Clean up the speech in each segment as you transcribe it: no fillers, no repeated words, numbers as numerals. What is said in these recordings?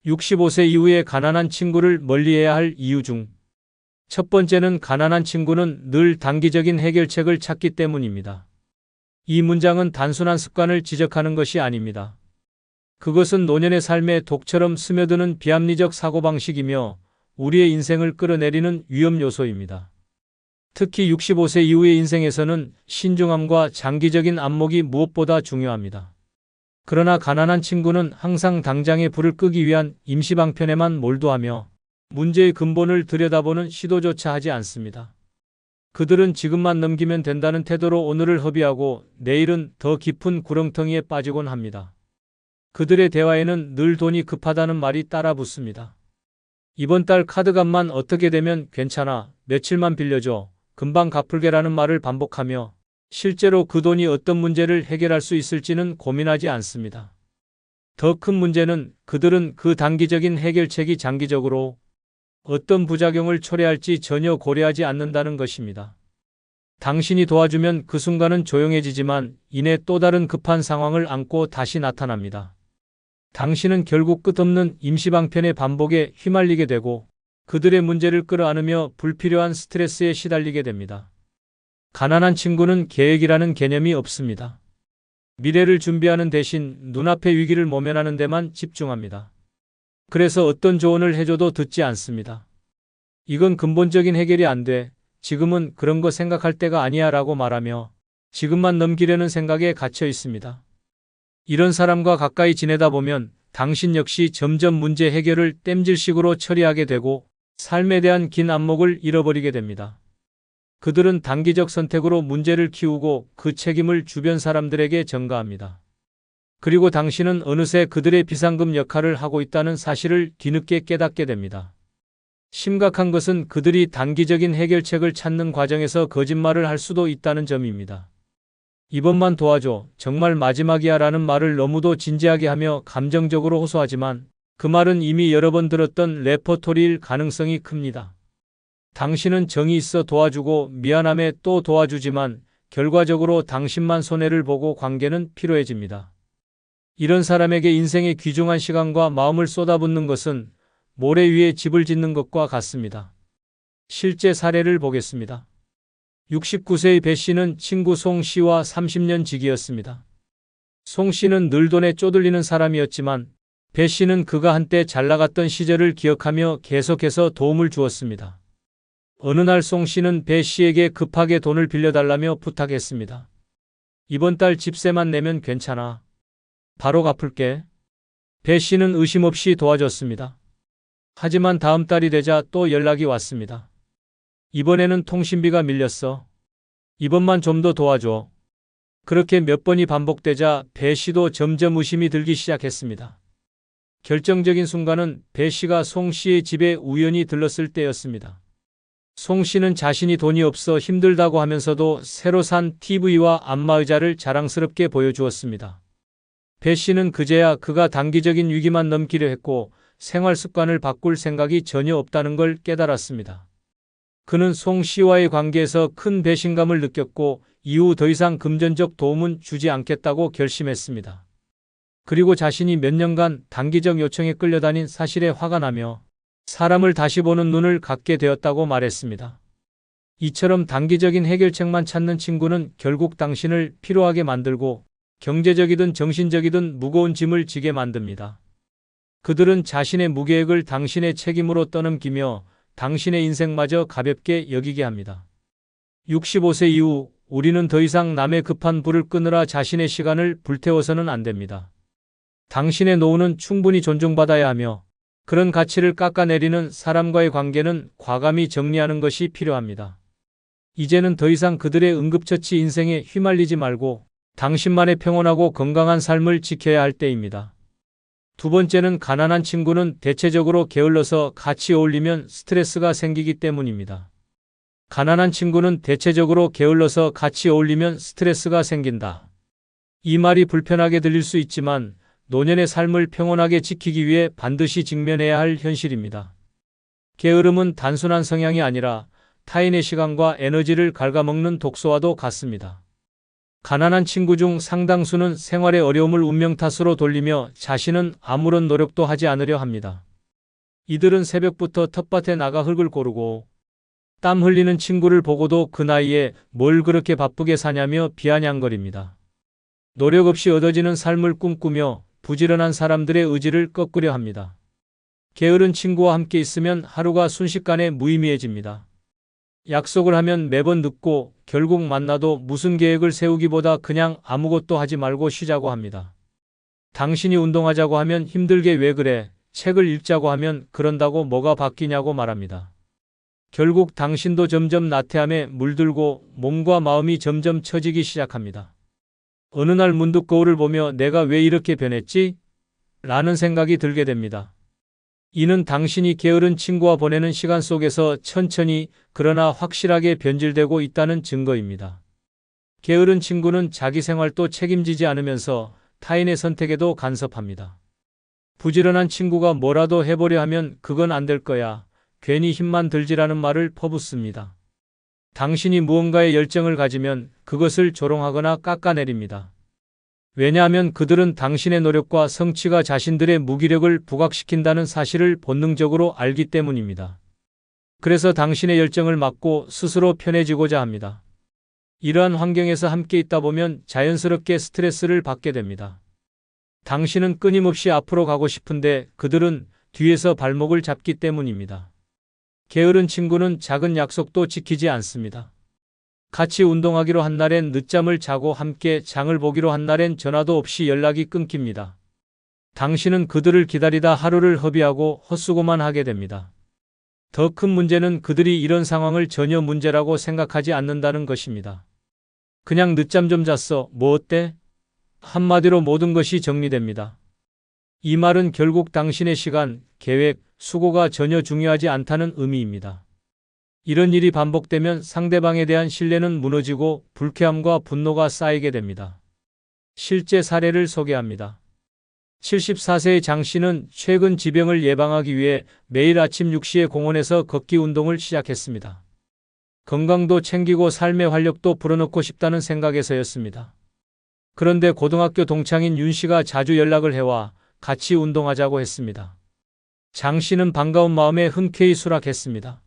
65세 이후에 가난한 친구를 멀리해야 할 이유 중 첫 번째는 가난한 친구는 늘 단기적인 해결책을 찾기 때문입니다. 이 문장은 단순한 습관을 지적하는 것이 아닙니다. 그것은 노년의 삶에 독처럼 스며드는 비합리적 사고방식이며 우리의 인생을 끌어내리는 위험 요소입니다. 특히 65세 이후의 인생에서는 신중함과 장기적인 안목이 무엇보다 중요합니다. 그러나 가난한 친구는 항상 당장의 불을 끄기 위한 임시방편에만 몰두하며 문제의 근본을 들여다보는 시도조차 하지 않습니다. 그들은 지금만 넘기면 된다는 태도로 오늘을 허비하고 내일은 더 깊은 구렁텅이에 빠지곤 합니다. 그들의 대화에는 늘 돈이 급하다는 말이 따라 붙습니다. 이번 달 카드값만 어떻게 되면 괜찮아, 며칠만 빌려줘, 금방 갚을게라는 말을 반복하며 실제로 그 돈이 어떤 문제를 해결할 수 있을지는 고민하지 않습니다. 더 큰 문제는 그들은 그 단기적인 해결책이 장기적으로 어떤 부작용을 초래할지 전혀 고려하지 않는다는 것입니다. 당신이 도와주면 그 순간은 조용해지지만 이내 또 다른 급한 상황을 안고 다시 나타납니다. 당신은 결국 끝없는 임시방편의 반복에 휘말리게 되고 그들의 문제를 끌어안으며 불필요한 스트레스에 시달리게 됩니다. 가난한 친구는 계획이라는 개념이 없습니다. 미래를 준비하는 대신 눈앞의 위기를 모면하는 데만 집중합니다. 그래서 어떤 조언을 해줘도 듣지 않습니다. 이건 근본적인 해결이 안 돼. 지금은 그런 거 생각할 때가 아니야 라고 말하며 지금만 넘기려는 생각에 갇혀 있습니다. 이런 사람과 가까이 지내다 보면 당신 역시 점점 문제 해결을 땜질식으로 처리하게 되고 삶에 대한 긴 안목을 잃어버리게 됩니다. 그들은 단기적 선택으로 문제를 키우고 그 책임을 주변 사람들에게 전가합니다. 그리고 당신은 어느새 그들의 비상금 역할을 하고 있다는 사실을 뒤늦게 깨닫게 됩니다. 심각한 것은 그들이 단기적인 해결책을 찾는 과정에서 거짓말을 할 수도 있다는 점입니다. 이번만 도와줘, 정말 마지막이야 라는 말을 너무도 진지하게 하며 감정적으로 호소하지만 그 말은 이미 여러 번 들었던 레퍼토리일 가능성이 큽니다. 당신은 정이 있어 도와주고 미안함에 또 도와주지만 결과적으로 당신만 손해를 보고 관계는 피로해집니다. 이런 사람에게 인생의 귀중한 시간과 마음을 쏟아붓는 것은 모래 위에 집을 짓는 것과 같습니다. 실제 사례를 보겠습니다. 69세의 배 씨는 친구 송 씨와 30년 지기였습니다. 송 씨는 늘 돈에 쪼들리는 사람이었지만 배 씨는 그가 한때 잘나갔던 시절을 기억하며 계속해서 도움을 주었습니다. 어느 날 송 씨는 배 씨에게 급하게 돈을 빌려달라며 부탁했습니다. 이번 달 집세만 내면 괜찮아. 바로 갚을게. 배 씨는 의심 없이 도와줬습니다. 하지만 다음 달이 되자 또 연락이 왔습니다. 이번에는 통신비가 밀렸어. 이번만 좀 더 도와줘. 그렇게 몇 번이 반복되자 배 씨도 점점 의심이 들기 시작했습니다. 결정적인 순간은 배 씨가 송 씨의 집에 우연히 들렀을 때였습니다. 송 씨는 자신이 돈이 없어 힘들다고 하면서도 새로 산 TV와 안마의자를 자랑스럽게 보여주었습니다. 배 씨는 그제야 그가 단기적인 위기만 넘기려 했고 생활 습관을 바꿀 생각이 전혀 없다는 걸 깨달았습니다. 그는 송 씨와의 관계에서 큰 배신감을 느꼈고 이후 더 이상 금전적 도움은 주지 않겠다고 결심했습니다. 그리고 자신이 몇 년간 단기적 요청에 끌려다닌 사실에 화가 나며 사람을 다시 보는 눈을 갖게 되었다고 말했습니다. 이처럼 단기적인 해결책만 찾는 친구는 결국 당신을 피로하게 만들고 경제적이든 정신적이든 무거운 짐을 지게 만듭니다. 그들은 자신의 무계획을 당신의 책임으로 떠넘기며 당신의 인생마저 가볍게 여기게 합니다. 65세 이후 우리는 더 이상 남의 급한 불을 끄느라 자신의 시간을 불태워서는 안 됩니다. 당신의 노후는 충분히 존중받아야 하며 그런 가치를 깎아내리는 사람과의 관계는 과감히 정리하는 것이 필요합니다. 이제는 더 이상 그들의 응급처치 인생에 휘말리지 말고 당신만의 평온하고 건강한 삶을 지켜야 할 때입니다. 두 번째는 가난한 친구는 대체적으로 게을러서 같이 어울리면 스트레스가 생기기 때문입니다. 가난한 친구는 대체적으로 게을러서 같이 어울리면 스트레스가 생긴다. 이 말이 불편하게 들릴 수 있지만 노년의 삶을 평온하게 지키기 위해 반드시 직면해야 할 현실입니다. 게으름은 단순한 성향이 아니라 타인의 시간과 에너지를 갉아먹는 독소와도 같습니다. 가난한 친구 중 상당수는 생활의 어려움을 운명 탓으로 돌리며 자신은 아무런 노력도 하지 않으려 합니다. 이들은 새벽부터 텃밭에 나가 흙을 고르고 땀 흘리는 친구를 보고도 그 나이에 뭘 그렇게 바쁘게 사냐며 비아냥거립니다. 노력 없이 얻어지는 삶을 꿈꾸며 부지런한 사람들의 의지를 꺾으려 합니다. 게으른 친구와 함께 있으면 하루가 순식간에 무의미해집니다. 약속을 하면 매번 늦고 결국 만나도 무슨 계획을 세우기보다 그냥 아무것도 하지 말고 쉬자고 합니다. 당신이 운동하자고 하면 힘들게 왜 그래? 책을 읽자고 하면 그런다고 뭐가 바뀌냐고 말합니다. 결국 당신도 점점 나태함에 물들고 몸과 마음이 점점 처지기 시작합니다. 어느 날 문득 거울을 보며 내가 왜 이렇게 변했지? 라는 생각이 들게 됩니다. 이는 당신이 게으른 친구와 보내는 시간 속에서 천천히 그러나 확실하게 변질되고 있다는 증거입니다. 게으른 친구는 자기 생활도 책임지지 않으면서 타인의 선택에도 간섭합니다. 부지런한 친구가 뭐라도 해보려 하면 그건 안 될 거야. 괜히 힘만 들지라는 말을 퍼붓습니다. 당신이 무언가에 열정을 가지면 그것을 조롱하거나 깎아내립니다. 왜냐하면 그들은 당신의 노력과 성취가 자신들의 무기력을 부각시킨다는 사실을 본능적으로 알기 때문입니다. 그래서 당신의 열정을 막고 스스로 편해지고자 합니다. 이러한 환경에서 함께 있다 보면 자연스럽게 스트레스를 받게 됩니다. 당신은 끊임없이 앞으로 가고 싶은데 그들은 뒤에서 발목을 잡기 때문입니다. 게으른 친구는 작은 약속도 지키지 않습니다. 같이 운동하기로 한 날엔 늦잠을 자고 함께 장을 보기로 한 날엔 전화도 없이 연락이 끊깁니다. 당신은 그들을 기다리다 하루를 허비하고 헛수고만 하게 됩니다. 더 큰 문제는 그들이 이런 상황을 전혀 문제라고 생각하지 않는다는 것입니다. 그냥 늦잠 좀 잤어. 뭐 어때? 한마디로 모든 것이 정리됩니다. 이 말은 결국 당신의 시간, 계획, 수고가 전혀 중요하지 않다는 의미입니다. 이런 일이 반복되면 상대방에 대한 신뢰는 무너지고 불쾌함과 분노가 쌓이게 됩니다. 실제 사례를 소개합니다. 74세의 장 씨는 최근 지병을 예방하기 위해 매일 아침 6시에 공원에서 걷기 운동을 시작했습니다. 건강도 챙기고 삶의 활력도 불어넣고 싶다는 생각에서였습니다. 그런데 고등학교 동창인 윤 씨가 자주 연락을 해와 같이 운동하자고 했습니다. 장 씨는 반가운 마음에 흔쾌히 수락했습니다.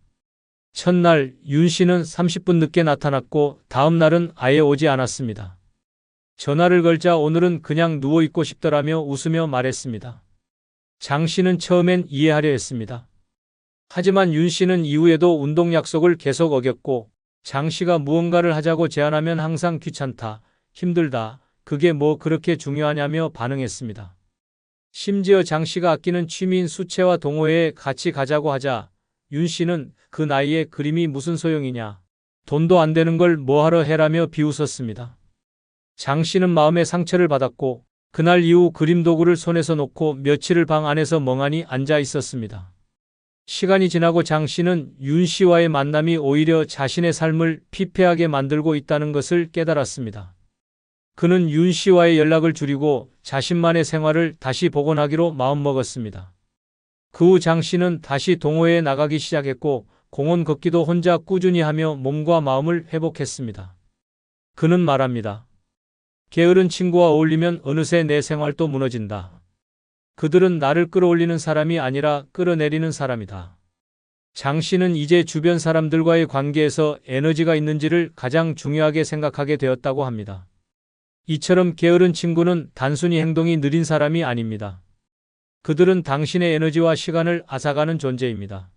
첫날 윤 씨는 30분 늦게 나타났고 다음 날은 아예 오지 않았습니다. 전화를 걸자 오늘은 그냥 누워있고 싶더라며 웃으며 말했습니다. 장 씨는 처음엔 이해하려 했습니다. 하지만 윤 씨는 이후에도 운동 약속을 계속 어겼고 장 씨가 무언가를 하자고 제안하면 항상 귀찮다, 힘들다, 그게 뭐 그렇게 중요하냐며 반응했습니다. 심지어 장 씨가 아끼는 취미인 수채화 동호회에 같이 가자고 하자 윤 씨는 그 나이에 그림이 무슨 소용이냐, 돈도 안 되는 걸 뭐하러 해라며 비웃었습니다. 장 씨는 마음의 상처를 받았고 그날 이후 그림 도구를 손에서 놓고 며칠을 방 안에서 멍하니 앉아 있었습니다. 시간이 지나고 장 씨는 윤 씨와의 만남이 오히려 자신의 삶을 피폐하게 만들고 있다는 것을 깨달았습니다. 그는 윤 씨와의 연락을 줄이고 자신만의 생활을 다시 복원하기로 마음먹었습니다. 그 후 장 씨는 다시 동호회에 나가기 시작했고 공원 걷기도 혼자 꾸준히 하며 몸과 마음을 회복했습니다. 그는 말합니다. 게으른 친구와 어울리면 어느새 내 생활도 무너진다. 그들은 나를 끌어올리는 사람이 아니라 끌어내리는 사람이다. 장 씨는 이제 주변 사람들과의 관계에서 에너지가 있는지를 가장 중요하게 생각하게 되었다고 합니다. 이처럼 게으른 친구는 단순히 행동이 느린 사람이 아닙니다. 그들은 당신의 에너지와 시간을 앗아가는 존재입니다.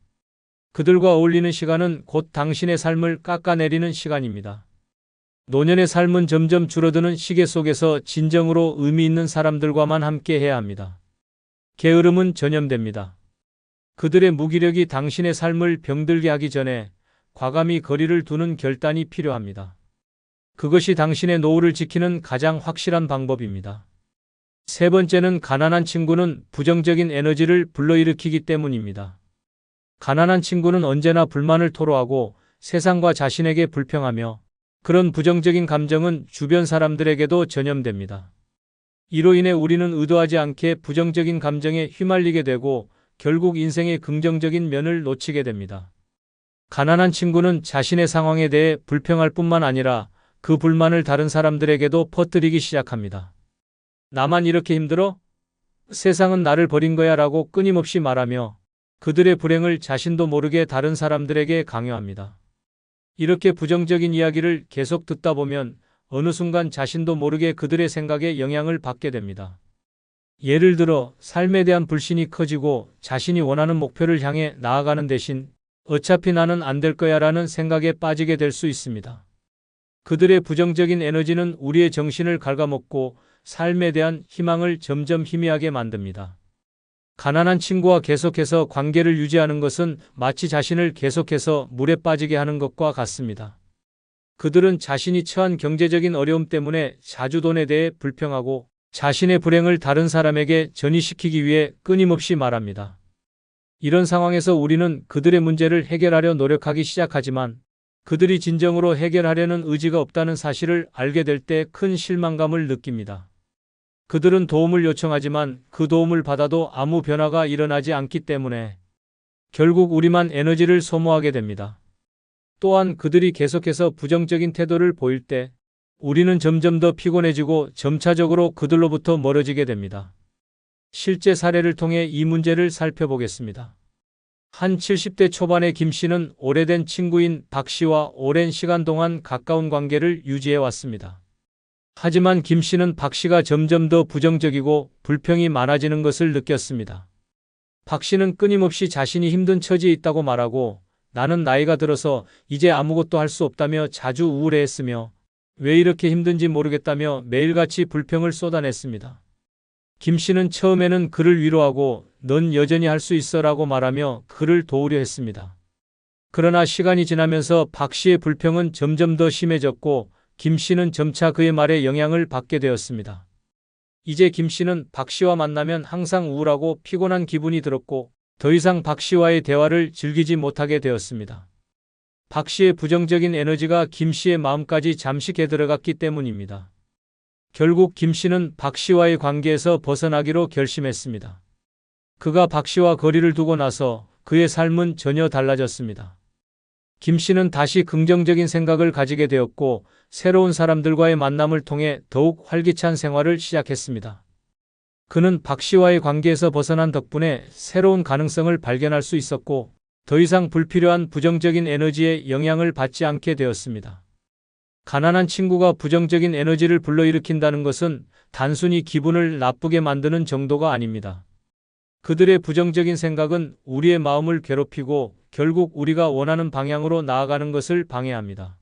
그들과 어울리는 시간은 곧 당신의 삶을 깎아내리는 시간입니다. 노년의 삶은 점점 줄어드는 시계 속에서 진정으로 의미 있는 사람들과만 함께 해야 합니다. 게으름은 전염됩니다. 그들의 무기력이 당신의 삶을 병들게 하기 전에 과감히 거리를 두는 결단이 필요합니다. 그것이 당신의 노후를 지키는 가장 확실한 방법입니다. 세 번째는 가난한 친구는 부정적인 에너지를 불러일으키기 때문입니다. 가난한 친구는 언제나 불만을 토로하고 세상과 자신에게 불평하며 그런 부정적인 감정은 주변 사람들에게도 전염됩니다. 이로 인해 우리는 의도하지 않게 부정적인 감정에 휘말리게 되고 결국 인생의 긍정적인 면을 놓치게 됩니다. 가난한 친구는 자신의 상황에 대해 불평할 뿐만 아니라 그 불만을 다른 사람들에게도 퍼뜨리기 시작합니다. 나만 이렇게 힘들어? 세상은 나를 버린 거야 라고 끊임없이 말하며 그들의 불행을 자신도 모르게 다른 사람들에게 강요합니다. 이렇게 부정적인 이야기를 계속 듣다 보면 어느 순간 자신도 모르게 그들의 생각에 영향을 받게 됩니다. 예를 들어 삶에 대한 불신이 커지고 자신이 원하는 목표를 향해 나아가는 대신 어차피 나는 안 될 거야 라는 생각에 빠지게 될 수 있습니다. 그들의 부정적인 에너지는 우리의 정신을 갉아먹고 삶에 대한 희망을 점점 희미하게 만듭니다. 가난한 친구와 계속해서 관계를 유지하는 것은 마치 자신을 계속해서 물에 빠지게 하는 것과 같습니다. 그들은 자신이 처한 경제적인 어려움 때문에 자주 돈에 대해 불평하고 자신의 불행을 다른 사람에게 전이시키기 위해 끊임없이 말합니다. 이런 상황에서 우리는 그들의 문제를 해결하려 노력하기 시작하지만 그들이 진정으로 해결하려는 의지가 없다는 사실을 알게 될 때 큰 실망감을 느낍니다. 그들은 도움을 요청하지만 그 도움을 받아도 아무 변화가 일어나지 않기 때문에 결국 우리만 에너지를 소모하게 됩니다. 또한 그들이 계속해서 부정적인 태도를 보일 때 우리는 점점 더 피곤해지고 점차적으로 그들로부터 멀어지게 됩니다. 실제 사례를 통해 이 문제를 살펴보겠습니다. 한 70대 초반의 김 씨는 오래된 친구인 박 씨와 오랜 시간 동안 가까운 관계를 유지해 왔습니다. 하지만 김 씨는 박 씨가 점점 더 부정적이고 불평이 많아지는 것을 느꼈습니다. 박 씨는 끊임없이 자신이 힘든 처지에 있다고 말하고 나는 나이가 들어서 이제 아무것도 할 수 없다며 자주 우울해했으며 왜 이렇게 힘든지 모르겠다며 매일같이 불평을 쏟아냈습니다. 김 씨는 처음에는 그를 위로하고 넌 여전히 할 수 있어 라고 말하며 그를 도우려 했습니다. 그러나 시간이 지나면서 박 씨의 불평은 점점 더 심해졌고 김 씨는 점차 그의 말에 영향을 받게 되었습니다. 이제 김 씨는 박 씨와 만나면 항상 우울하고 피곤한 기분이 들었고 더 이상 박 씨와의 대화를 즐기지 못하게 되었습니다. 박 씨의 부정적인 에너지가 김 씨의 마음까지 잠식해 들어갔기 때문입니다. 결국 김 씨는 박 씨와의 관계에서 벗어나기로 결심했습니다. 그가 박 씨와 거리를 두고 나서 그의 삶은 전혀 달라졌습니다. 김 씨는 다시 긍정적인 생각을 가지게 되었고 새로운 사람들과의 만남을 통해 더욱 활기찬 생활을 시작했습니다. 그는 박 씨와의 관계에서 벗어난 덕분에 새로운 가능성을 발견할 수 있었고 더 이상 불필요한 부정적인 에너지에 영향을 받지 않게 되었습니다. 가난한 친구가 부정적인 에너지를 불러일으킨다는 것은 단순히 기분을 나쁘게 만드는 정도가 아닙니다. 그들의 부정적인 생각은 우리의 마음을 괴롭히고 결국 우리가 원하는 방향으로 나아가는 것을 방해합니다.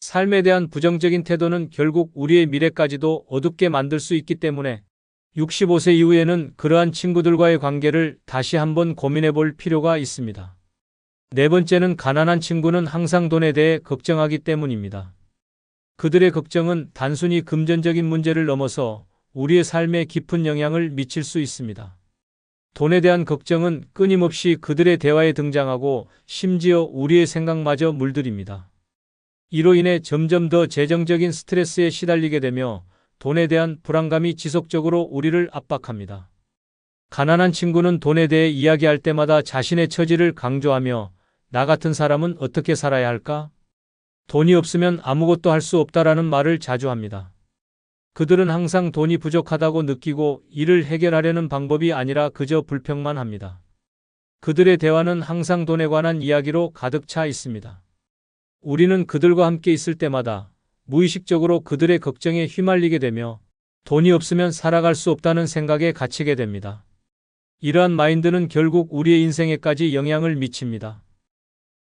삶에 대한 부정적인 태도는 결국 우리의 미래까지도 어둡게 만들 수 있기 때문에 65세 이후에는 그러한 친구들과의 관계를 다시 한번 고민해 볼 필요가 있습니다. 네 번째는 가난한 친구는 항상 돈에 대해 걱정하기 때문입니다. 그들의 걱정은 단순히 금전적인 문제를 넘어서 우리의 삶에 깊은 영향을 미칠 수 있습니다. 돈에 대한 걱정은 끊임없이 그들의 대화에 등장하고 심지어 우리의 생각마저 물들입니다. 이로 인해 점점 더 재정적인 스트레스에 시달리게 되며 돈에 대한 불안감이 지속적으로 우리를 압박합니다. 가난한 친구는 돈에 대해 이야기할 때마다 자신의 처지를 강조하며 나 같은 사람은 어떻게 살아야 할까? 돈이 없으면 아무것도 할 수 없다라는 말을 자주 합니다. 그들은 항상 돈이 부족하다고 느끼고 이를 해결하려는 방법이 아니라 그저 불평만 합니다. 그들의 대화는 항상 돈에 관한 이야기로 가득 차 있습니다. 우리는 그들과 함께 있을 때마다 무의식적으로 그들의 걱정에 휘말리게 되며 돈이 없으면 살아갈 수 없다는 생각에 갇히게 됩니다. 이러한 마인드는 결국 우리의 인생에까지 영향을 미칩니다.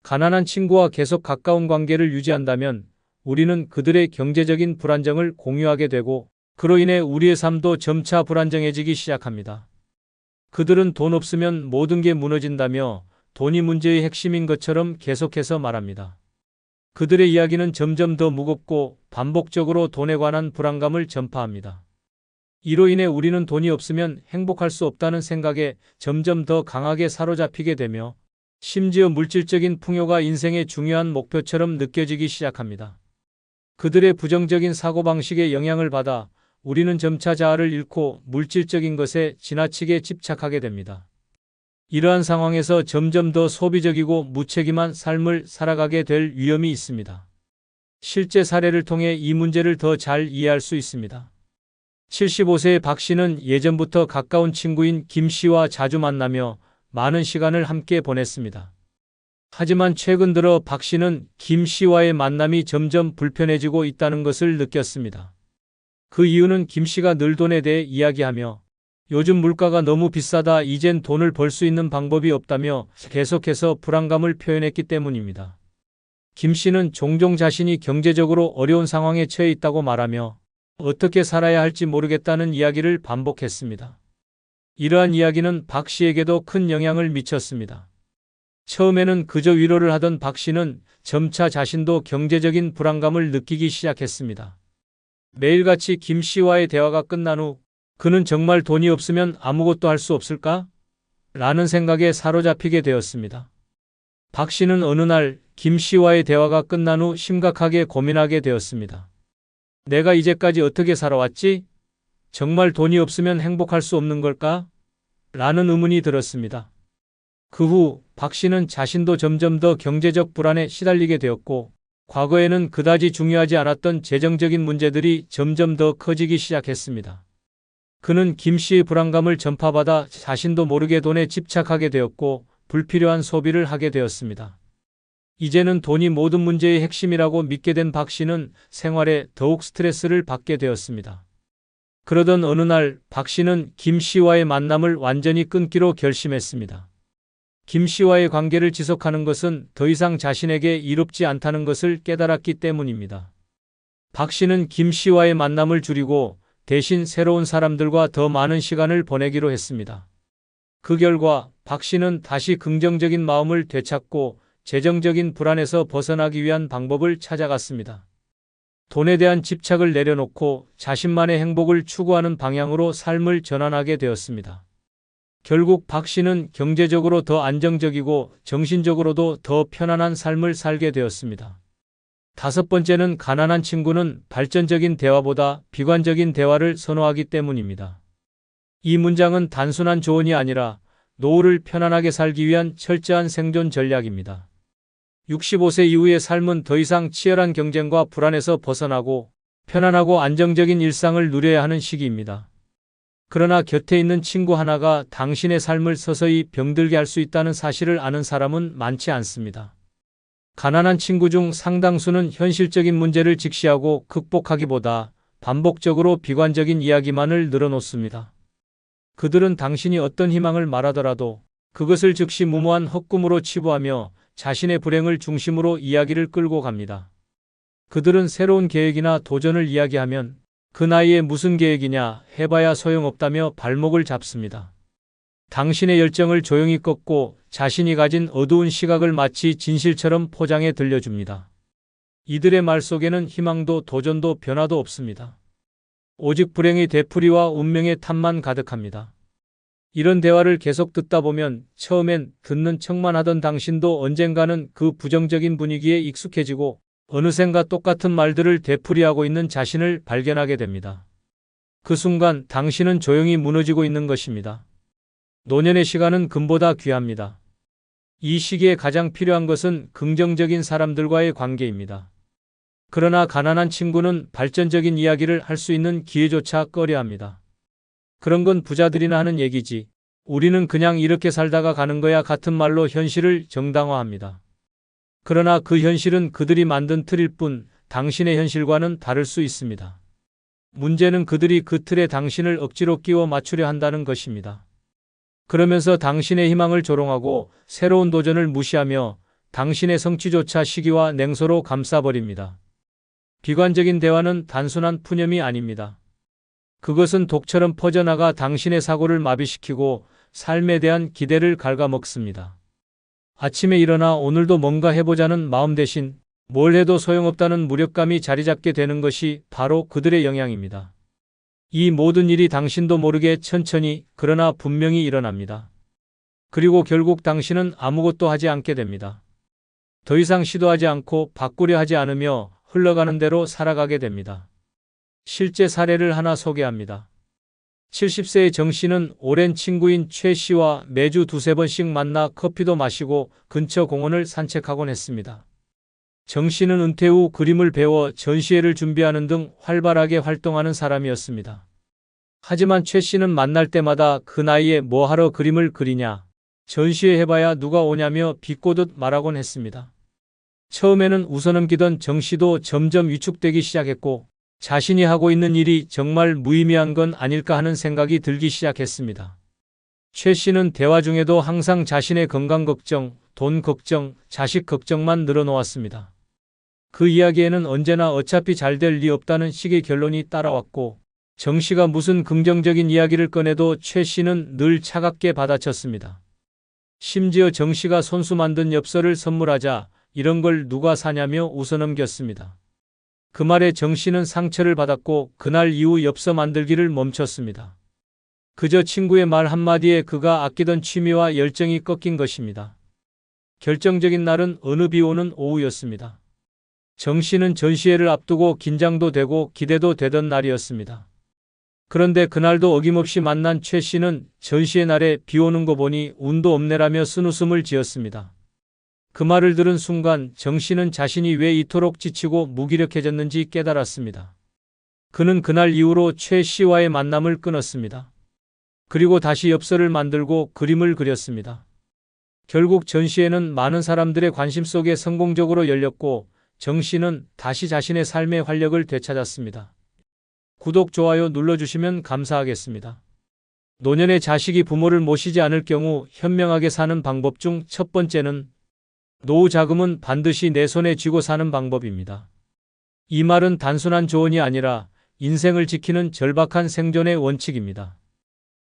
가난한 친구와 계속 가까운 관계를 유지한다면 우리는 그들의 경제적인 불안정을 공유하게 되고 그로 인해 우리의 삶도 점차 불안정해지기 시작합니다. 그들은 돈 없으면 모든 게 무너진다며 돈이 문제의 핵심인 것처럼 계속해서 말합니다. 그들의 이야기는 점점 더 무겁고 반복적으로 돈에 관한 불안감을 전파합니다. 이로 인해 우리는 돈이 없으면 행복할 수 없다는 생각에 점점 더 강하게 사로잡히게 되며 심지어 물질적인 풍요가 인생의 중요한 목표처럼 느껴지기 시작합니다. 그들의 부정적인 사고방식에 영향을 받아 우리는 점차 자아를 잃고 물질적인 것에 지나치게 집착하게 됩니다. 이러한 상황에서 점점 더 소비적이고 무책임한 삶을 살아가게 될 위험이 있습니다. 실제 사례를 통해 이 문제를 더 잘 이해할 수 있습니다. 75세의 박 씨는 예전부터 가까운 친구인 김 씨와 자주 만나며 많은 시간을 함께 보냈습니다. 하지만 최근 들어 박 씨는 김 씨와의 만남이 점점 불편해지고 있다는 것을 느꼈습니다. 그 이유는 김 씨가 늘 돈에 대해 이야기하며 요즘 물가가 너무 비싸다, 이젠 돈을 벌 수 있는 방법이 없다며 계속해서 불안감을 표현했기 때문입니다. 김 씨는 종종 자신이 경제적으로 어려운 상황에 처해 있다고 말하며 어떻게 살아야 할지 모르겠다는 이야기를 반복했습니다. 이러한 이야기는 박 씨에게도 큰 영향을 미쳤습니다. 처음에는 그저 위로를 하던 박 씨는 점차 자신도 경제적인 불안감을 느끼기 시작했습니다. 매일같이 김 씨와의 대화가 끝난 후 그는 정말 돈이 없으면 아무것도 할 수 없을까? 라는 생각에 사로잡히게 되었습니다. 박 씨는 어느 날 김 씨와의 대화가 끝난 후 심각하게 고민하게 되었습니다. 내가 이제까지 어떻게 살아왔지? 정말 돈이 없으면 행복할 수 없는 걸까? 라는 의문이 들었습니다. 그 후 박 씨는 자신도 점점 더 경제적 불안에 시달리게 되었고, 과거에는 그다지 중요하지 않았던 재정적인 문제들이 점점 더 커지기 시작했습니다. 그는 김 씨의 불안감을 전파받아 자신도 모르게 돈에 집착하게 되었고 불필요한 소비를 하게 되었습니다. 이제는 돈이 모든 문제의 핵심이라고 믿게 된 박 씨는 생활에 더욱 스트레스를 받게 되었습니다. 그러던 어느 날 박 씨는 김 씨와의 만남을 완전히 끊기로 결심했습니다. 김 씨와의 관계를 지속하는 것은 더 이상 자신에게 이롭지 않다는 것을 깨달았기 때문입니다. 박 씨는 김 씨와의 만남을 줄이고 대신 새로운 사람들과 더 많은 시간을 보내기로 했습니다. 그 결과 박 씨는 다시 긍정적인 마음을 되찾고 재정적인 불안에서 벗어나기 위한 방법을 찾아갔습니다. 돈에 대한 집착을 내려놓고 자신만의 행복을 추구하는 방향으로 삶을 전환하게 되었습니다. 결국 박 씨는 경제적으로 더 안정적이고 정신적으로도 더 편안한 삶을 살게 되었습니다. 다섯 번째는 가난한 친구는 발전적인 대화보다 비관적인 대화를 선호하기 때문입니다. 이 문장은 단순한 조언이 아니라 노후를 편안하게 살기 위한 철저한 생존 전략입니다. 65세 이후의 삶은 더 이상 치열한 경쟁과 불안에서 벗어나고 편안하고 안정적인 일상을 누려야 하는 시기입니다. 그러나 곁에 있는 친구 하나가 당신의 삶을 서서히 병들게 할 수 있다는 사실을 아는 사람은 많지 않습니다. 가난한 친구 중 상당수는 현실적인 문제를 직시하고 극복하기보다 반복적으로 비관적인 이야기만을 늘어놓습니다. 그들은 당신이 어떤 희망을 말하더라도 그것을 즉시 무모한 헛꿈으로 치부하며 자신의 불행을 중심으로 이야기를 끌고 갑니다. 그들은 새로운 계획이나 도전을 이야기하면 그 나이에 무슨 계획이냐, 해봐야 소용없다며 발목을 잡습니다. 당신의 열정을 조용히 꺾고 자신이 가진 어두운 시각을 마치 진실처럼 포장해 들려줍니다. 이들의 말 속에는 희망도 도전도 변화도 없습니다. 오직 불행의 되풀이와 운명의 탓만 가득합니다. 이런 대화를 계속 듣다 보면 처음엔 듣는 척만 하던 당신도 언젠가는 그 부정적인 분위기에 익숙해지고 어느샌가 똑같은 말들을 되풀이하고 있는 자신을 발견하게 됩니다. 그 순간 당신은 조용히 무너지고 있는 것입니다. 노년의 시간은 금보다 귀합니다. 이 시기에 가장 필요한 것은 긍정적인 사람들과의 관계입니다. 그러나 가난한 친구는 발전적인 이야기를 할 수 있는 기회조차 꺼려합니다. 그런 건 부자들이나 하는 얘기지. 우리는 그냥 이렇게 살다가 가는 거야 같은 말로 현실을 정당화합니다. 그러나 그 현실은 그들이 만든 틀일 뿐 당신의 현실과는 다를 수 있습니다. 문제는 그들이 그 틀에 당신을 억지로 끼워 맞추려 한다는 것입니다. 그러면서 당신의 희망을 조롱하고 새로운 도전을 무시하며 당신의 성취조차 시기와 냉소로 감싸버립니다. 비관적인 대화는 단순한 푸념이 아닙니다. 그것은 독처럼 퍼져나가 당신의 사고를 마비시키고 삶에 대한 기대를 갉아먹습니다. 아침에 일어나 오늘도 뭔가 해보자는 마음 대신 뭘 해도 소용없다는 무력감이 자리 잡게 되는 것이 바로 그들의 영향입니다. 이 모든 일이 당신도 모르게 천천히 그러나 분명히 일어납니다. 그리고 결국 당신은 아무것도 하지 않게 됩니다. 더 이상 시도하지 않고 바꾸려 하지 않으며 흘러가는 대로 살아가게 됩니다. 실제 사례를 하나 소개합니다. 70세의 정 씨는 오랜 친구인 최 씨와 매주 두세 번씩 만나 커피도 마시고 근처 공원을 산책하곤 했습니다. 정 씨는 은퇴 후 그림을 배워 전시회를 준비하는 등 활발하게 활동하는 사람이었습니다. 하지만 최 씨는 만날 때마다 그 나이에 뭐하러 그림을 그리냐, 전시회 해봐야 누가 오냐며 비꼬듯 말하곤 했습니다. 처음에는 웃어넘기던 정 씨도 점점 위축되기 시작했고 자신이 하고 있는 일이 정말 무의미한 건 아닐까 하는 생각이 들기 시작했습니다. 최 씨는 대화 중에도 항상 자신의 건강 걱정, 돈 걱정, 자식 걱정만 늘어놓았습니다. 그 이야기에는 언제나 어차피 잘 될 리 없다는 식의 결론이 따라왔고 정 씨가 무슨 긍정적인 이야기를 꺼내도 최 씨는 늘 차갑게 받아쳤습니다. 심지어 정 씨가 손수 만든 엽서를 선물하자 이런 걸 누가 사냐며 웃어넘겼습니다. 그 말에 정 씨는 상처를 받았고 그날 이후 엽서 만들기를 멈췄습니다. 그저 친구의 말 한마디에 그가 아끼던 취미와 열정이 꺾인 것입니다. 결정적인 날은 어느 비 오는 오후였습니다. 정 씨는 전시회를 앞두고 긴장도 되고 기대도 되던 날이었습니다. 그런데 그날도 어김없이 만난 최 씨는 전시회 날에 비 오는 거 보니 운도 없네라며 쓴웃음을 지었습니다. 그 말을 들은 순간 정 씨는 자신이 왜 이토록 지치고 무기력해졌는지 깨달았습니다. 그는 그날 이후로 최 씨와의 만남을 끊었습니다. 그리고 다시 엽서를 만들고 그림을 그렸습니다. 결국 전시회는 많은 사람들의 관심 속에 성공적으로 열렸고 정 씨는 다시 자신의 삶의 활력을 되찾았습니다. 구독, 좋아요 눌러주시면 감사하겠습니다. 노년의 자식이 부모를 모시지 않을 경우 현명하게 사는 방법 중 첫 번째는 노후 자금은 반드시 내 손에 쥐고 사는 방법입니다. 이 말은 단순한 조언이 아니라 인생을 지키는 절박한 생존의 원칙입니다.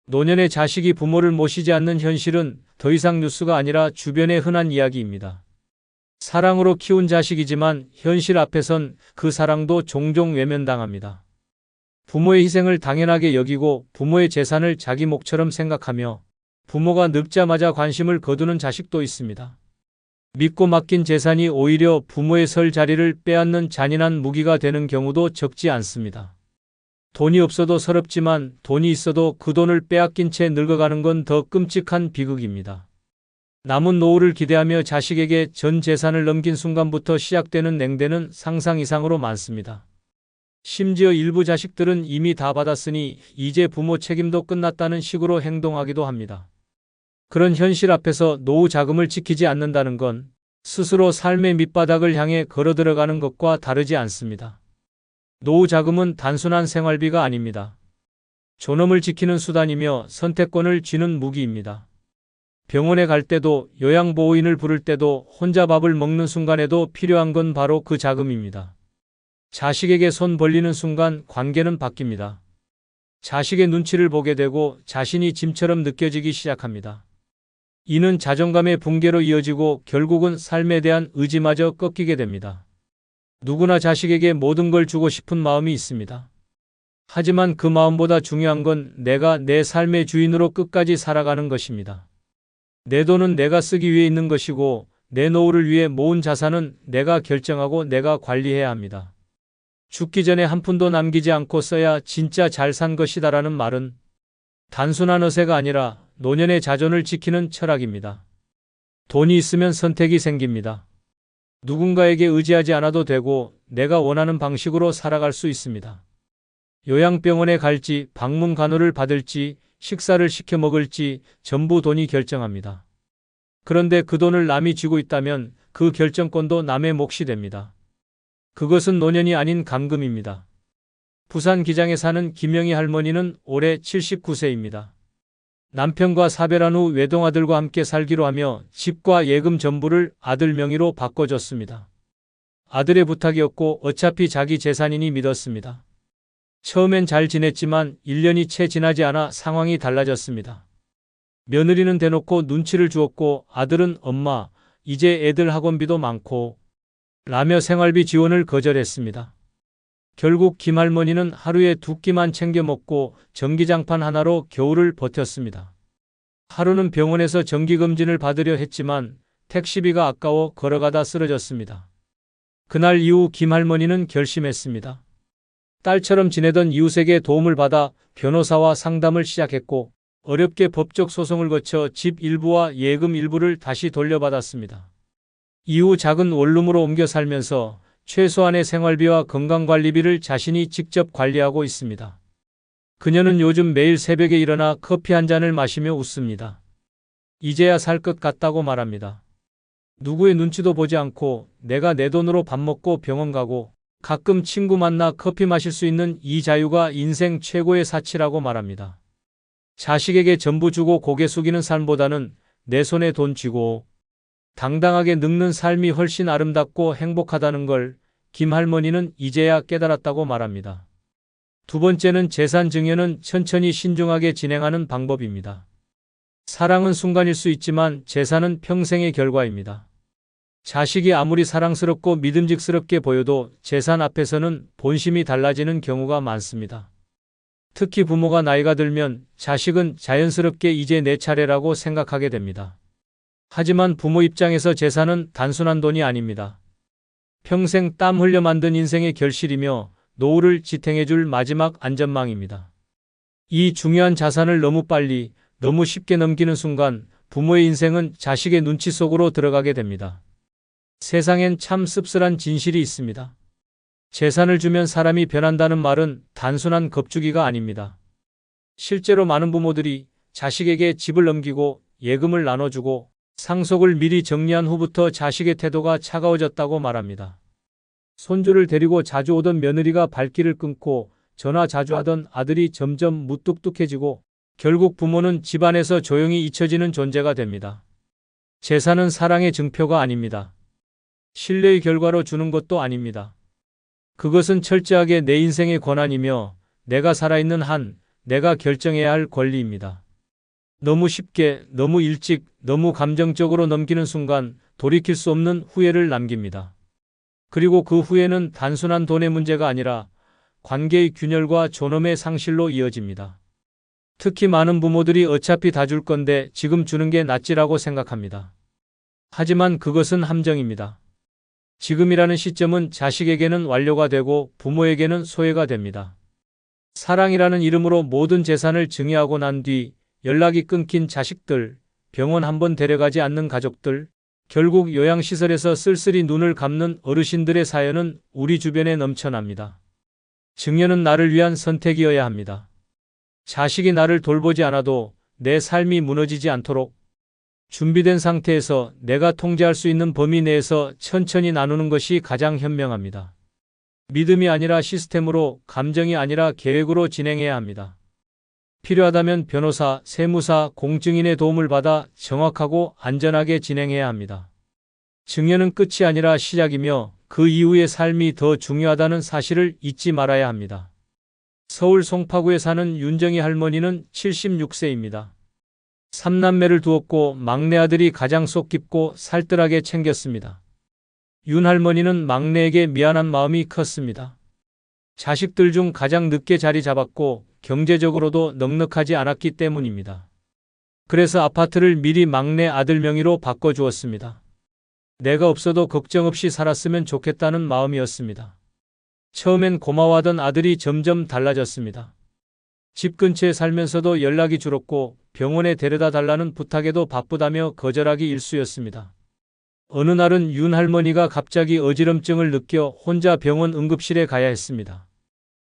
노년의 자식이 부모를 모시지 않는 현실은 더 이상 뉴스가 아니라 주변의 흔한 이야기입니다. 사랑으로 키운 자식이지만 현실 앞에선 그 사랑도 종종 외면당합니다. 부모의 희생을 당연하게 여기고 부모의 재산을 자기 몫처럼 생각하며 부모가 늙자마자 관심을 거두는 자식도 있습니다. 믿고 맡긴 재산이 오히려 부모의 설 자리를 빼앗는 잔인한 무기가 되는 경우도 적지 않습니다. 돈이 없어도 서럽지만 돈이 있어도 그 돈을 빼앗긴 채 늙어가는 건 더 끔찍한 비극입니다. 남은 노후를 기대하며 자식에게 전 재산을 넘긴 순간부터 시작되는 냉대는 상상 이상으로 많습니다. 심지어 일부 자식들은 이미 다 받았으니 이제 부모 책임도 끝났다는 식으로 행동하기도 합니다. 그런 현실 앞에서 노후 자금을 지키지 않는다는 건 스스로 삶의 밑바닥을 향해 걸어들어가는 것과 다르지 않습니다. 노후 자금은 단순한 생활비가 아닙니다. 존엄을 지키는 수단이며 선택권을 쥐는 무기입니다. 병원에 갈 때도 요양보호인을 부를 때도 혼자 밥을 먹는 순간에도 필요한 건 바로 그 자금입니다. 자식에게 손 벌리는 순간 관계는 바뀝니다. 자식의 눈치를 보게 되고 자신이 짐처럼 느껴지기 시작합니다. 이는 자존감의 붕괴로 이어지고 결국은 삶에 대한 의지마저 꺾이게 됩니다. 누구나 자식에게 모든 걸 주고 싶은 마음이 있습니다. 하지만 그 마음보다 중요한 건 내가 내 삶의 주인으로 끝까지 살아가는 것입니다. 내 돈은 내가 쓰기 위해 있는 것이고 내 노후를 위해 모은 자산은 내가 결정하고 내가 관리해야 합니다. 죽기 전에 한 푼도 남기지 않고 써야 진짜 잘 산 것이다라는 말은 단순한 어세가 아니라 노년의 자존을 지키는 철학입니다. 돈이 있으면 선택이 생깁니다. 누군가에게 의지하지 않아도 되고 내가 원하는 방식으로 살아갈 수 있습니다. 요양병원에 갈지, 방문 간호를 받을지, 식사를 시켜 먹을지 전부 돈이 결정합니다. 그런데 그 돈을 남이 쥐고 있다면 그 결정권도 남의 몫이 됩니다. 그것은 노년이 아닌 감금입니다. 부산 기장에 사는 김영희 할머니는 올해 79세입니다. 남편과 사별한 후 외동아들과 함께 살기로 하며 집과 예금 전부를 아들 명의로 바꿔줬습니다. 아들의 부탁이었고 어차피 자기 재산이니 믿었습니다. 처음엔 잘 지냈지만 1년이 채 지나지 않아 상황이 달라졌습니다. 며느리는 대놓고 눈치를 주었고 아들은 엄마, 이제 애들 학원비도 많고 라며 생활비 지원을 거절했습니다. 결국 김할머니는 하루에 2끼만 챙겨 먹고 전기장판 하나로 겨울을 버텼습니다. 하루는 병원에서 정기검진을 받으려 했지만 택시비가 아까워 걸어가다 쓰러졌습니다. 그날 이후 김할머니는 결심했습니다. 딸처럼 지내던 이웃에게 도움을 받아 변호사와 상담을 시작했고 어렵게 법적 소송을 거쳐 집 일부와 예금 일부를 다시 돌려받았습니다. 이후 작은 원룸으로 옮겨 살면서 최소한의 생활비와 건강관리비를 자신이 직접 관리하고 있습니다. 그녀는 요즘 매일 새벽에 일어나 커피 한 잔을 마시며 웃습니다. 이제야 살 것 같다고 말합니다. 누구의 눈치도 보지 않고 내가 내 돈으로 밥 먹고 병원 가고 가끔 친구 만나 커피 마실 수 있는 이 자유가 인생 최고의 사치라고 말합니다. 자식에게 전부 주고 고개 숙이는 삶보다는 내 손에 돈 쥐고 당당하게 늙는 삶이 훨씬 아름답고 행복하다는 걸 김할머니는 이제야 깨달았다고 말합니다. 두 번째는 재산 증여는 천천히 신중하게 진행하는 방법입니다. 사랑은 순간일 수 있지만 재산은 평생의 결과입니다. 자식이 아무리 사랑스럽고 믿음직스럽게 보여도 재산 앞에서는 본심이 달라지는 경우가 많습니다. 특히 부모가 나이가 들면 자식은 자연스럽게 이제 내 차례라고 생각하게 됩니다. 하지만 부모 입장에서 재산은 단순한 돈이 아닙니다. 평생 땀 흘려 만든 인생의 결실이며 노후를 지탱해줄 마지막 안전망입니다. 이 중요한 자산을 너무 빨리, 너무 쉽게 넘기는 순간 부모의 인생은 자식의 눈치 속으로 들어가게 됩니다. 세상엔 참 씁쓸한 진실이 있습니다. 재산을 주면 사람이 변한다는 말은 단순한 겁주기가 아닙니다. 실제로 많은 부모들이 자식에게 집을 넘기고 예금을 나눠주고 상속을 미리 정리한 후부터 자식의 태도가 차가워졌다고 말합니다. 손주를 데리고 자주 오던 며느리가 발길을 끊고 전화 자주 하던 아들이 점점 무뚝뚝해지고 결국 부모는 집안에서 조용히 잊혀지는 존재가 됩니다. 재산은 사랑의 증표가 아닙니다. 신뢰의 결과로 주는 것도 아닙니다. 그것은 철저하게 내 인생의 권한이며 내가 살아있는 한 내가 결정해야 할 권리입니다. 너무 쉽게, 너무 일찍, 너무 감정적으로 넘기는 순간 돌이킬 수 없는 후회를 남깁니다. 그리고 그 후회는 단순한 돈의 문제가 아니라 관계의 균열과 존엄의 상실로 이어집니다. 특히 많은 부모들이 어차피 다 줄 건데 지금 주는 게 낫지라고 생각합니다. 하지만 그것은 함정입니다. 지금이라는 시점은 자식에게는 완료가 되고 부모에게는 소외가 됩니다. 사랑이라는 이름으로 모든 재산을 증여하고 난 뒤 연락이 끊긴 자식들, 병원 한번 데려가지 않는 가족들, 결국 요양시설에서 쓸쓸히 눈을 감는 어르신들의 사연은 우리 주변에 넘쳐납니다. 증여는 나를 위한 선택이어야 합니다. 자식이 나를 돌보지 않아도 내 삶이 무너지지 않도록 준비된 상태에서 내가 통제할 수 있는 범위 내에서 천천히 나누는 것이 가장 현명합니다. 믿음이 아니라 시스템으로, 감정이 아니라 계획으로 진행해야 합니다. 필요하다면 변호사, 세무사, 공증인의 도움을 받아 정확하고 안전하게 진행해야 합니다. 증여는 끝이 아니라 시작이며 그 이후의 삶이 더 중요하다는 사실을 잊지 말아야 합니다. 서울 송파구에 사는 윤정희 할머니는 76세입니다. 3남매를 두었고 막내 아들이 가장 속 깊고 살뜰하게 챙겼습니다. 윤 할머니는 막내에게 미안한 마음이 컸습니다. 자식들 중 가장 늦게 자리 잡았고 경제적으로도 넉넉하지 않았기 때문입니다. 그래서 아파트를 미리 막내 아들 명의로 바꿔주었습니다. 내가 없어도 걱정 없이 살았으면 좋겠다는 마음이었습니다. 처음엔 고마워하던 아들이 점점 달라졌습니다. 집 근처에 살면서도 연락이 줄었고 병원에 데려다 달라는 부탁에도 바쁘다며 거절하기 일쑤였습니다. 어느 날은 윤 할머니가 갑자기 어지럼증을 느껴 혼자 병원 응급실에 가야 했습니다.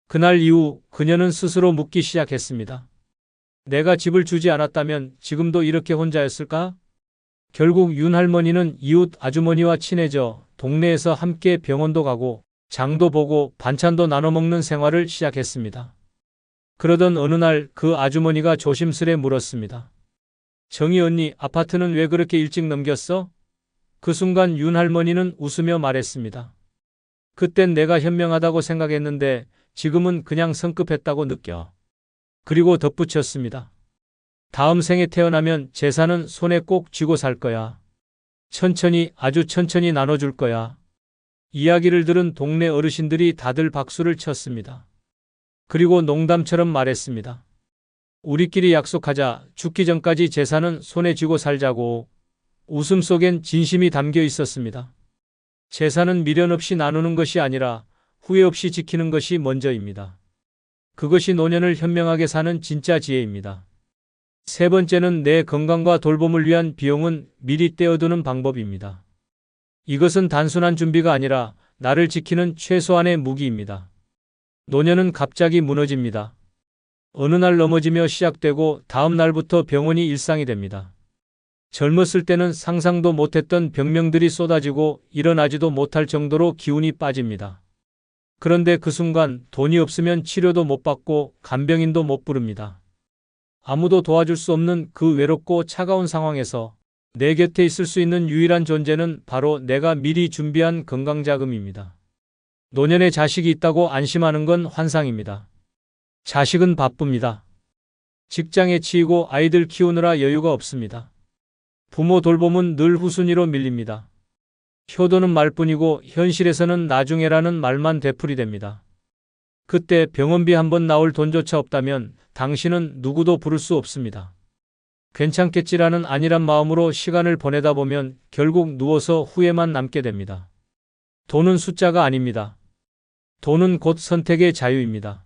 그날 이후 그녀는 스스로 묻기 시작했습니다. 내가 집을 주지 않았다면 지금도 이렇게 혼자였을까? 결국 윤 할머니는 이웃 아주머니와 친해져 동네에서 함께 병원도 가고 장도 보고 반찬도 나눠 먹는 생활을 시작했습니다. 그러던 어느 날 그 아주머니가 조심스레 물었습니다. 정희 언니, 아파트는 왜 그렇게 일찍 넘겼어? 그 순간 윤 할머니는 웃으며 말했습니다. 그땐 내가 현명하다고 생각했는데 지금은 그냥 성급했다고 느껴. 그리고 덧붙였습니다. 다음 생에 태어나면 재산은 손에 꼭 쥐고 살 거야. 천천히, 아주 천천히 나눠줄 거야. 이야기를 들은 동네 어르신들이 다들 박수를 쳤습니다. 그리고 농담처럼 말했습니다. 우리끼리 약속하자. 죽기 전까지 재산은 손에 쥐고 살자고. 웃음 속엔 진심이 담겨 있었습니다. 재산은 미련 없이 나누는 것이 아니라 후회 없이 지키는 것이 먼저입니다. 그것이 노년을 현명하게 사는 진짜 지혜입니다. 세 번째는 내 건강과 돌봄을 위한 비용은 미리 떼어두는 방법입니다. 이것은 단순한 준비가 아니라 나를 지키는 최소한의 무기입니다. 노년은 갑자기 무너집니다. 어느 날 넘어지며 시작되고 다음 날부터 병원이 일상이 됩니다. 젊었을 때는 상상도 못했던 병명들이 쏟아지고 일어나지도 못할 정도로 기운이 빠집니다. 그런데 그 순간 돈이 없으면 치료도 못 받고 간병인도 못 부릅니다. 아무도 도와줄 수 없는 그 외롭고 차가운 상황에서 내 곁에 있을 수 있는 유일한 존재는 바로 내가 미리 준비한 건강자금입니다. 노년에 자식이 있다고 안심하는 건 환상입니다. 자식은 바쁩니다. 직장에 치이고 아이들 키우느라 여유가 없습니다. 부모 돌봄은 늘 후순위로 밀립니다. 효도는 말뿐이고 현실에서는 나중에라는 말만 되풀이됩니다. 그때 병원비 한 번 나올 돈조차 없다면 당신은 누구도 부를 수 없습니다. 괜찮겠지라는 안일한 마음으로 시간을 보내다 보면 결국 누워서 후회만 남게 됩니다. 돈은 숫자가 아닙니다. 돈은 곧 선택의 자유입니다.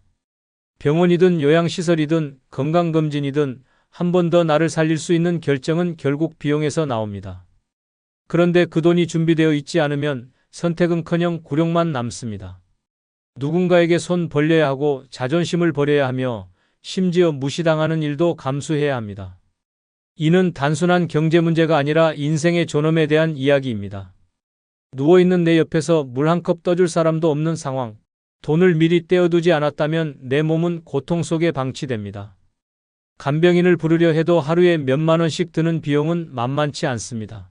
병원이든 요양시설이든 건강검진이든 한 번 더 나를 살릴 수 있는 결정은 결국 비용에서 나옵니다. 그런데 그 돈이 준비되어 있지 않으면 선택은커녕 굴욕만 남습니다. 누군가에게 손 벌려야 하고 자존심을 버려야 하며 심지어 무시당하는 일도 감수해야 합니다. 이는 단순한 경제 문제가 아니라 인생의 존엄에 대한 이야기입니다. 누워있는 내 옆에서 물 한 컵 떠줄 사람도 없는 상황, 돈을 미리 떼어두지 않았다면 내 몸은 고통 속에 방치됩니다. 간병인을 부르려 해도 하루에 몇만 원씩 드는 비용은 만만치 않습니다.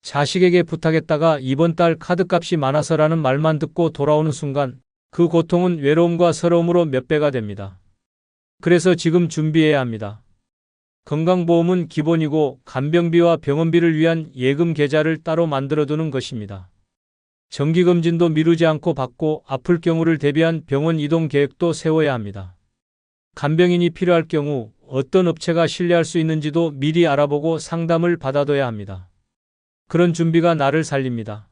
자식에게 부탁했다가 이번 달 카드값이 많아서라는 말만 듣고 돌아오는 순간 그 고통은 외로움과 서러움으로 몇 배가 됩니다. 그래서 지금 준비해야 합니다. 건강보험은 기본이고 간병비와 병원비를 위한 예금 계좌를 따로 만들어두는 것입니다. 정기검진도 미루지 않고 받고 아플 경우를 대비한 병원 이동 계획도 세워야 합니다. 간병인이 필요할 경우 어떤 업체가 신뢰할 수 있는지도 미리 알아보고 상담을 받아둬야 합니다. 그런 준비가 나를 살립니다.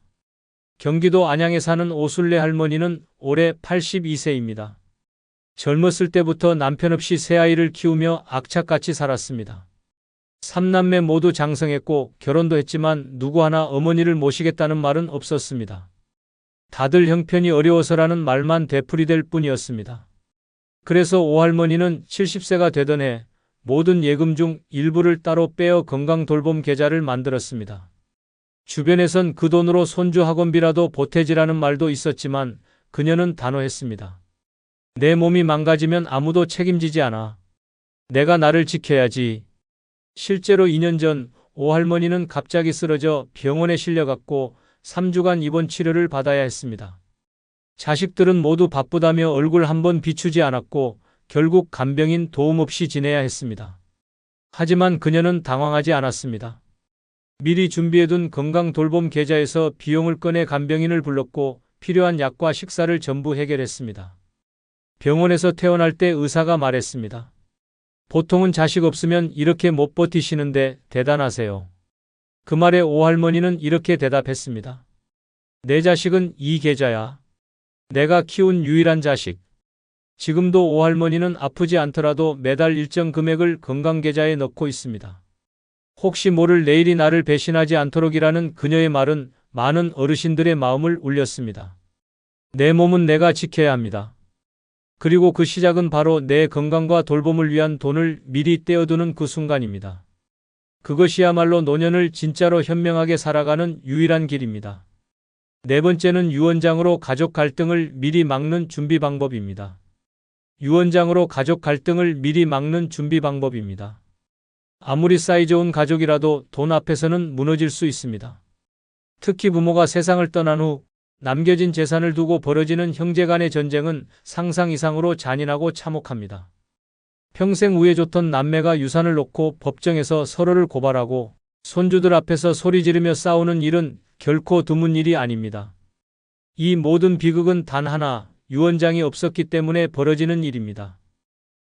경기도 안양에 사는 오순례 할머니는 올해 82세입니다. 젊었을 때부터 남편 없이 세 아이를 키우며 악착같이 살았습니다. 3남매 모두 장성했고 결혼도 했지만 누구 하나 어머니를 모시겠다는 말은 없었습니다. 다들 형편이 어려워서라는 말만 되풀이될 뿐이었습니다. 그래서 오할머니는 70세가 되던 해 모든 예금 중 일부를 따로 빼어 건강돌봄 계좌를 만들었습니다. 주변에선 그 돈으로 손주 학원비라도 보태지라는 말도 있었지만 그녀는 단호했습니다. 내 몸이 망가지면 아무도 책임지지 않아. 내가 나를 지켜야지. 실제로 2년 전 오할머니는 갑자기 쓰러져 병원에 실려갔고 3주간 입원 치료를 받아야 했습니다. 자식들은 모두 바쁘다며 얼굴 한번 비추지 않았고 결국 간병인 도움 없이 지내야 했습니다. 하지만 그녀는 당황하지 않았습니다. 미리 준비해둔 건강돌봄 계좌에서 비용을 꺼내 간병인을 불렀고 필요한 약과 식사를 전부 해결했습니다. 병원에서 퇴원할 때 의사가 말했습니다. 보통은 자식 없으면 이렇게 못 버티시는데 대단하세요. 그 말에 오할머니는 이렇게 대답했습니다. 내 자식은 이 계좌야. 내가 키운 유일한 자식. 지금도 오할머니는 아프지 않더라도 매달 일정 금액을 건강계좌에 넣고 있습니다. 혹시 모를 내일이 나를 배신하지 않도록이라는 그녀의 말은 많은 어르신들의 마음을 울렸습니다. 내 몸은 내가 지켜야 합니다. 그리고 그 시작은 바로 내 건강과 돌봄을 위한 돈을 미리 떼어두는 그 순간입니다. 그것이야말로 노년을 진짜로 현명하게 살아가는 유일한 길입니다. 네 번째는 유언장으로 가족 갈등을 미리 막는 준비 방법입니다. 유언장으로 가족 갈등을 미리 막는 준비 방법입니다. 아무리 사이 좋은 가족이라도 돈 앞에서는 무너질 수 있습니다. 특히 부모가 세상을 떠난 후 남겨진 재산을 두고 벌어지는 형제 간의 전쟁은 상상 이상으로 잔인하고 참혹합니다. 평생 우애 좋던 남매가 유산을 놓고 법정에서 서로를 고발하고 손주들 앞에서 소리 지르며 싸우는 일은 결코 드문 일이 아닙니다. 이 모든 비극은 단 하나, 유언장이 없었기 때문에 벌어지는 일입니다.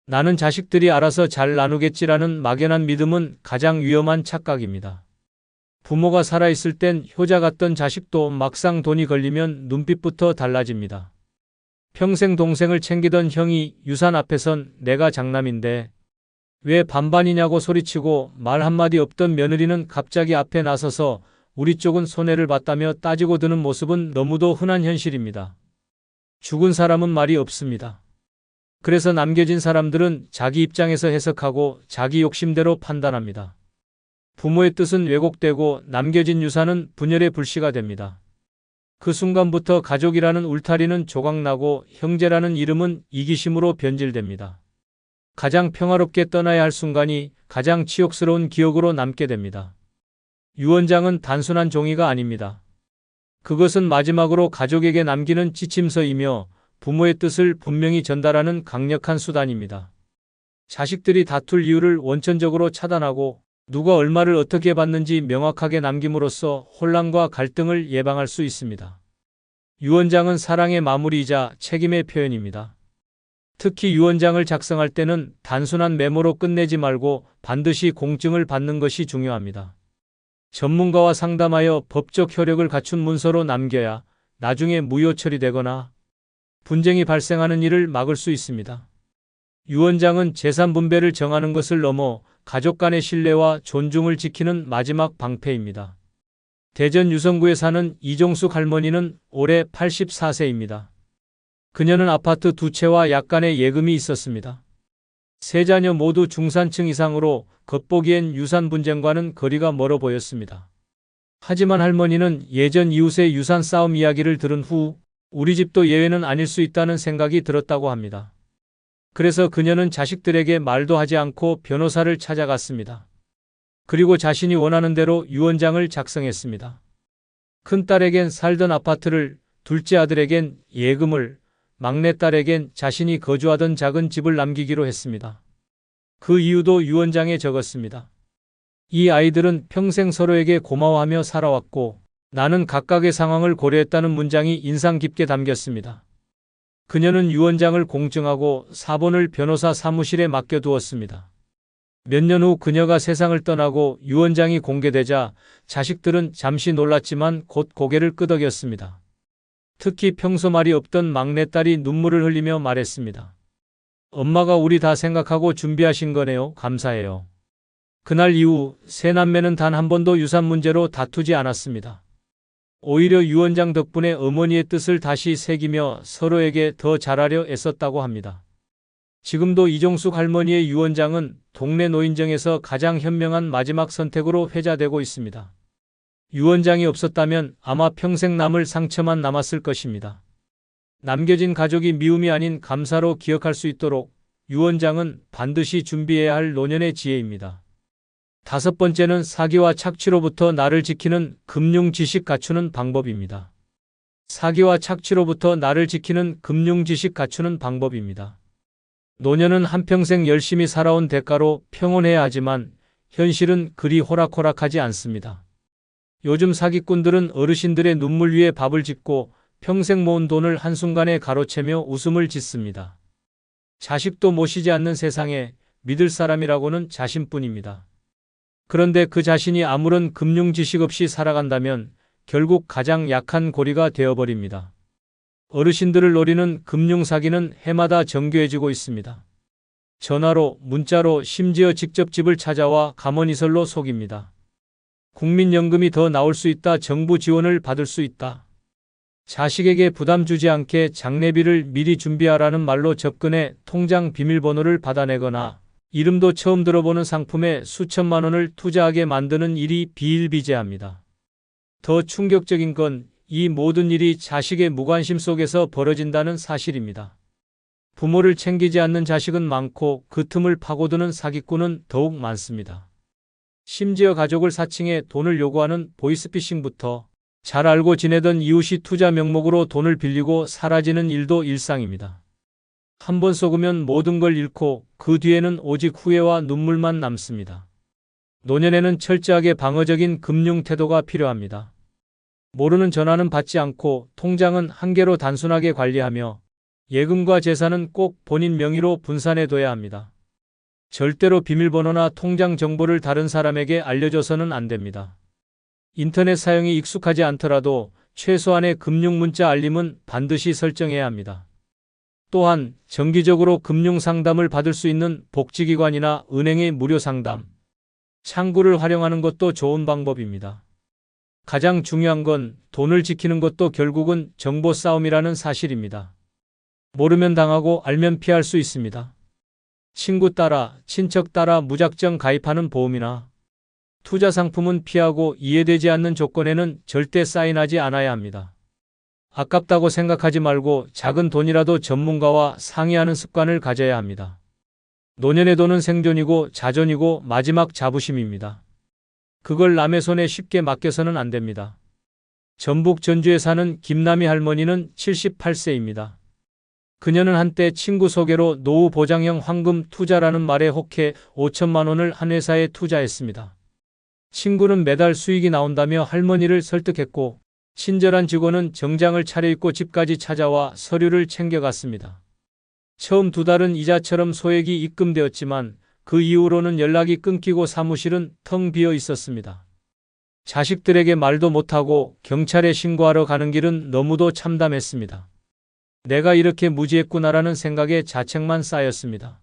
나는 자식들이 알아서 잘 나누겠지라는 막연한 믿음은 가장 위험한 착각입니다. 부모가 살아있을 땐 효자 같던 자식도 막상 돈이 걸리면 눈빛부터 달라집니다. 평생 동생을 챙기던 형이 유산 앞에선 내가 장남인데 왜 반반이냐고 소리치고 말 한마디 없던 며느리는 갑자기 앞에 나서서 우리 쪽은 손해를 봤다며 따지고 드는 모습은 너무도 흔한 현실입니다. 죽은 사람은 말이 없습니다. 그래서 남겨진 사람들은 자기 입장에서 해석하고 자기 욕심대로 판단합니다. 부모의 뜻은 왜곡되고 남겨진 유산은 분열의 불씨가 됩니다. 그 순간부터 가족이라는 울타리는 조각나고 형제라는 이름은 이기심으로 변질됩니다. 가장 평화롭게 떠나야 할 순간이 가장 치욕스러운 기억으로 남게 됩니다. 유언장은 단순한 종이가 아닙니다. 그것은 마지막으로 가족에게 남기는 지침서이며 부모의 뜻을 분명히 전달하는 강력한 수단입니다. 자식들이 다툴 이유를 원천적으로 차단하고 누가 얼마를 어떻게 받는지 명확하게 남김으로써 혼란과 갈등을 예방할 수 있습니다. 유언장은 사랑의 마무리이자 책임의 표현입니다. 특히 유언장을 작성할 때는 단순한 메모로 끝내지 말고 반드시 공증을 받는 것이 중요합니다. 전문가와 상담하여 법적 효력을 갖춘 문서로 남겨야 나중에 무효 처리되거나 분쟁이 발생하는 일을 막을 수 있습니다. 유언장은 재산 분배를 정하는 것을 넘어 가족 간의 신뢰와 존중을 지키는 마지막 방패입니다. 대전 유성구에 사는 이종숙 할머니는 올해 84세입니다. 그녀는 아파트 2채와 약간의 예금이 있었습니다. 세 자녀 모두 중산층 이상으로 겉보기엔 유산 분쟁과는 거리가 멀어 보였습니다. 하지만 할머니는 예전 이웃의 유산 싸움 이야기를 들은 후 우리 집도 예외는 아닐 수 있다는 생각이 들었다고 합니다. 그래서 그녀는 자식들에게 말도 하지 않고 변호사를 찾아갔습니다. 그리고 자신이 원하는 대로 유언장을 작성했습니다. 큰딸에겐 살던 아파트를, 둘째 아들에겐 예금을, 막내딸에겐 자신이 거주하던 작은 집을 남기기로 했습니다. 그 이유도 유언장에 적었습니다. 이 아이들은 평생 서로에게 고마워하며 살아왔고 나는 각각의 상황을 고려했다는 문장이 인상 깊게 담겼습니다. 그녀는 유언장을 공증하고 사본을 변호사 사무실에 맡겨두었습니다. 몇 년 후 그녀가 세상을 떠나고 유언장이 공개되자 자식들은 잠시 놀랐지만 곧 고개를 끄덕였습니다. 특히 평소 말이 없던 막내딸이 눈물을 흘리며 말했습니다. 엄마가 우리 다 생각하고 준비하신 거네요. 감사해요. 그날 이후 세 남매는 단 한 번도 유산 문제로 다투지 않았습니다. 오히려 유언장 덕분에 어머니의 뜻을 다시 새기며 서로에게 더 잘하려 애썼다고 합니다. 지금도 이종숙 할머니의 유언장은 동네 노인정에서 가장 현명한 마지막 선택으로 회자되고 있습니다. 유언장이 없었다면 아마 평생 남을 상처만 남았을 것입니다. 남겨진 가족이 미움이 아닌 감사로 기억할 수 있도록 유언장은 반드시 준비해야 할 노년의 지혜입니다. 5번째는 사기와 착취로부터 나를 지키는 금융 지식 갖추는 방법입니다. 사기와 착취로부터 나를 지키는 금융 지식 갖추는 방법입니다. 노년은 한평생 열심히 살아온 대가로 평온해야 하지만 현실은 그리 호락호락하지 않습니다. 요즘 사기꾼들은 어르신들의 눈물 위에 밥을 짓고 평생 모은 돈을 한순간에 가로채며 웃음을 짓습니다. 자식도 모시지 않는 세상에 믿을 사람이라고는 자신뿐입니다. 그런데 그 자신이 아무런 금융 지식 없이 살아간다면 결국 가장 약한 고리가 되어버립니다. 어르신들을 노리는 금융 사기는 해마다 정교해지고 있습니다. 전화로, 문자로, 심지어 직접 집을 찾아와 감언이설로 속입니다. 국민연금이 더 나올 수 있다. 정부 지원을 받을 수 있다. 자식에게 부담 주지 않게 장례비를 미리 준비하라는 말로 접근해 통장 비밀번호를 받아내거나 이름도 처음 들어보는 상품에 수천만 원을 투자하게 만드는 일이 비일비재합니다. 더 충격적인 건 이 모든 일이 자식의 무관심 속에서 벌어진다는 사실입니다. 부모를 챙기지 않는 자식은 많고 그 틈을 파고드는 사기꾼은 더욱 많습니다. 심지어 가족을 사칭해 돈을 요구하는 보이스피싱부터 잘 알고 지내던 이웃이 투자 명목으로 돈을 빌리고 사라지는 일도 일상입니다. 한 번 속으면 모든 걸 잃고 그 뒤에는 오직 후회와 눈물만 남습니다. 노년에는 철저하게 방어적인 금융 태도가 필요합니다. 모르는 전화는 받지 않고 통장은 한 개로 단순하게 관리하며 예금과 재산은 꼭 본인 명의로 분산해둬야 합니다. 절대로 비밀번호나 통장 정보를 다른 사람에게 알려줘서는 안 됩니다. 인터넷 사용이 익숙하지 않더라도 최소한의 금융 문자 알림은 반드시 설정해야 합니다. 또한 정기적으로 금융 상담을 받을 수 있는 복지기관이나 은행의 무료 상담 창구를 활용하는 것도 좋은 방법입니다. 가장 중요한 건 돈을 지키는 것도 결국은 정보 싸움이라는 사실입니다. 모르면 당하고 알면 피할 수 있습니다. 친구 따라, 친척 따라 무작정 가입하는 보험이나 투자 상품은 피하고 이해되지 않는 조건에는 절대 사인하지 않아야 합니다. 아깝다고 생각하지 말고 작은 돈이라도 전문가와 상의하는 습관을 가져야 합니다. 노년의 돈은 생존이고 자존이고 마지막 자부심입니다. 그걸 남의 손에 쉽게 맡겨서는 안 됩니다. 전북 전주에 사는 김남희 할머니는 78세입니다. 그녀는 한때 친구 소개로 노후 보장형 황금 투자라는 말에 혹해 5천만 원을 한 회사에 투자했습니다. 친구는 매달 수익이 나온다며 할머니를 설득했고 친절한 직원은 정장을 차려입고 집까지 찾아와 서류를 챙겨갔습니다. 처음 2달은 이자처럼 소액이 입금되었지만 그 이후로는 연락이 끊기고 사무실은 텅 비어 있었습니다. 자식들에게 말도 못하고 경찰에 신고하러 가는 길은 너무도 참담했습니다. 내가 이렇게 무지했구나라는 생각에 자책만 쌓였습니다.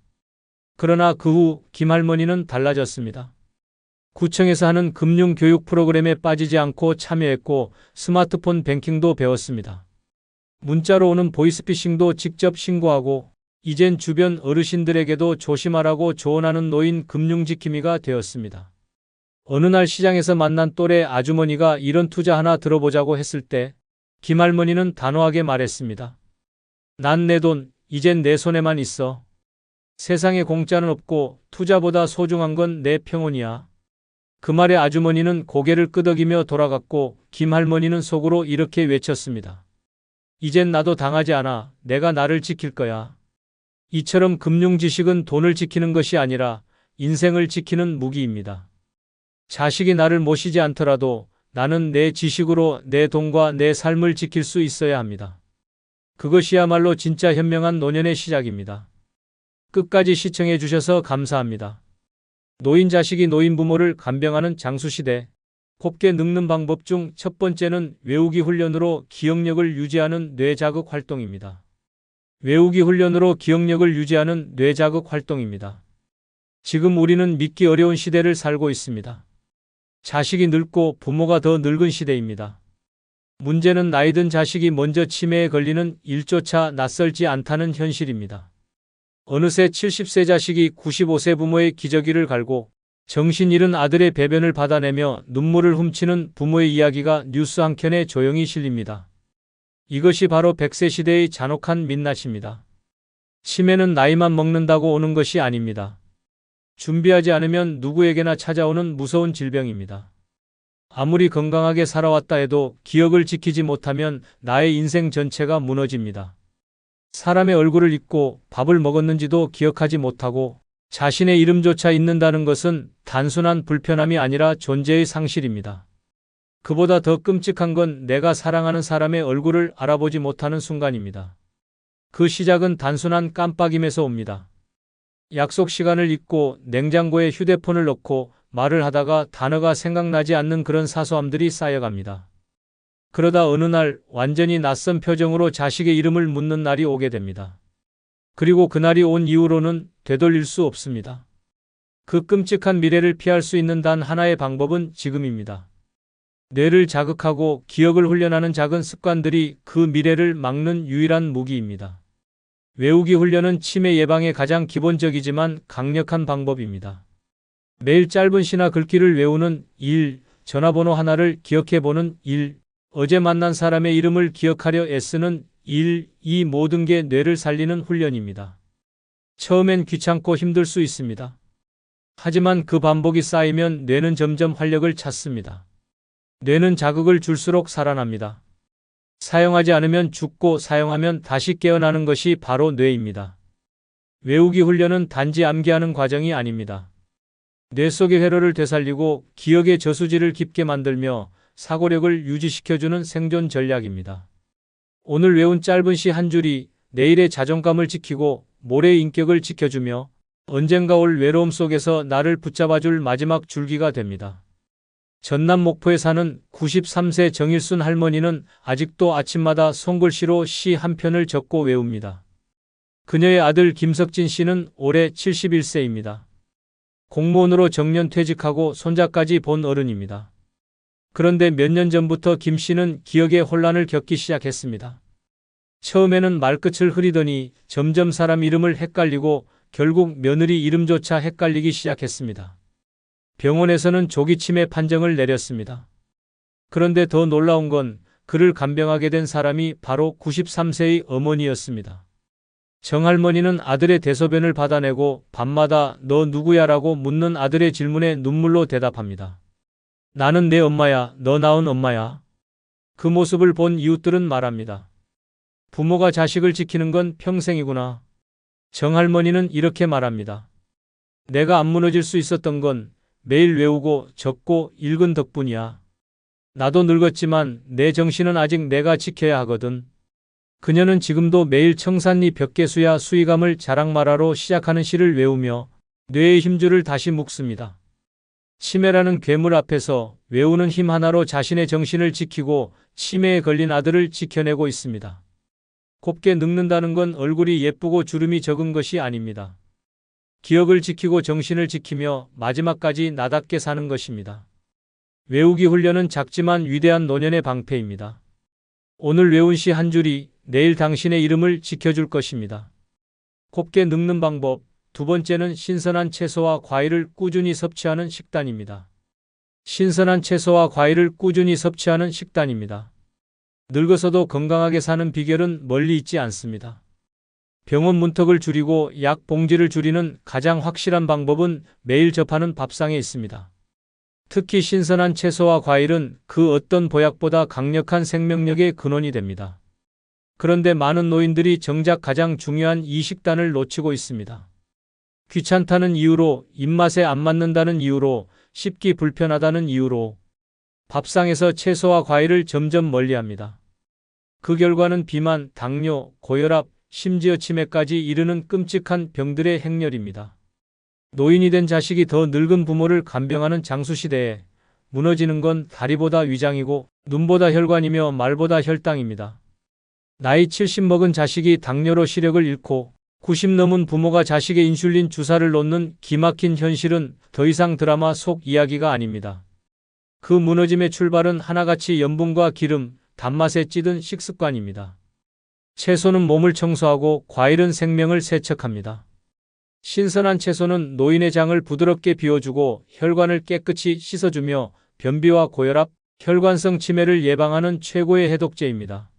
그러나 그 후 김할머니는 달라졌습니다. 구청에서 하는 금융교육 프로그램에 빠지지 않고 참여했고 스마트폰 뱅킹도 배웠습니다. 문자로 오는 보이스피싱도 직접 신고하고 이젠 주변 어르신들에게도 조심하라고 조언하는 노인 금융지킴이가 되었습니다. 어느 날 시장에서 만난 또래 아주머니가 이런 투자 하나 들어보자고 했을 때 김할머니는 단호하게 말했습니다. 난 내 돈, 이젠 내 손에만 있어. 세상에 공짜는 없고 투자보다 소중한 건 내 평온이야. 그 말에 아주머니는 고개를 끄덕이며 돌아갔고 김할머니는 속으로 이렇게 외쳤습니다. 이젠 나도 당하지 않아. 내가 나를 지킬 거야. 이처럼 금융 지식은 돈을 지키는 것이 아니라 인생을 지키는 무기입니다. 자식이 나를 모시지 않더라도 나는 내 지식으로 내 돈과 내 삶을 지킬 수 있어야 합니다. 그것이야말로 진짜 현명한 노년의 시작입니다. 끝까지 시청해 주셔서 감사합니다. 노인 자식이 노인 부모를 간병하는 장수시대. 곱게 늙는 방법 중 첫 번째는 외우기 훈련으로 기억력을 유지하는 뇌자극 활동입니다. 외우기 훈련으로 기억력을 유지하는 뇌자극 활동입니다. 지금 우리는 믿기 어려운 시대를 살고 있습니다. 자식이 늙고 부모가 더 늙은 시대입니다. 문제는 나이 든 자식이 먼저 치매에 걸리는 일조차 낯설지 않다는 현실입니다. 어느새 70세 자식이 95세 부모의 기저귀를 갈고 정신 잃은 아들의 배변을 받아내며 눈물을 훔치는 부모의 이야기가 뉴스 한 켠에 조용히 실립니다. 이것이 바로 100세 시대의 잔혹한 민낯입니다. 치매는 나이만 먹는다고 오는 것이 아닙니다. 준비하지 않으면 누구에게나 찾아오는 무서운 질병입니다. 아무리 건강하게 살아왔다 해도 기억을 지키지 못하면 나의 인생 전체가 무너집니다. 사람의 얼굴을 잊고 밥을 먹었는지도 기억하지 못하고 자신의 이름조차 잊는다는 것은 단순한 불편함이 아니라 존재의 상실입니다. 그보다 더 끔찍한 건 내가 사랑하는 사람의 얼굴을 알아보지 못하는 순간입니다. 그 시작은 단순한 깜빡임에서 옵니다. 약속 시간을 잊고 냉장고에 휴대폰을 넣고 말을 하다가 단어가 생각나지 않는 그런 사소함들이 쌓여갑니다. 그러다 어느 날 완전히 낯선 표정으로 자식의 이름을 묻는 날이 오게 됩니다. 그리고 그날이 온 이후로는 되돌릴 수 없습니다. 그 끔찍한 미래를 피할 수 있는 단 하나의 방법은 지금입니다. 뇌를 자극하고 기억을 훈련하는 작은 습관들이 그 미래를 막는 유일한 무기입니다. 외우기 훈련은 치매 예방에 가장 기본적이지만 강력한 방법입니다. 매일 짧은 시나 글귀를 외우는 1, 전화번호 하나를 기억해보는 1, 어제 만난 사람의 이름을 기억하려 애쓰는 1, 이 모든 게 뇌를 살리는 훈련입니다. 처음엔 귀찮고 힘들 수 있습니다. 하지만 그 반복이 쌓이면 뇌는 점점 활력을 찾습니다. 뇌는 자극을 줄수록 살아납니다. 사용하지 않으면 죽고 사용하면 다시 깨어나는 것이 바로 뇌입니다. 외우기 훈련은 단지 암기하는 과정이 아닙니다. 뇌 속의 회로를 되살리고 기억의 저수지를 깊게 만들며 사고력을 유지시켜주는 생존 전략입니다. 오늘 외운 짧은 시 한 줄이 내일의 자존감을 지키고 모레의 인격을 지켜주며 언젠가 올 외로움 속에서 나를 붙잡아줄 마지막 줄기가 됩니다. 전남 목포에 사는 93세 정일순 할머니는 아직도 아침마다 손글씨로 시 한 편을 적고 외웁니다. 그녀의 아들 김석진 씨는 올해 71세입니다. 공무원으로 정년 퇴직하고 손자까지 본 어른입니다. 그런데 몇 년 전부터 김 씨는 기억의 혼란을 겪기 시작했습니다. 처음에는 말끝을 흐리더니 점점 사람 이름을 헷갈리고 결국 며느리 이름조차 헷갈리기 시작했습니다. 병원에서는 조기 치매 판정을 내렸습니다. 그런데 더 놀라운 건 그를 간병하게 된 사람이 바로 93세의 어머니였습니다. 정할머니는 아들의 대소변을 받아내고 밤마다 너 누구야라고 묻는 아들의 질문에 눈물로 대답합니다. 나는 내 엄마야, 너 낳은 엄마야. 그 모습을 본 이웃들은 말합니다. 부모가 자식을 지키는 건 평생이구나. 정할머니는 이렇게 말합니다. 내가 안 무너질 수 있었던 건 매일 외우고 적고 읽은 덕분이야. 나도 늙었지만 내 정신은 아직 내가 지켜야 하거든. 그녀는 지금도 매일 청산리 벽계수야 수의감을 자랑말하로 시작하는 시를 외우며 뇌의 힘줄을 다시 묶습니다. 치매라는 괴물 앞에서 외우는 힘 하나로 자신의 정신을 지키고 치매에 걸린 아들을 지켜내고 있습니다. 곱게 늙는다는 건 얼굴이 예쁘고 주름이 적은 것이 아닙니다. 기억을 지키고 정신을 지키며 마지막까지 나답게 사는 것입니다. 외우기 훈련은 작지만 위대한 노년의 방패입니다. 오늘 외운 시 한 줄이 내일 당신의 이름을 지켜줄 것입니다. 곱게 늙는 방법. 두 번째는 신선한 채소와 과일을 꾸준히 섭취하는 식단입니다. 신선한 채소와 과일을 꾸준히 섭취하는 식단입니다. 늙어서도 건강하게 사는 비결은 멀리 있지 않습니다. 병원 문턱을 줄이고 약 봉지를 줄이는 가장 확실한 방법은 매일 접하는 밥상에 있습니다. 특히 신선한 채소와 과일은 그 어떤 보약보다 강력한 생명력의 근원이 됩니다. 그런데 많은 노인들이 정작 가장 중요한 이 식단을 놓치고 있습니다. 귀찮다는 이유로, 입맛에 안 맞는다는 이유로, 씹기 불편하다는 이유로 밥상에서 채소와 과일을 점점 멀리합니다. 그 결과는 비만, 당뇨, 고혈압, 심지어 치매까지 이르는 끔찍한 병들의 행렬입니다. 노인이 된 자식이 더 늙은 부모를 간병하는 장수시대에 무너지는 건 다리보다 위장이고 눈보다 혈관이며 말보다 혈당입니다. 나이 70 먹은 자식이 당뇨로 시력을 잃고 90 넘은 부모가 자식의 인슐린 주사를 놓는 기막힌 현실은 더 이상 드라마 속 이야기가 아닙니다. 그 무너짐의 출발은 하나같이 염분과 기름, 단맛에 찌든 식습관입니다. 채소는 몸을 청소하고 과일은 생명을 세척합니다. 신선한 채소는 노인의 장을 부드럽게 비워주고 혈관을 깨끗이 씻어주며 변비와 고혈압, 혈관성 치매를 예방하는 최고의 해독제입니다.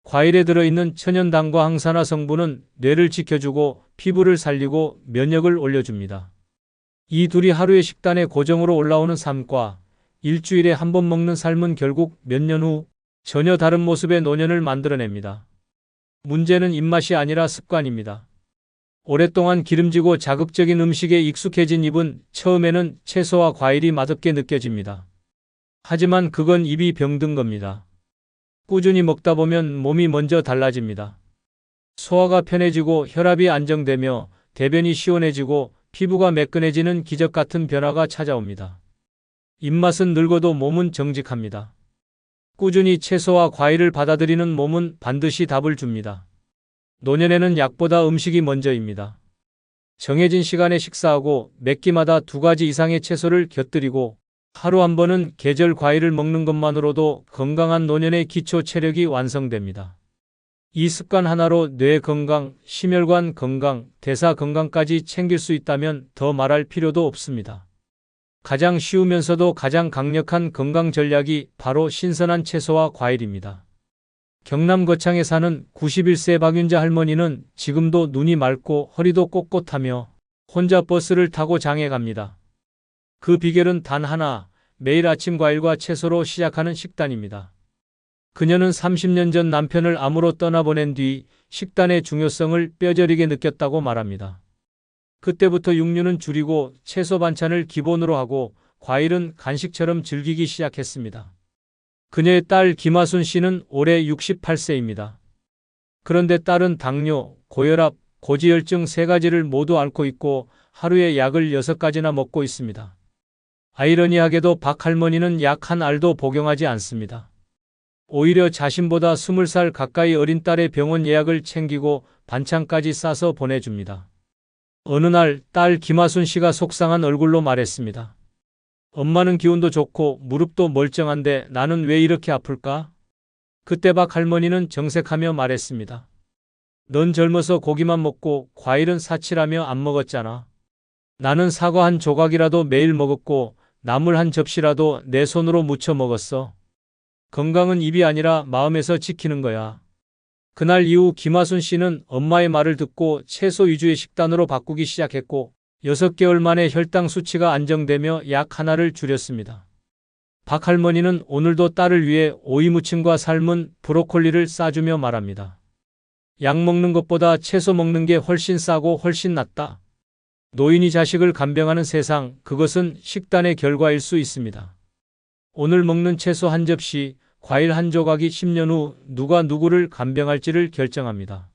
과일에 들어있는 천연당과 항산화 성분은 뇌를 지켜주고 피부를 살리고 면역을 올려줍니다. 이 둘이 하루의 식단에 고정으로 올라오는 삶과 일주일에 한 번 먹는 삶은 결국 몇 년 후 전혀 다른 모습의 노년을 만들어냅니다. 문제는 입맛이 아니라 습관입니다. 오랫동안 기름지고 자극적인 음식에 익숙해진 입은 처음에는 채소와 과일이 맛없게 느껴집니다. 하지만 그건 입이 병든 겁니다. 꾸준히 먹다 보면 몸이 먼저 달라집니다. 소화가 편해지고 혈압이 안정되며 대변이 시원해지고 피부가 매끈해지는 기적 같은 변화가 찾아옵니다. 입맛은 늙어도 몸은 정직합니다. 꾸준히 채소와 과일을 받아들이는 몸은 반드시 답을 줍니다. 노년에는 약보다 음식이 먼저입니다. 정해진 시간에 식사하고 몇 끼마다 2가지 이상의 채소를 곁들이고 하루 한 번은 계절 과일을 먹는 것만으로도 건강한 노년의 기초 체력이 완성됩니다. 이 습관 하나로 뇌 건강, 심혈관 건강, 대사 건강까지 챙길 수 있다면 더 말할 필요도 없습니다. 가장 쉬우면서도 가장 강력한 건강 전략이 바로 신선한 채소와 과일입니다. 경남 거창에 사는 91세 박윤자 할머니는 지금도 눈이 맑고 허리도 꼿꼿하며 혼자 버스를 타고 장에 갑니다. 그 비결은 단 하나, 매일 아침 과일과 채소로 시작하는 식단입니다. 그녀는 30년 전 남편을 암으로 떠나보낸 뒤 식단의 중요성을 뼈저리게 느꼈다고 말합니다. 그때부터 육류는 줄이고 채소 반찬을 기본으로 하고 과일은 간식처럼 즐기기 시작했습니다. 그녀의 딸 김하순 씨는 올해 68세입니다. 그런데 딸은 당뇨, 고혈압, 고지혈증 3가지를 모두 앓고 있고 하루에 약을 6가지나 먹고 있습니다. 아이러니하게도 박 할머니는 약 한 알도 복용하지 않습니다. 오히려 자신보다 20살 가까이 어린 딸의 병원 예약을 챙기고 반찬까지 싸서 보내줍니다. 어느 날 딸 김하순 씨가 속상한 얼굴로 말했습니다. 엄마는 기운도 좋고 무릎도 멀쩡한데 나는 왜 이렇게 아플까? 그때 박 할머니는 정색하며 말했습니다. 넌 젊어서 고기만 먹고 과일은 사치라며 안 먹었잖아. 나는 사과 한 조각이라도 매일 먹었고 나물 한 접시라도 내 손으로 무쳐 먹었어. 건강은 입이 아니라 마음에서 지키는 거야. 그날 이후 김하순 씨는 엄마의 말을 듣고 채소 위주의 식단으로 바꾸기 시작했고 6개월 만에 혈당 수치가 안정되며 약 하나를 줄였습니다. 박 할머니는 오늘도 딸을 위해 오이 무침과 삶은 브로콜리를 싸주며 말합니다. 약 먹는 것보다 채소 먹는 게 훨씬 싸고 훨씬 낫다. 노인이 자식을 간병하는 세상, 그것은 식단의 결과일 수 있습니다. 오늘 먹는 채소 한 접시, 과일 한 조각이 10년 후 누가 누구를 간병할지를 결정합니다.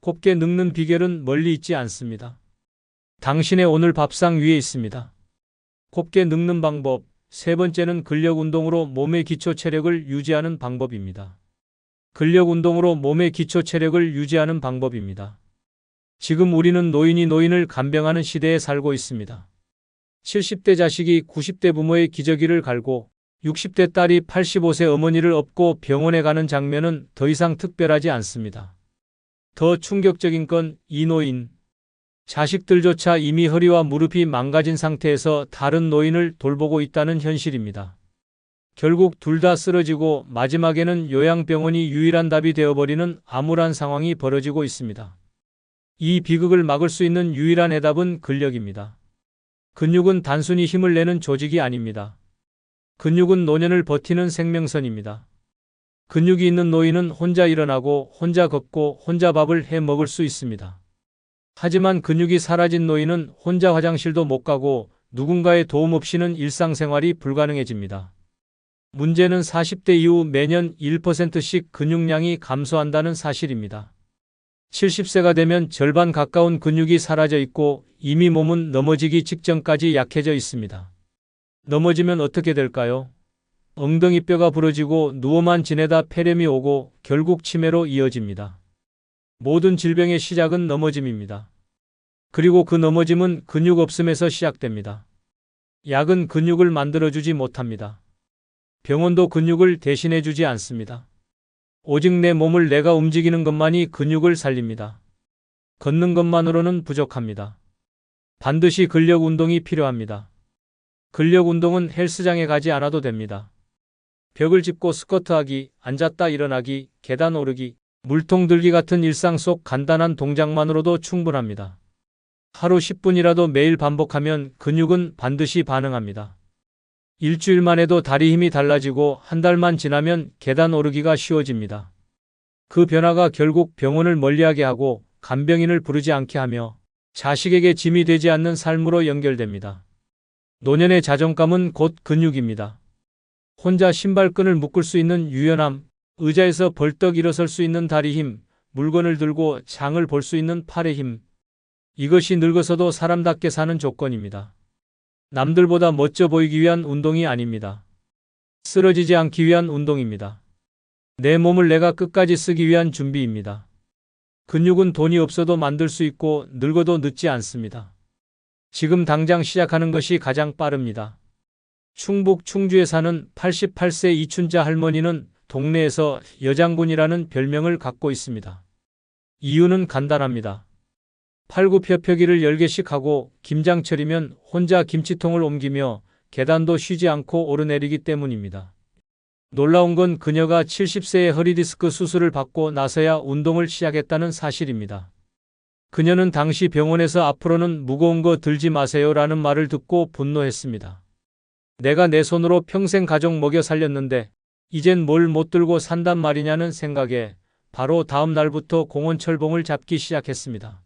곱게 늙는 비결은 멀리 있지 않습니다. 당신의 오늘 밥상 위에 있습니다. 곱게 늙는 방법, 세 번째는 근력 운동으로 몸의 기초 체력을 유지하는 방법입니다. 근력 운동으로 몸의 기초 체력을 유지하는 방법입니다. 지금 우리는 노인이 노인을 간병하는 시대에 살고 있습니다. 70대 자식이 90대 부모의 기저귀를 갈고 60대 딸이 85세 어머니를 업고 병원에 가는 장면은 더 이상 특별하지 않습니다. 더 충격적인 건 이 노인. 자식들조차 이미 허리와 무릎이 망가진 상태에서 다른 노인을 돌보고 있다는 현실입니다. 결국 둘 다 쓰러지고 마지막에는 요양병원이 유일한 답이 되어버리는 암울한 상황이 벌어지고 있습니다. 이 비극을 막을 수 있는 유일한 해답은 근력입니다. 근육은 단순히 힘을 내는 조직이 아닙니다. 근육은 노년을 버티는 생명선입니다. 근육이 있는 노인은 혼자 일어나고 혼자 걷고 혼자 밥을 해 먹을 수 있습니다. 하지만 근육이 사라진 노인은 혼자 화장실도 못 가고 누군가의 도움 없이는 일상생활이 불가능해집니다. 문제는 40대 이후 매년 1%씩 근육량이 감소한다는 사실입니다. 70세가 되면 절반 가까운 근육이 사라져 있고 이미 몸은 넘어지기 직전까지 약해져 있습니다. 넘어지면 어떻게 될까요? 엉덩이뼈가 부러지고 누워만 지내다 폐렴이 오고 결국 치매로 이어집니다. 모든 질병의 시작은 넘어짐입니다. 그리고 그 넘어짐은 근육 없음에서 시작됩니다. 약은 근육을 만들어주지 못합니다. 병원도 근육을 대신해주지 않습니다. 오직 내 몸을 내가 움직이는 것만이 근육을 살립니다. 걷는 것만으로는 부족합니다. 반드시 근력 운동이 필요합니다. 근력 운동은 헬스장에 가지 않아도 됩니다. 벽을 짚고 스쿼트하기, 앉았다 일어나기, 계단 오르기, 물통 들기 같은 일상 속 간단한 동작만으로도 충분합니다. 하루 10분이라도 매일 반복하면 근육은 반드시 반응합니다. 일주일만 해도 다리 힘이 달라지고 한 달만 지나면 계단 오르기가 쉬워집니다. 그 변화가 결국 병원을 멀리하게 하고 간병인을 부르지 않게 하며 자식에게 짐이 되지 않는 삶으로 연결됩니다. 노년의 자존감은 곧 근육입니다. 혼자 신발끈을 묶을 수 있는 유연함, 의자에서 벌떡 일어설 수 있는 다리 힘, 물건을 들고 장을 볼 수 있는 팔의 힘. 이것이 늙어서도 사람답게 사는 조건입니다. 남들보다 멋져 보이기 위한 운동이 아닙니다. 쓰러지지 않기 위한 운동입니다. 내 몸을 내가 끝까지 쓰기 위한 준비입니다. 근육은 돈이 없어도 만들 수 있고 늙어도 늦지 않습니다. 지금 당장 시작하는 것이 가장 빠릅니다. 충북 충주에 사는 88세 이춘자 할머니는 동네에서 여장군이라는 별명을 갖고 있습니다. 이유는 간단합니다. 팔굽혀펴기를 10개씩 하고 김장철이면 혼자 김치통을 옮기며 계단도 쉬지 않고 오르내리기 때문입니다. 놀라운 건 그녀가 70세에 허리디스크 수술을 받고 나서야 운동을 시작했다는 사실입니다. 그녀는 당시 병원에서 앞으로는 무거운 거 들지 마세요라는 말을 듣고 분노했습니다. 내가 내 손으로 평생 가족 먹여 살렸는데 이젠 뭘 못 들고 산단 말이냐는 생각에 바로 다음 날부터 공원 철봉을 잡기 시작했습니다.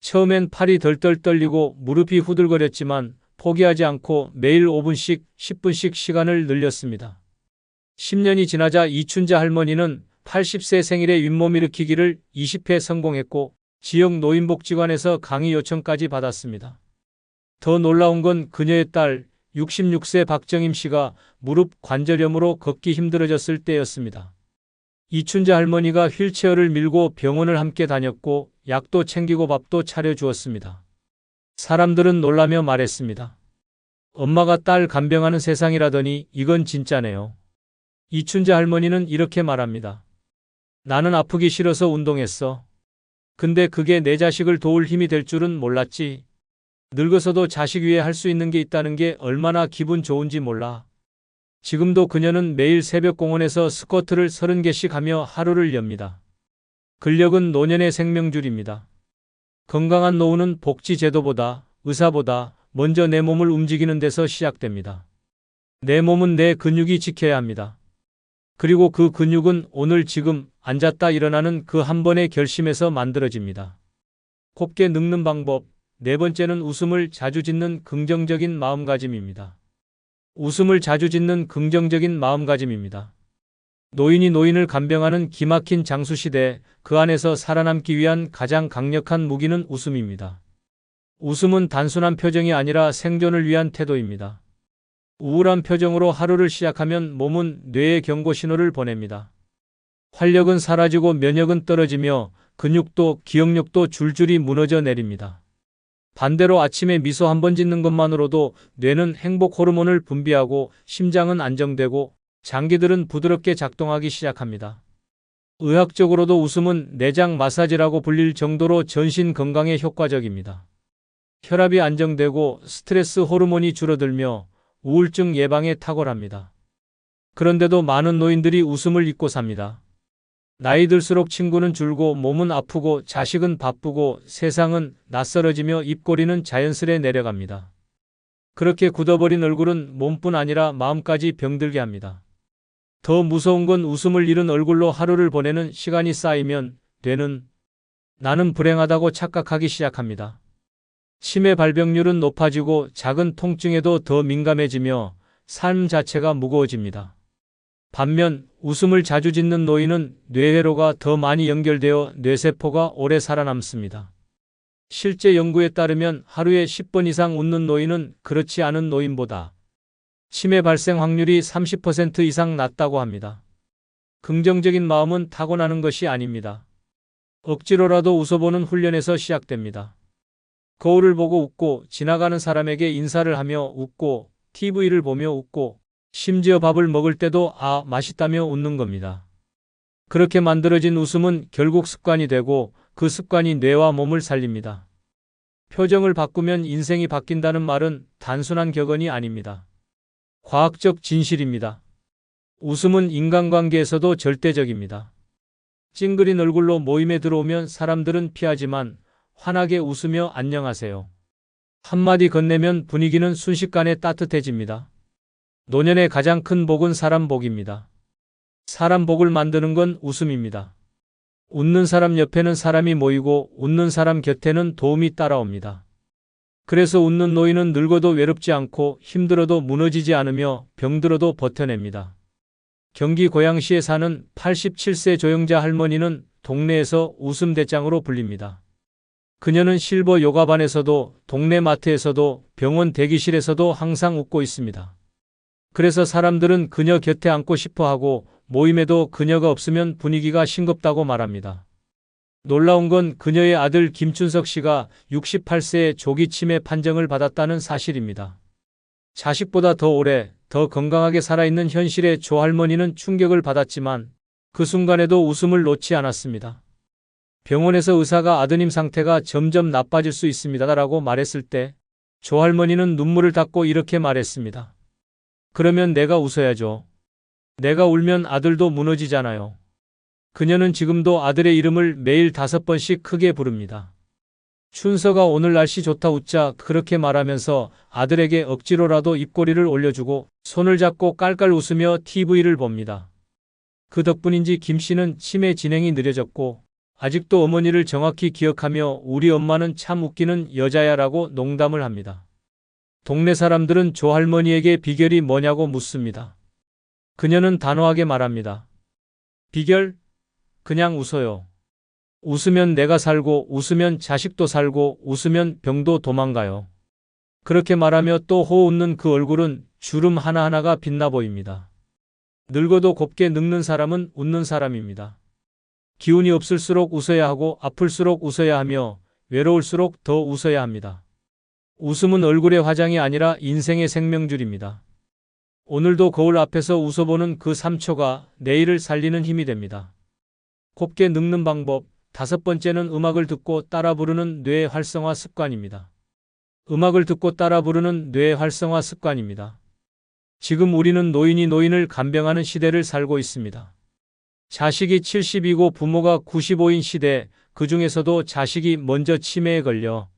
처음엔 팔이 덜덜 떨리고 무릎이 후들거렸지만 포기하지 않고 매일 5분씩 10분씩 시간을 늘렸습니다. 10년이 지나자 이춘자 할머니는 80세 생일에 윗몸 일으키기를 20회 성공했고 지역 노인복지관에서 강의 요청까지 받았습니다. 더 놀라운 건 그녀의 딸 66세 박정임 씨가 무릎 관절염으로 걷기 힘들어졌을 때였습니다. 이춘자 할머니가 휠체어를 밀고 병원을 함께 다녔고 약도 챙기고 밥도 차려주었습니다. 사람들은 놀라며 말했습니다. 엄마가 딸 간병하는 세상이라더니 이건 진짜네요. 이춘자 할머니는 이렇게 말합니다. 나는 아프기 싫어서 운동했어. 근데 그게 내 자식을 도울 힘이 될 줄은 몰랐지. 늙어서도 자식 위해 할 수 있는 게 있다는 게 얼마나 기분 좋은지 몰라. 지금도 그녀는 매일 새벽 공원에서 스쿼트를 30개씩 하며 하루를 엽니다. 근력은 노년의 생명줄입니다. 건강한 노후는 복지제도보다, 의사보다 먼저 내 몸을 움직이는 데서 시작됩니다. 내 몸은 내 근육이 지켜야 합니다. 그리고 그 근육은 오늘 지금 앉았다 일어나는 그 한 번의 결심에서 만들어집니다. 곱게 늙는 방법. 네 번째는 웃음을 자주 짓는 긍정적인 마음가짐입니다. 웃음을 자주 짓는 긍정적인 마음가짐입니다. 노인이 노인을 간병하는 기막힌 장수시대, 그 안에서 살아남기 위한 가장 강력한 무기는 웃음입니다. 웃음은 단순한 표정이 아니라 생존을 위한 태도입니다. 우울한 표정으로 하루를 시작하면 몸은 뇌에 경고 신호를 보냅니다. 활력은 사라지고 면역은 떨어지며 근육도 기억력도 줄줄이 무너져 내립니다. 반대로 아침에 미소 한 번 짓는 것만으로도 뇌는 행복 호르몬을 분비하고 심장은 안정되고 장기들은 부드럽게 작동하기 시작합니다. 의학적으로도 웃음은 내장 마사지라고 불릴 정도로 전신 건강에 효과적입니다. 혈압이 안정되고 스트레스 호르몬이 줄어들며 우울증 예방에 탁월합니다. 그런데도 많은 노인들이 웃음을 잊고 삽니다. 나이 들수록 친구는 줄고 몸은 아프고 자식은 바쁘고 세상은 낯설어지며 입꼬리는 자연스레 내려갑니다. 그렇게 굳어버린 얼굴은 몸뿐 아니라 마음까지 병들게 합니다. 더 무서운 건 웃음을 잃은 얼굴로 하루를 보내는 시간이 쌓이면 뇌는 나는 불행하다고 착각하기 시작합니다. 치매 발병률은 높아지고 작은 통증에도 더 민감해지며 삶 자체가 무거워집니다. 반면 웃음을 자주 짓는 노인은 뇌회로가 더 많이 연결되어 뇌세포가 오래 살아남습니다. 실제 연구에 따르면 하루에 10번 이상 웃는 노인은 그렇지 않은 노인보다 치매 발생 확률이 30% 이상 낮다고 합니다. 긍정적인 마음은 타고나는 것이 아닙니다. 억지로라도 웃어보는 훈련에서 시작됩니다. 거울을 보고 웃고, 지나가는 사람에게 인사를 하며 웃고, TV를 보며 웃고, 심지어 밥을 먹을 때도 맛있다며 웃는 겁니다. 그렇게 만들어진 웃음은 결국 습관이 되고 그 습관이 뇌와 몸을 살립니다. 표정을 바꾸면 인생이 바뀐다는 말은 단순한 격언이 아닙니다. 과학적 진실입니다. 웃음은 인간관계에서도 절대적입니다. 찡그린 얼굴로 모임에 들어오면 사람들은 피하지만 환하게 웃으며 안녕하세요. 한마디 건네면 분위기는 순식간에 따뜻해집니다. 노년의 가장 큰 복은 사람 복입니다. 사람 복을 만드는 건 웃음입니다. 웃는 사람 옆에는 사람이 모이고 웃는 사람 곁에는 도움이 따라옵니다. 그래서 웃는 노인은 늙어도 외롭지 않고 힘들어도 무너지지 않으며 병들어도 버텨냅니다. 경기 고양시에 사는 87세 조영자 할머니는 동네에서 웃음 대장으로 불립니다. 그녀는 실버 요가반에서도 동네 마트에서도 병원 대기실에서도 항상 웃고 있습니다. 그래서 사람들은 그녀 곁에 앉고 싶어 하고 모임에도 그녀가 없으면 분위기가 싱겁다고 말합니다. 놀라운 건 그녀의 아들 김춘석 씨가 68세에 조기 치매 판정을 받았다는 사실입니다. 자식보다 더 오래, 더 건강하게 살아있는 현실에 조 할머니는 충격을 받았지만 그 순간에도 웃음을 놓지 않았습니다. 병원에서 의사가 아드님 상태가 점점 나빠질 수 있습니다라고 말했을 때 조 할머니는 눈물을 닦고 이렇게 말했습니다. 그러면 내가 웃어야죠. 내가 울면 아들도 무너지잖아요. 그녀는 지금도 아들의 이름을 매일 5번씩 크게 부릅니다. 춘서가 오늘 날씨 좋다 웃자 그렇게 말하면서 아들에게 억지로라도 입꼬리를 올려주고 손을 잡고 깔깔 웃으며 TV를 봅니다. 그 덕분인지 김 씨는 치매 진행이 느려졌고 아직도 어머니를 정확히 기억하며 우리 엄마는 참 웃기는 여자야라고 농담을 합니다. 동네 사람들은 조 할머니에게 비결이 뭐냐고 묻습니다. 그녀는 단호하게 말합니다. 비결? 그냥 웃어요. 웃으면 내가 살고 웃으면 자식도 살고 웃으면 병도 도망가요. 그렇게 말하며 또 호 웃는 그 얼굴은 주름 하나하나가 빛나 보입니다. 늙어도 곱게 늙는 사람은 웃는 사람입니다. 기운이 없을수록 웃어야 하고 아플수록 웃어야 하며 외로울수록 더 웃어야 합니다. 웃음은 얼굴의 화장이 아니라 인생의 생명줄입니다. 오늘도 거울 앞에서 웃어보는 그 3초가 내일을 살리는 힘이 됩니다. 곱게 늙는 방법. 5번째는 음악을 듣고 따라 부르는 뇌 활성화 습관입니다. 음악을 듣고 따라 부르는 뇌 활성화 습관입니다. 지금 우리는 노인이 노인을 간병하는 시대를 살고 있습니다. 자식이 70이고 부모가 95인 시대, 그 중에서도 자식이 먼저 치매에 걸려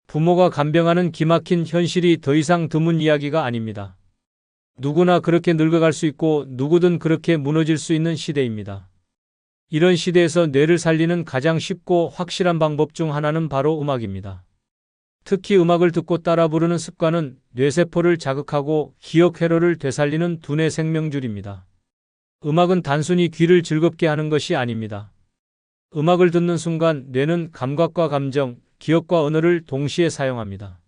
부모가 간병하는 기막힌 현실이 더 이상 드문 이야기가 아닙니다. 누구나 그렇게 늙어갈 수 있고 누구든 그렇게 무너질 수 있는 시대입니다. 이런 시대에서 뇌를 살리는 가장 쉽고 확실한 방법 중 하나는 바로 음악입니다. 특히 음악을 듣고 따라 부르는 습관은 뇌세포를 자극하고 기억 회로를 되살리는 두뇌 생명줄입니다. 음악은 단순히 귀를 즐겁게 하는 것이 아닙니다. 음악을 듣는 순간 뇌는 감각과 감정, 기억과 언어를 동시에 사용합니다.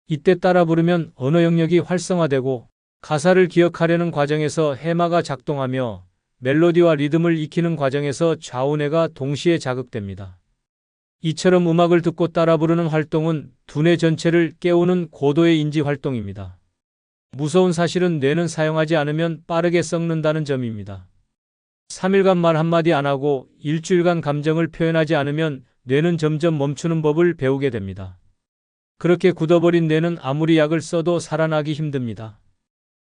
이때 따라 부르면 언어 영역이 활성화되고 가사를 기억하려는 과정에서 해마가 작동하며 멜로디와 리듬을 익히는 과정에서 좌우뇌가 동시에 자극됩니다. 이처럼 음악을 듣고 따라 부르는 활동은 두뇌 전체를 깨우는 고도의 인지 활동입니다. 무서운 사실은 뇌는 사용하지 않으면 빠르게 썩는다는 점입니다. 3일간 말 한마디 안 하고 일주일간 감정을 표현하지 않으면 뇌는 점점 멈추는 법을 배우게 됩니다. 그렇게 굳어버린 뇌는 아무리 약을 써도 살아나기 힘듭니다.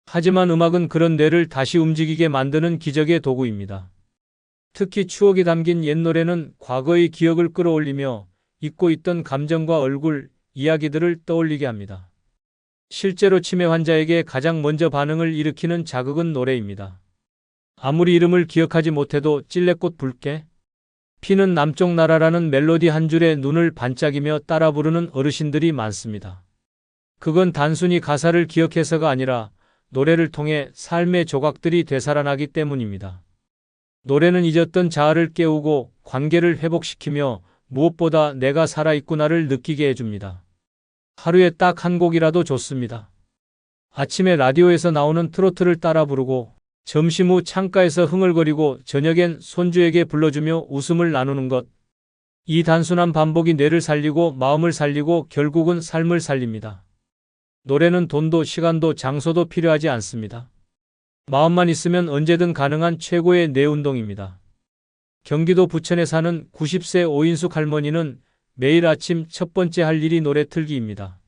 하지만 음악은 그런 뇌를 다시 움직이게 만드는 기적의 도구입니다. 특히 추억이 담긴 옛 노래는 과거의 기억을 끌어올리며 잊고 있던 감정과 얼굴, 이야기들을 떠올리게 합니다. 실제로 치매 환자에게 가장 먼저 반응을 일으키는 자극은 노래입니다. 아무리 이름을 기억하지 못해도 찔레꽃 붉게 피는 남쪽 나라라는 멜로디 한 줄에 눈을 반짝이며 따라 부르는 어르신들이 많습니다. 그건 단순히 가사를 기억해서가 아니라 노래를 통해 삶의 조각들이 되살아나기 때문입니다. 노래는 잊었던 자아를 깨우고 관계를 회복시키며 무엇보다 내가 살아있구나를 느끼게 해줍니다. 하루에 딱 한 곡이라도 좋습니다. 아침에 라디오에서 나오는 트로트를 따라 부르고 점심 후 창가에서 흥얼거리고 저녁엔 손주에게 불러주며 웃음을 나누는 것. 이 단순한 반복이 뇌를 살리고 마음을 살리고 결국은 삶을 살립니다. 노래는 돈도 시간도 장소도 필요하지 않습니다. 마음만 있으면 언제든 가능한 최고의 뇌 운동입니다. 경기도 부천에 사는 90세 오인숙 할머니는 매일 아침 첫 번째 할 일이 노래 틀기입니다.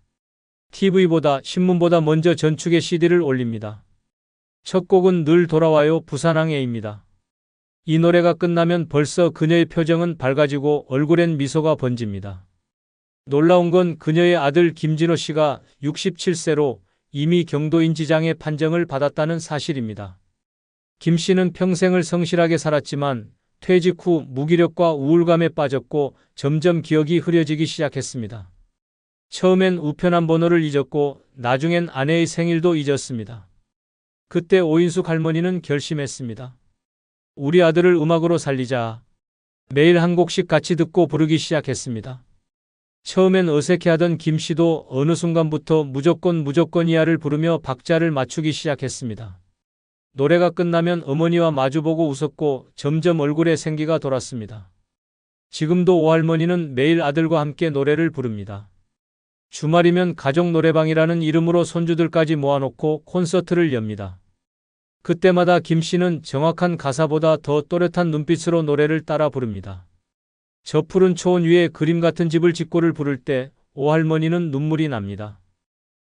TV보다 신문보다 먼저 전축에 CD를 올립니다. 첫 곡은 늘 돌아와요 부산항에입니다. 이 노래가 끝나면 벌써 그녀의 표정은 밝아지고 얼굴엔 미소가 번집니다. 놀라운 건 그녀의 아들 김진호 씨가 67세로 이미 경도인지장애 판정을 받았다는 사실입니다. 김 씨는 평생을 성실하게 살았지만 퇴직 후 무기력과 우울감에 빠졌고 점점 기억이 흐려지기 시작했습니다. 처음엔 우편함 번호를 잊었고 나중엔 아내의 생일도 잊었습니다. 그때 오인숙 할머니는 결심했습니다. 우리 아들을 음악으로 살리자. 매일 한 곡씩 같이 듣고 부르기 시작했습니다. 처음엔 어색해하던 김 씨도 어느 순간부터 무조건 이하를 부르며 박자를 맞추기 시작했습니다. 노래가 끝나면 어머니와 마주보고 웃었고 점점 얼굴에 생기가 돌았습니다. 지금도 오할머니는 매일 아들과 함께 노래를 부릅니다. 주말이면 가족 노래방이라는 이름으로 손주들까지 모아놓고 콘서트를 엽니다. 그때마다 김 씨는 정확한 가사보다 더 또렷한 눈빛으로 노래를 따라 부릅니다. 저 푸른 초원 위에 그림 같은 집을 짓고를 부를 때 오할머니는 눈물이 납니다.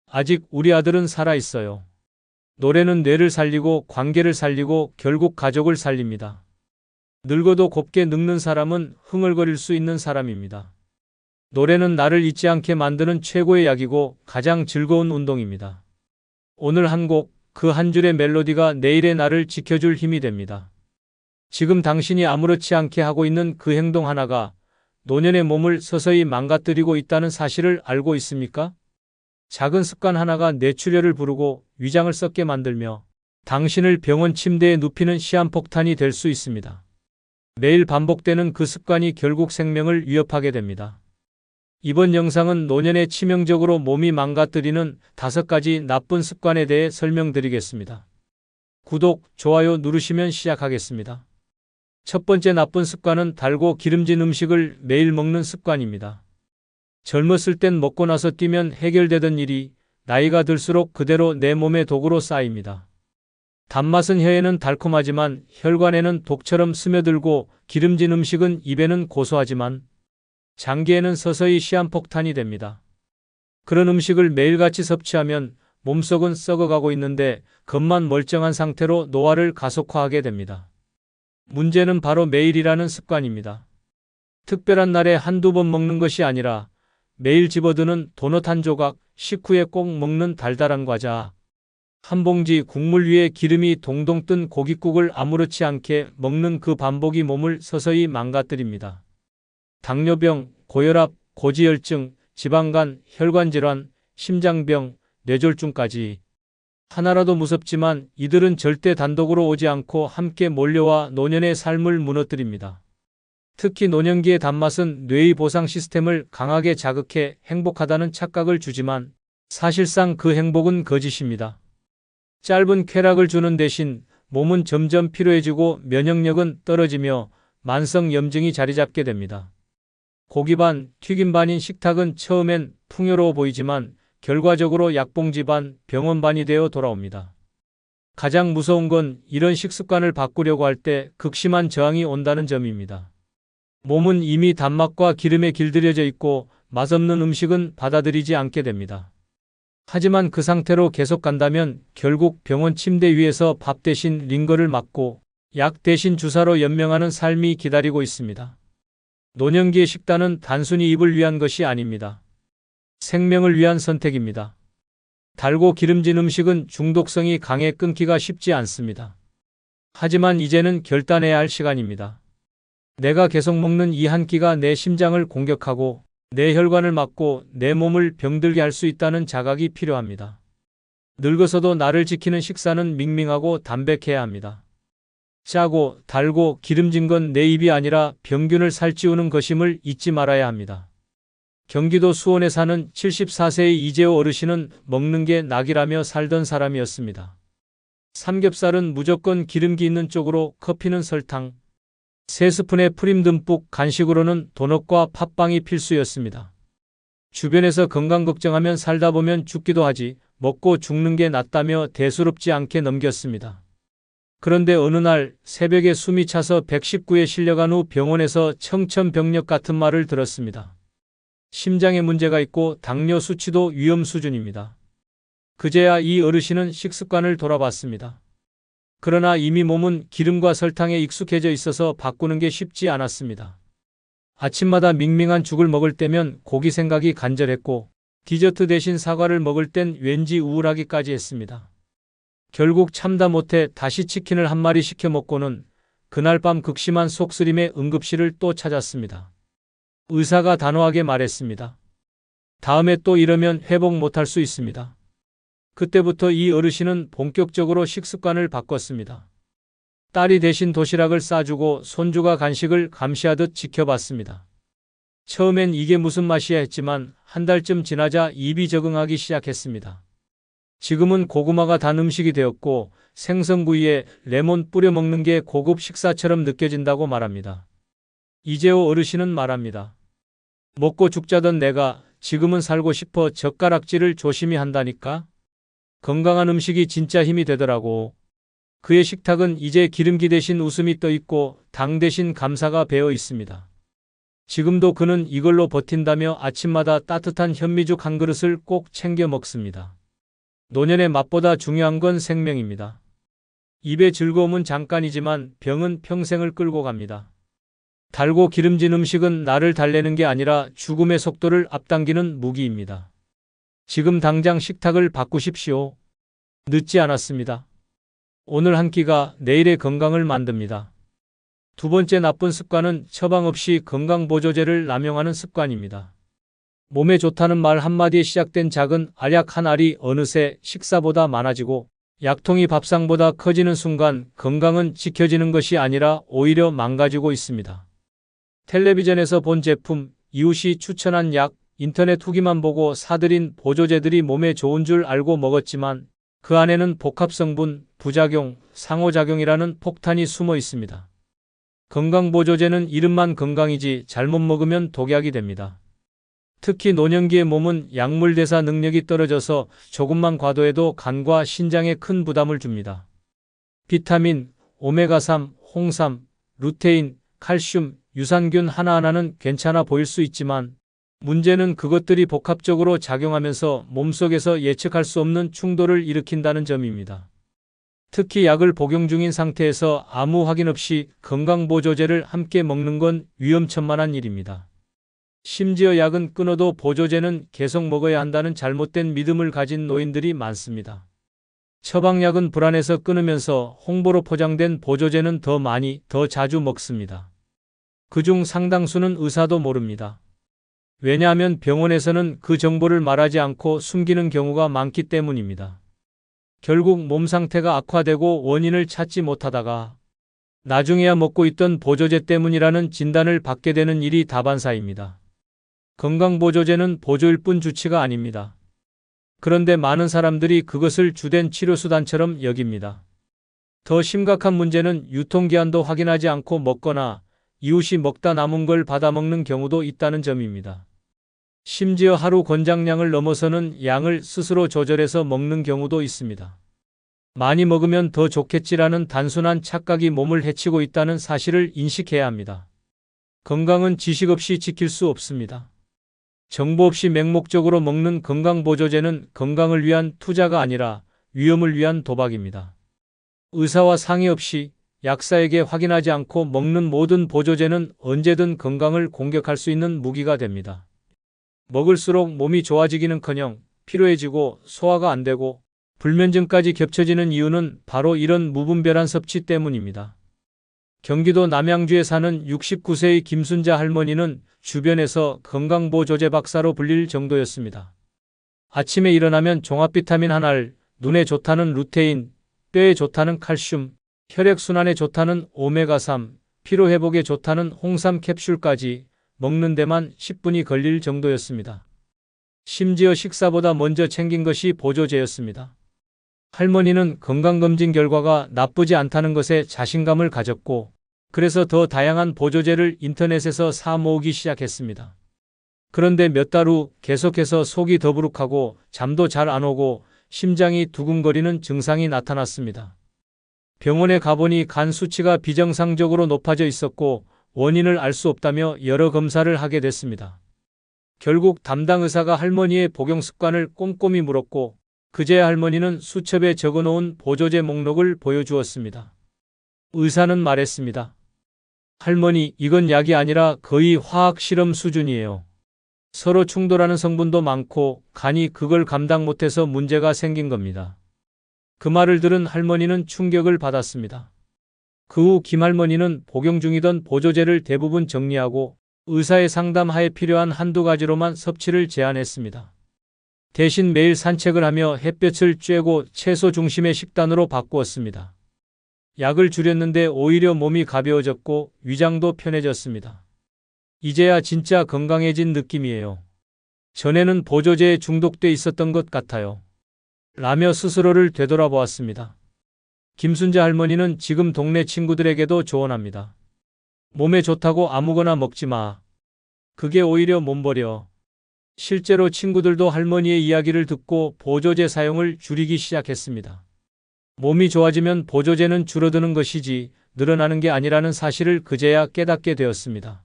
아직 우리 아들은 살아있어요. 노래는 뇌를 살리고 관계를 살리고 결국 가족을 살립니다. 늙어도 곱게 늙는 사람은 흥얼거릴 수 있는 사람입니다. 노래는 나를 잊지 않게 만드는 최고의 약이고 가장 즐거운 운동입니다. 오늘 한 곡, 그 한 줄의 멜로디가 내일의 나를 지켜줄 힘이 됩니다. 지금 당신이 아무렇지 않게 하고 있는 그 행동 하나가 노년의 몸을 서서히 망가뜨리고 있다는 사실을 알고 있습니까? 작은 습관 하나가 뇌출혈을 부르고 위장을 썩게 만들며 당신을 병원 침대에 눕히는 시한폭탄이 될 수 있습니다. 매일 반복되는 그 습관이 결국 생명을 위협하게 됩니다. 이번 영상은 노년에 치명적으로 몸이 망가뜨리는 5가지 나쁜 습관에 대해 설명드리겠습니다. 구독, 좋아요 누르시면 시작하겠습니다. 첫 번째 나쁜 습관은 달고 기름진 음식을 매일 먹는 습관입니다. 젊었을 땐 먹고 나서 뛰면 해결되던 일이 나이가 들수록 그대로 내 몸의 독으로 쌓입니다. 단맛은 혀에는 달콤하지만 혈관에는 독처럼 스며들고 기름진 음식은 입에는 고소하지만 장기에는 서서히 시한폭탄이 됩니다. 그런 음식을 매일같이 섭취하면 몸속은 썩어가고 있는데 겉만 멀쩡한 상태로 노화를 가속화하게 됩니다. 문제는 바로 매일이라는 습관입니다. 특별한 날에 한두 번 먹는 것이 아니라 매일 집어드는 도넛 한 조각, 식후에 꼭 먹는 달달한 과자, 한 봉지 국물 위에 기름이 동동 뜬 고깃국을 아무렇지 않게 먹는 그 반복이 몸을 서서히 망가뜨립니다. 당뇨병, 고혈압, 고지혈증, 지방간, 혈관질환, 심장병, 뇌졸중까지. 하나라도 무섭지만 이들은 절대 단독으로 오지 않고 함께 몰려와 노년의 삶을 무너뜨립니다. 특히 노년기의 단맛은 뇌의 보상 시스템을 강하게 자극해 행복하다는 착각을 주지만 사실상 그 행복은 거짓입니다. 짧은 쾌락을 주는 대신 몸은 점점 피로해지고 면역력은 떨어지며 만성 염증이 자리 잡게 됩니다. 고기 반, 튀김 반인 식탁은 처음엔 풍요로워 보이지만 결과적으로 약봉지 반, 병원 반이 되어 돌아옵니다. 가장 무서운 건 이런 식습관을 바꾸려고 할 때 극심한 저항이 온다는 점입니다. 몸은 이미 단맛과 기름에 길들여져 있고 맛없는 음식은 받아들이지 않게 됩니다. 하지만 그 상태로 계속 간다면 결국 병원 침대 위에서 밥 대신 링거를 맞고 약 대신 주사로 연명하는 삶이 기다리고 있습니다. 노년기의 식단은 단순히 입을 위한 것이 아닙니다. 생명을 위한 선택입니다. 달고 기름진 음식은 중독성이 강해 끊기가 쉽지 않습니다. 하지만 이제는 결단해야 할 시간입니다. 내가 계속 먹는 이 한 끼가 내 심장을 공격하고 내 혈관을 막고 내 몸을 병들게 할 수 있다는 자각이 필요합니다. 늙어서도 나를 지키는 식사는 밍밍하고 담백해야 합니다. 짜고 달고 기름진 건 내 입이 아니라 병균을 살찌우는 것임을 잊지 말아야 합니다. 경기도 수원에 사는 74세의 이재호 어르신은 먹는 게 낙이라며 살던 사람이었습니다. 삼겹살은 무조건 기름기 있는 쪽으로, 커피는 설탕, 3스푼의 프림 듬뿍, 간식으로는 도넛과 팥빵이 필수였습니다. 주변에서 건강 걱정하면 살다 보면 죽기도 하지 먹고 죽는 게 낫다며 대수롭지 않게 넘겼습니다. 그런데 어느 날 새벽에 숨이 차서 119에 실려간 후 병원에서 청천벽력 같은 말을 들었습니다. 심장에 문제가 있고 당뇨 수치도 위험 수준입니다. 그제야 이 어르신은 식습관을 돌아봤습니다. 그러나 이미 몸은 기름과 설탕에 익숙해져 있어서 바꾸는 게 쉽지 않았습니다. 아침마다 밍밍한 죽을 먹을 때면 고기 생각이 간절했고 디저트 대신 사과를 먹을 땐 왠지 우울하기까지 했습니다. 결국 참다 못해 다시 치킨을 한 마리 시켜 먹고는 그날 밤 극심한 속쓰림에 응급실을 또 찾았습니다. 의사가 단호하게 말했습니다. 다음에 또 이러면 회복 못할 수 있습니다. 그때부터 이 어르신은 본격적으로 식습관을 바꿨습니다. 딸이 대신 도시락을 싸주고 손주가 간식을 감시하듯 지켜봤습니다. 처음엔 이게 무슨 맛이야 했지만 한 달쯤 지나자 입이 적응하기 시작했습니다. 지금은 고구마가 단 음식이 되었고 생선구이에 레몬 뿌려 먹는 게 고급 식사처럼 느껴진다고 말합니다. 이재호 어르신은 말합니다. 먹고 죽자던 내가 지금은 살고 싶어 젓가락질을 조심히 한다니까? 건강한 음식이 진짜 힘이 되더라고. 그의 식탁은 이제 기름기 대신 웃음이 떠 있고 당 대신 감사가 배어 있습니다. 지금도 그는 이걸로 버틴다며 아침마다 따뜻한 현미죽 한 그릇을 꼭 챙겨 먹습니다. 노년의 맛보다 중요한 건 생명입니다. 입의 즐거움은 잠깐이지만 병은 평생을 끌고 갑니다. 달고 기름진 음식은 나를 달래는 게 아니라 죽음의 속도를 앞당기는 무기입니다. 지금 당장 식탁을 바꾸십시오. 늦지 않았습니다. 오늘 한 끼가 내일의 건강을 만듭니다. 두 번째 나쁜 습관은 처방 없이 건강보조제를 남용하는 습관입니다. 몸에 좋다는 말 한마디에 시작된 작은 알약 한 알이 어느새 식사보다 많아지고 약통이 밥상보다 커지는 순간 건강은 지켜지는 것이 아니라 오히려 망가지고 있습니다. 텔레비전에서 본 제품, 이웃이 추천한 약, 인터넷 후기만 보고 사들인 보조제들이 몸에 좋은 줄 알고 먹었지만 그 안에는 복합성분, 부작용, 상호작용이라는 폭탄이 숨어 있습니다. 건강보조제는 이름만 건강이지 잘못 먹으면 독약이 됩니다. 특히 노년기의 몸은 약물 대사 능력이 떨어져서 조금만 과도해도 간과 신장에 큰 부담을 줍니다. 비타민, 오메가3, 홍삼, 루테인, 칼슘, 유산균 하나하나는 괜찮아 보일 수 있지만 문제는 그것들이 복합적으로 작용하면서 몸속에서 예측할 수 없는 충돌을 일으킨다는 점입니다. 특히 약을 복용 중인 상태에서 아무 확인 없이 건강보조제를 함께 먹는 건 위험천만한 일입니다. 심지어 약은 끊어도 보조제는 계속 먹어야 한다는 잘못된 믿음을 가진 노인들이 많습니다. 처방약은 불안해서 끊으면서 홍보로 포장된 보조제는 더 많이, 더 자주 먹습니다. 그중 상당수는 의사도 모릅니다. 왜냐하면 병원에서는 그 정보를 말하지 않고 숨기는 경우가 많기 때문입니다. 결국 몸 상태가 악화되고 원인을 찾지 못하다가 나중에야 먹고 있던 보조제 때문이라는 진단을 받게 되는 일이 다반사입니다. 건강보조제는 보조일 뿐 주치가 아닙니다. 그런데 많은 사람들이 그것을 주된 치료수단처럼 여깁니다. 더 심각한 문제는 유통기한도 확인하지 않고 먹거나 이웃이 먹다 남은 걸 받아먹는 경우도 있다는 점입니다. 심지어 하루 권장량을 넘어서는 양을 스스로 조절해서 먹는 경우도 있습니다. 많이 먹으면 더 좋겠지라는 단순한 착각이 몸을 해치고 있다는 사실을 인식해야 합니다. 건강은 지식 없이 지킬 수 없습니다. 정보 없이 맹목적으로 먹는 건강보조제는 건강을 위한 투자가 아니라 위험을 위한 도박입니다. 의사와 상의 없이 약사에게 확인하지 않고 먹는 모든 보조제는 언제든 건강을 공격할 수 있는 무기가 됩니다. 먹을수록 몸이 좋아지기는커녕 피로해지고 소화가 안 되고 불면증까지 겹쳐지는 이유는 바로 이런 무분별한 섭취 때문입니다. 경기도 남양주에 사는 69세의 김순자 할머니는 주변에서 건강보조제 박사로 불릴 정도였습니다. 아침에 일어나면 종합비타민 하나를, 눈에 좋다는 루테인, 뼈에 좋다는 칼슘, 혈액순환에 좋다는 오메가3, 피로회복에 좋다는 홍삼 캡슐까지 먹는 데만 10분이 걸릴 정도였습니다. 심지어 식사보다 먼저 챙긴 것이 보조제였습니다. 할머니는 건강검진 결과가 나쁘지 않다는 것에 자신감을 가졌고 그래서 더 다양한 보조제를 인터넷에서 사 모으기 시작했습니다. 그런데 몇 달 후 계속해서 속이 더부룩하고 잠도 잘 안 오고 심장이 두근거리는 증상이 나타났습니다. 병원에 가보니 간 수치가 비정상적으로 높아져 있었고 원인을 알 수 없다며 여러 검사를 하게 됐습니다. 결국 담당 의사가 할머니의 복용 습관을 꼼꼼히 물었고 그제야 할머니는 수첩에 적어놓은 보조제 목록을 보여주었습니다. 의사는 말했습니다. 할머니, 이건 약이 아니라 거의 화학 실험 수준이에요. 서로 충돌하는 성분도 많고 간이 그걸 감당 못해서 문제가 생긴 겁니다. 그 말을 들은 할머니는 충격을 받았습니다. 그 후 김할머니는 복용 중이던 보조제를 대부분 정리하고 의사의 상담하에 필요한 한두 가지로만 섭취를 제한했습니다. 대신 매일 산책을 하며 햇볕을 쬐고 채소 중심의 식단으로 바꾸었습니다. 약을 줄였는데 오히려 몸이 가벼워졌고 위장도 편해졌습니다. 이제야 진짜 건강해진 느낌이에요. 전에는 보조제에 중독돼 있었던 것 같아요. 라며 스스로를 되돌아보았습니다. 김순자 할머니는 지금 동네 친구들에게도 조언합니다. 몸에 좋다고 아무거나 먹지 마. 그게 오히려 몸버려. 실제로 친구들도 할머니의 이야기를 듣고 보조제 사용을 줄이기 시작했습니다. 몸이 좋아지면 보조제는 줄어드는 것이지 늘어나는 게 아니라는 사실을 그제야 깨닫게 되었습니다.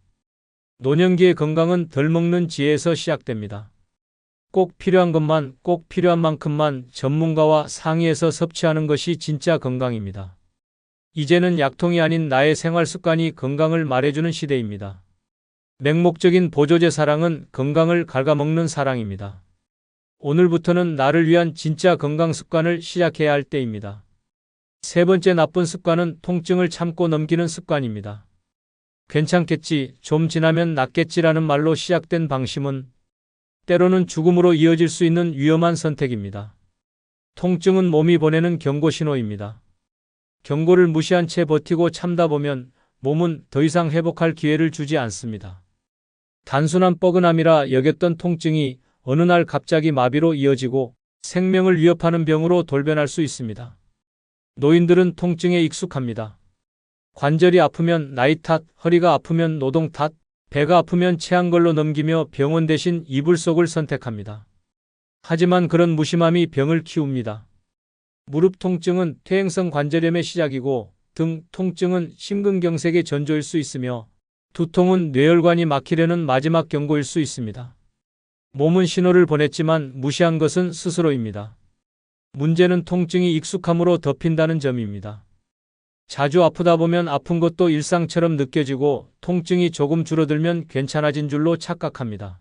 노년기의 건강은 덜 먹는 지혜에서 시작됩니다. 꼭 필요한 것만, 꼭 필요한 만큼만 전문가와 상의해서 섭취하는 것이 진짜 건강입니다. 이제는 약통이 아닌 나의 생활 습관이 건강을 말해주는 시대입니다. 맹목적인 보조제 사랑은 건강을 갉아먹는 사랑입니다. 오늘부터는 나를 위한 진짜 건강 습관을 시작해야 할 때입니다. 세 번째 나쁜 습관은 통증을 참고 넘기는 습관입니다. 괜찮겠지, 좀 지나면 낫겠지라는 말로 시작된 방심은 때로는 죽음으로 이어질 수 있는 위험한 선택입니다. 통증은 몸이 보내는 경고 신호입니다. 경고를 무시한 채 버티고 참다 보면 몸은 더 이상 회복할 기회를 주지 않습니다. 단순한 뻐근함이라 여겼던 통증이 어느 날 갑자기 마비로 이어지고 생명을 위협하는 병으로 돌변할 수 있습니다. 노인들은 통증에 익숙합니다. 관절이 아프면 나이 탓, 허리가 아프면 노동 탓, 배가 아프면 체한 걸로 넘기며 병원 대신 이불속을 선택합니다. 하지만 그런 무심함이 병을 키웁니다. 무릎 통증은 퇴행성 관절염의 시작이고 등 통증은 심근경색의 전조일 수 있으며 두통은 뇌혈관이 막히려는 마지막 경고일 수 있습니다. 몸은 신호를 보냈지만 무시한 것은 스스로입니다. 문제는 통증이 익숙함으로 덮인다는 점입니다. 자주 아프다 보면 아픈 것도 일상처럼 느껴지고 통증이 조금 줄어들면 괜찮아진 줄로 착각합니다.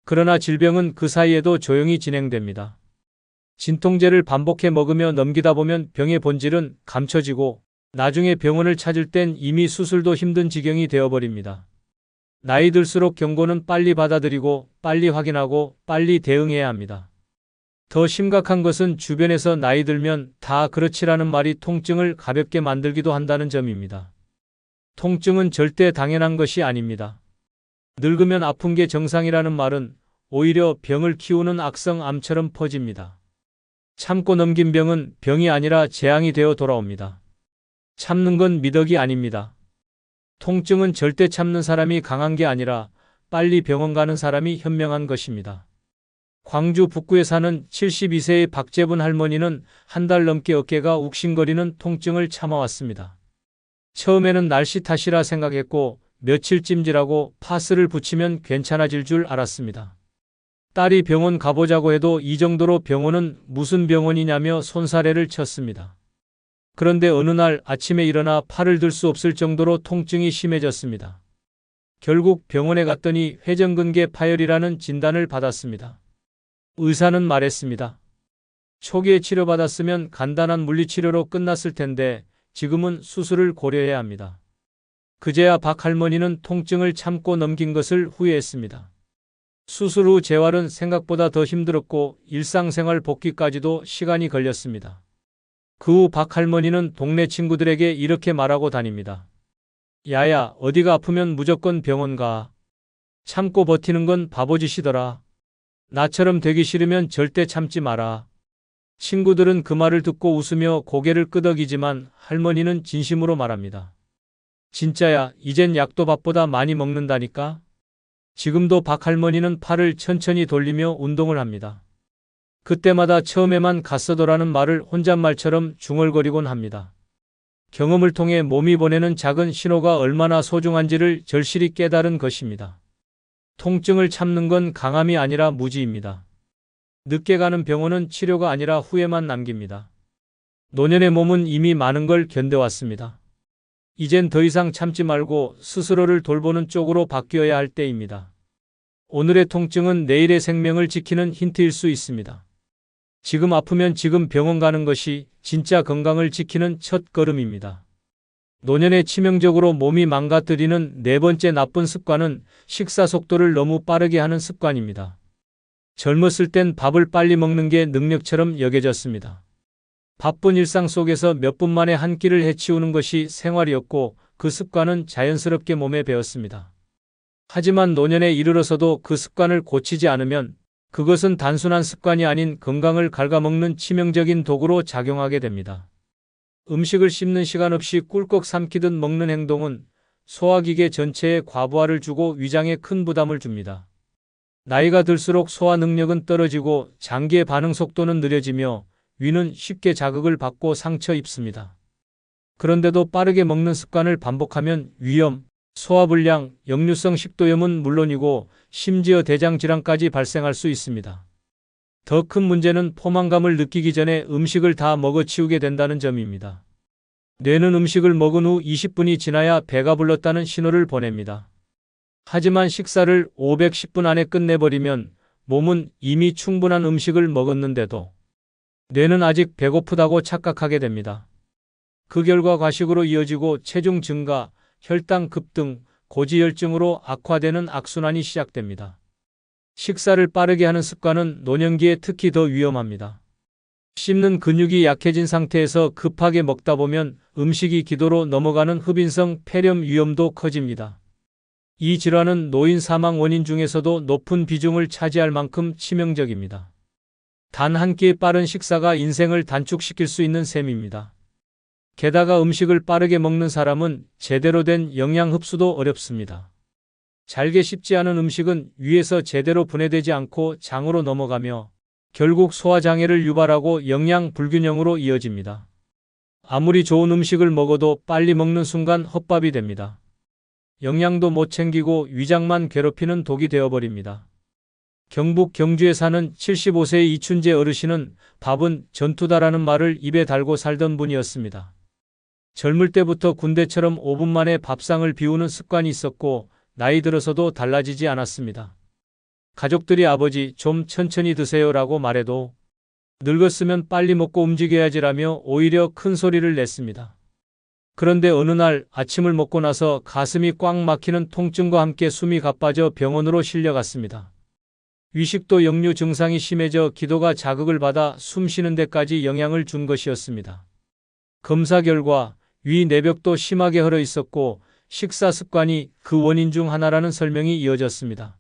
그러나 질병은 그 사이에도 조용히 진행됩니다. 진통제를 반복해 먹으며 넘기다 보면 병의 본질은 감춰지고 나중에 병원을 찾을 땐 이미 수술도 힘든 지경이 되어버립니다. 나이 들수록 경고는 빨리 받아들이고 빨리 확인하고 빨리 대응해야 합니다. 더 심각한 것은 주변에서 나이 들면 다 그렇지라는 말이 통증을 가볍게 만들기도 한다는 점입니다. 통증은 절대 당연한 것이 아닙니다. 늙으면 아픈 게 정상이라는 말은 오히려 병을 키우는 악성 암처럼 퍼집니다. 참고 넘긴 병은 병이 아니라 재앙이 되어 돌아옵니다. 참는 건 미덕이 아닙니다. 통증은 절대 참는 사람이 강한 게 아니라 빨리 병원 가는 사람이 현명한 것입니다. 광주 북구에 사는 72세의 박재분 할머니는 한 달 넘게 어깨가 욱신거리는 통증을 참아왔습니다. 처음에는 날씨 탓이라 생각했고 며칠 찜질하고 파스를 붙이면 괜찮아질 줄 알았습니다. 딸이 병원 가보자고 해도 이 정도로 병원은 무슨 병원이냐며 손사래를 쳤습니다. 그런데 어느 날 아침에 일어나 팔을 들 수 없을 정도로 통증이 심해졌습니다. 결국 병원에 갔더니 회전근개 파열이라는 진단을 받았습니다. 의사는 말했습니다. 초기에 치료받았으면 간단한 물리치료로 끝났을 텐데 지금은 수술을 고려해야 합니다. 그제야 박 할머니는 통증을 참고 넘긴 것을 후회했습니다. 수술 후 재활은 생각보다 더 힘들었고 일상생활 복귀까지도 시간이 걸렸습니다. 그 후 박 할머니는 동네 친구들에게 이렇게 말하고 다닙니다. 야야, 어디가 아프면 무조건 병원 가. 참고 버티는 건 바보짓이더라. 나처럼 되기 싫으면 절대 참지 마라. 친구들은 그 말을 듣고 웃으며 고개를 끄덕이지만 할머니는 진심으로 말합니다. 진짜야, 이젠 약도 밥보다 많이 먹는다니까. 지금도 박 할머니는 팔을 천천히 돌리며 운동을 합니다. 그때마다 처음에만 갔어도라는 말을 혼잣말처럼 중얼거리곤 합니다. 경험을 통해 몸이 보내는 작은 신호가 얼마나 소중한지를 절실히 깨달은 것입니다. 통증을 참는 건 강함이 아니라 무지입니다. 늦게 가는 병원은 치료가 아니라 후회만 남깁니다. 노년의 몸은 이미 많은 걸 견뎌왔습니다. 이젠 더 이상 참지 말고 스스로를 돌보는 쪽으로 바뀌어야 할 때입니다. 오늘의 통증은 내일의 생명을 지키는 힌트일 수 있습니다. 지금 아프면 지금 병원 가는 것이 진짜 건강을 지키는 첫 걸음입니다. 노년에 치명적으로 몸이 망가뜨리는 네 번째 나쁜 습관은 식사 속도를 너무 빠르게 하는 습관입니다. 젊었을 땐 밥을 빨리 먹는 게 능력처럼 여겨졌습니다. 바쁜 일상 속에서 몇 분 만에 한 끼를 해치우는 것이 생활이었고 그 습관은 자연스럽게 몸에 배었습니다. 하지만 노년에 이르러서도 그 습관을 고치지 않으면 그것은 단순한 습관이 아닌 건강을 갉아먹는 치명적인 도구로 작용하게 됩니다. 음식을 씹는 시간 없이 꿀꺽 삼키듯 먹는 행동은 소화기계 전체에 과부하를 주고 위장에 큰 부담을 줍니다. 나이가 들수록 소화 능력은 떨어지고 장기의 반응 속도는 느려지며 위는 쉽게 자극을 받고 상처 입습니다. 그런데도 빠르게 먹는 습관을 반복하면 위염, 소화불량, 역류성 식도염은 물론이고 심지어 대장질환까지 발생할 수 있습니다. 더 큰 문제는 포만감을 느끼기 전에 음식을 다 먹어치우게 된다는 점입니다. 뇌는 음식을 먹은 후 20분이 지나야 배가 불렀다는 신호를 보냅니다. 하지만 식사를 510분 안에 끝내버리면 몸은 이미 충분한 음식을 먹었는데도 뇌는 아직 배고프다고 착각하게 됩니다. 그 결과 과식으로 이어지고 체중 증가, 혈당 급등, 고지혈증으로 악화되는 악순환이 시작됩니다. 식사를 빠르게 하는 습관은 노년기에 특히 더 위험합니다. 씹는 근육이 약해진 상태에서 급하게 먹다 보면 음식이 기도로 넘어가는 흡인성 폐렴 위험도 커집니다. 이 질환은 노인 사망 원인 중에서도 높은 비중을 차지할 만큼 치명적입니다. 단 한 끼의 빠른 식사가 인생을 단축시킬 수 있는 셈입니다. 게다가 음식을 빠르게 먹는 사람은 제대로 된 영양 흡수도 어렵습니다. 잘게 씹지 않은 음식은 위에서 제대로 분해되지 않고 장으로 넘어가며 결국 소화장애를 유발하고 영양 불균형으로 이어집니다. 아무리 좋은 음식을 먹어도 빨리 먹는 순간 헛밥이 됩니다. 영양도 못 챙기고 위장만 괴롭히는 독이 되어버립니다. 경북 경주에 사는 75세의 이춘재 어르신은 밥은 전투다라는 말을 입에 달고 살던 분이었습니다. 젊을 때부터 군대처럼 5분 만에 밥상을 비우는 습관이 있었고 나이 들어서도 달라지지 않았습니다. 가족들이 아버지 좀 천천히 드세요라고 말해도 늙었으면 빨리 먹고 움직여야지라며 오히려 큰 소리를 냈습니다. 그런데 어느 날 아침을 먹고 나서 가슴이 꽉 막히는 통증과 함께 숨이 가빠져 병원으로 실려갔습니다. 위식도 역류 증상이 심해져 기도가 자극을 받아 숨 쉬는 데까지 영향을 준 것이었습니다. 검사 결과 위 내벽도 심하게 헐어 있었고 식사 습관이 그 원인 중 하나라는 설명이 이어졌습니다.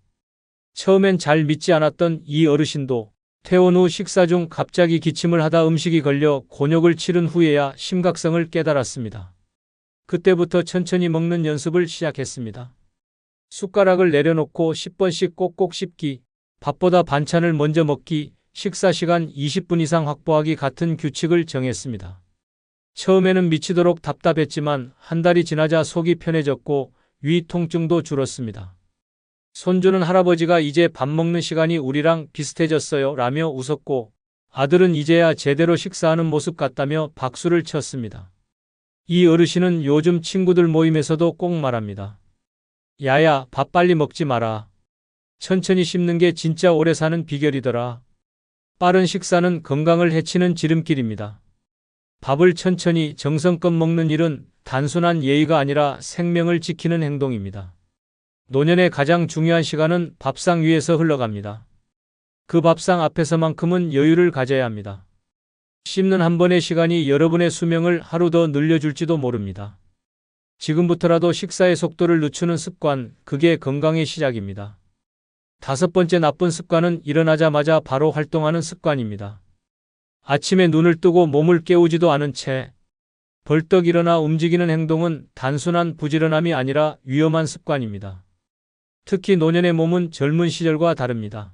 처음엔 잘 믿지 않았던 이 어르신도 퇴원 후 식사 중 갑자기 기침을 하다 음식이 걸려 곤욕을 치른 후에야 심각성을 깨달았습니다. 그때부터 천천히 먹는 연습을 시작했습니다. 숟가락을 내려놓고 10번씩 꼭꼭 씹기, 밥보다 반찬을 먼저 먹기, 식사 시간 20분 이상 확보하기 같은 규칙을 정했습니다. 처음에는 미치도록 답답했지만 한 달이 지나자 속이 편해졌고 위 통증도 줄었습니다. 손주는 할아버지가 이제 밥 먹는 시간이 우리랑 비슷해졌어요 라며 웃었고 아들은 이제야 제대로 식사하는 모습 같다며 박수를 쳤습니다. 이 어르신은 요즘 친구들 모임에서도 꼭 말합니다. 야야, 밥 빨리 먹지 마라. 천천히 씹는 게 진짜 오래 사는 비결이더라. 빠른 식사는 건강을 해치는 지름길입니다. 밥을 천천히 정성껏 먹는 일은 단순한 예의가 아니라 생명을 지키는 행동입니다. 노년의 가장 중요한 시간은 밥상 위에서 흘러갑니다. 그 밥상 앞에서만큼은 여유를 가져야 합니다. 씹는 한 번의 시간이 여러분의 수명을 하루 더 늘려줄지도 모릅니다. 지금부터라도 식사의 속도를 늦추는 습관, 그게 건강의 시작입니다. 5번째 나쁜 습관은 일어나자마자 바로 활동하는 습관입니다. 아침에 눈을 뜨고 몸을 깨우지도 않은 채 벌떡 일어나 움직이는 행동은 단순한 부지런함이 아니라 위험한 습관입니다. 특히 노년의 몸은 젊은 시절과 다릅니다.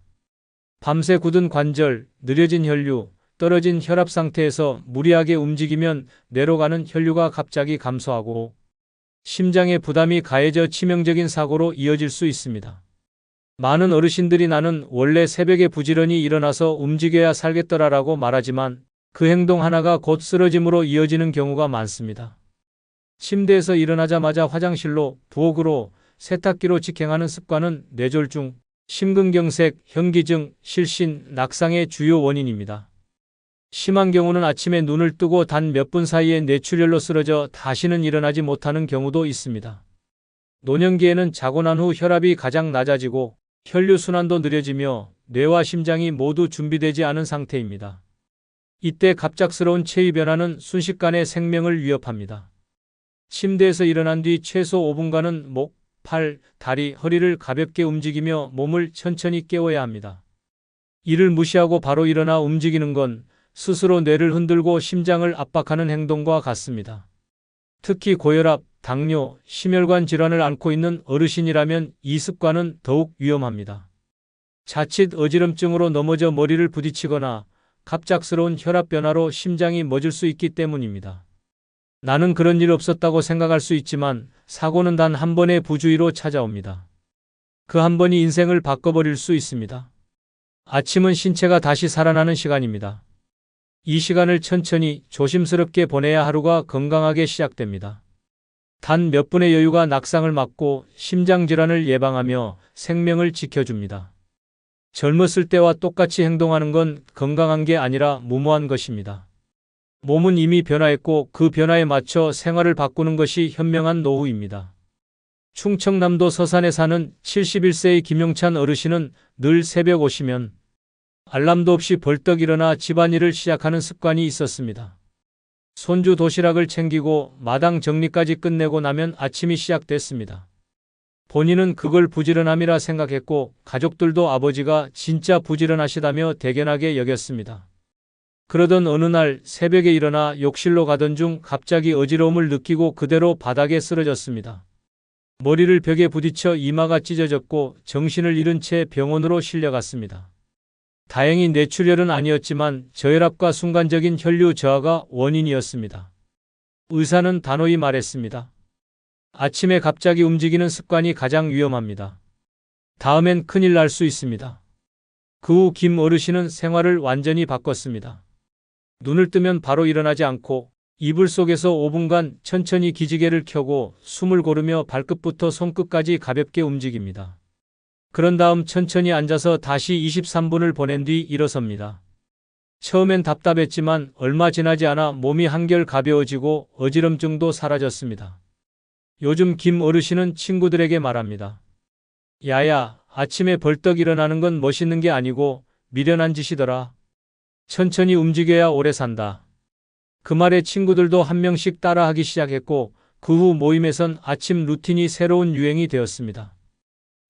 밤새 굳은 관절, 느려진 혈류, 떨어진 혈압 상태에서 무리하게 움직이면 뇌로 가는 혈류가 갑자기 감소하고 심장에 부담이 가해져 치명적인 사고로 이어질 수 있습니다. 많은 어르신들이 나는 원래 새벽에 부지런히 일어나서 움직여야 살겠더라라고 말하지만 그 행동 하나가 곧 쓰러짐으로 이어지는 경우가 많습니다. 침대에서 일어나자마자 화장실로, 부엌으로, 세탁기로 직행하는 습관은 뇌졸중, 심근경색, 현기증, 실신, 낙상의 주요 원인입니다. 심한 경우는 아침에 눈을 뜨고 단 몇 분 사이에 뇌출혈로 쓰러져 다시는 일어나지 못하는 경우도 있습니다. 노년기에는 자고 난 후 혈압이 가장 낮아지고 혈류순환도 느려지며 뇌와 심장이 모두 준비되지 않은 상태입니다. 이때 갑작스러운 체위 변화는 순식간에 생명을 위협합니다. 침대에서 일어난 뒤 최소 5분간은 목, 팔, 다리, 허리를 가볍게 움직이며 몸을 천천히 깨워야 합니다. 이를 무시하고 바로 일어나 움직이는 건 스스로 뇌를 흔들고 심장을 압박하는 행동과 같습니다. 특히 고혈압, 당뇨, 심혈관 질환을 앓고 있는 어르신이라면 이 습관은 더욱 위험합니다. 자칫 어지럼증으로 넘어져 머리를 부딪히거나 갑작스러운 혈압 변화로 심장이 멎을 수 있기 때문입니다. 나는 그런 일 없었다고 생각할 수 있지만 사고는 단 한 번의 부주의로 찾아옵니다. 그 한 번이 인생을 바꿔버릴 수 있습니다. 아침은 신체가 다시 살아나는 시간입니다. 이 시간을 천천히 조심스럽게 보내야 하루가 건강하게 시작됩니다. 단 몇 분의 여유가 낙상을 막고 심장질환을 예방하며 생명을 지켜줍니다. 젊었을 때와 똑같이 행동하는 건 건강한 게 아니라 무모한 것입니다. 몸은 이미 변화했고 그 변화에 맞춰 생활을 바꾸는 것이 현명한 노후입니다. 충청남도 서산에 사는 71세의 김용찬 어르신은 늘 새벽 오시면 알람도 없이 벌떡 일어나 집안일을 시작하는 습관이 있었습니다. 손주 도시락을 챙기고 마당 정리까지 끝내고 나면 아침이 시작됐습니다. 본인은 그걸 부지런함이라 생각했고 가족들도 아버지가 진짜 부지런하시다며 대견하게 여겼습니다. 그러던 어느 날 새벽에 일어나 욕실로 가던 중 갑자기 어지러움을 느끼고 그대로 바닥에 쓰러졌습니다. 머리를 벽에 부딪혀 이마가 찢어졌고 정신을 잃은 채 병원으로 실려갔습니다. 다행히 뇌출혈은 아니었지만 저혈압과 순간적인 혈류 저하가 원인이었습니다. 의사는 단호히 말했습니다. 아침에 갑자기 움직이는 습관이 가장 위험합니다. 다음엔 큰일 날 수 있습니다. 그 후 김 어르신은 생활을 완전히 바꿨습니다. 눈을 뜨면 바로 일어나지 않고 이불 속에서 5분간 천천히 기지개를 켜고 숨을 고르며 발끝부터 손끝까지 가볍게 움직입니다. 그런 다음 천천히 앉아서 다시 23분을 보낸 뒤 일어섭니다. 처음엔 답답했지만 얼마 지나지 않아 몸이 한결 가벼워지고 어지럼증도 사라졌습니다. 요즘 김 어르신은 친구들에게 말합니다. 야야, 아침에 벌떡 일어나는 건 멋있는 게 아니고 미련한 짓이더라. 천천히 움직여야 오래 산다. 그 말에 친구들도 한 명씩 따라하기 시작했고 그 후 모임에선 아침 루틴이 새로운 유행이 되었습니다.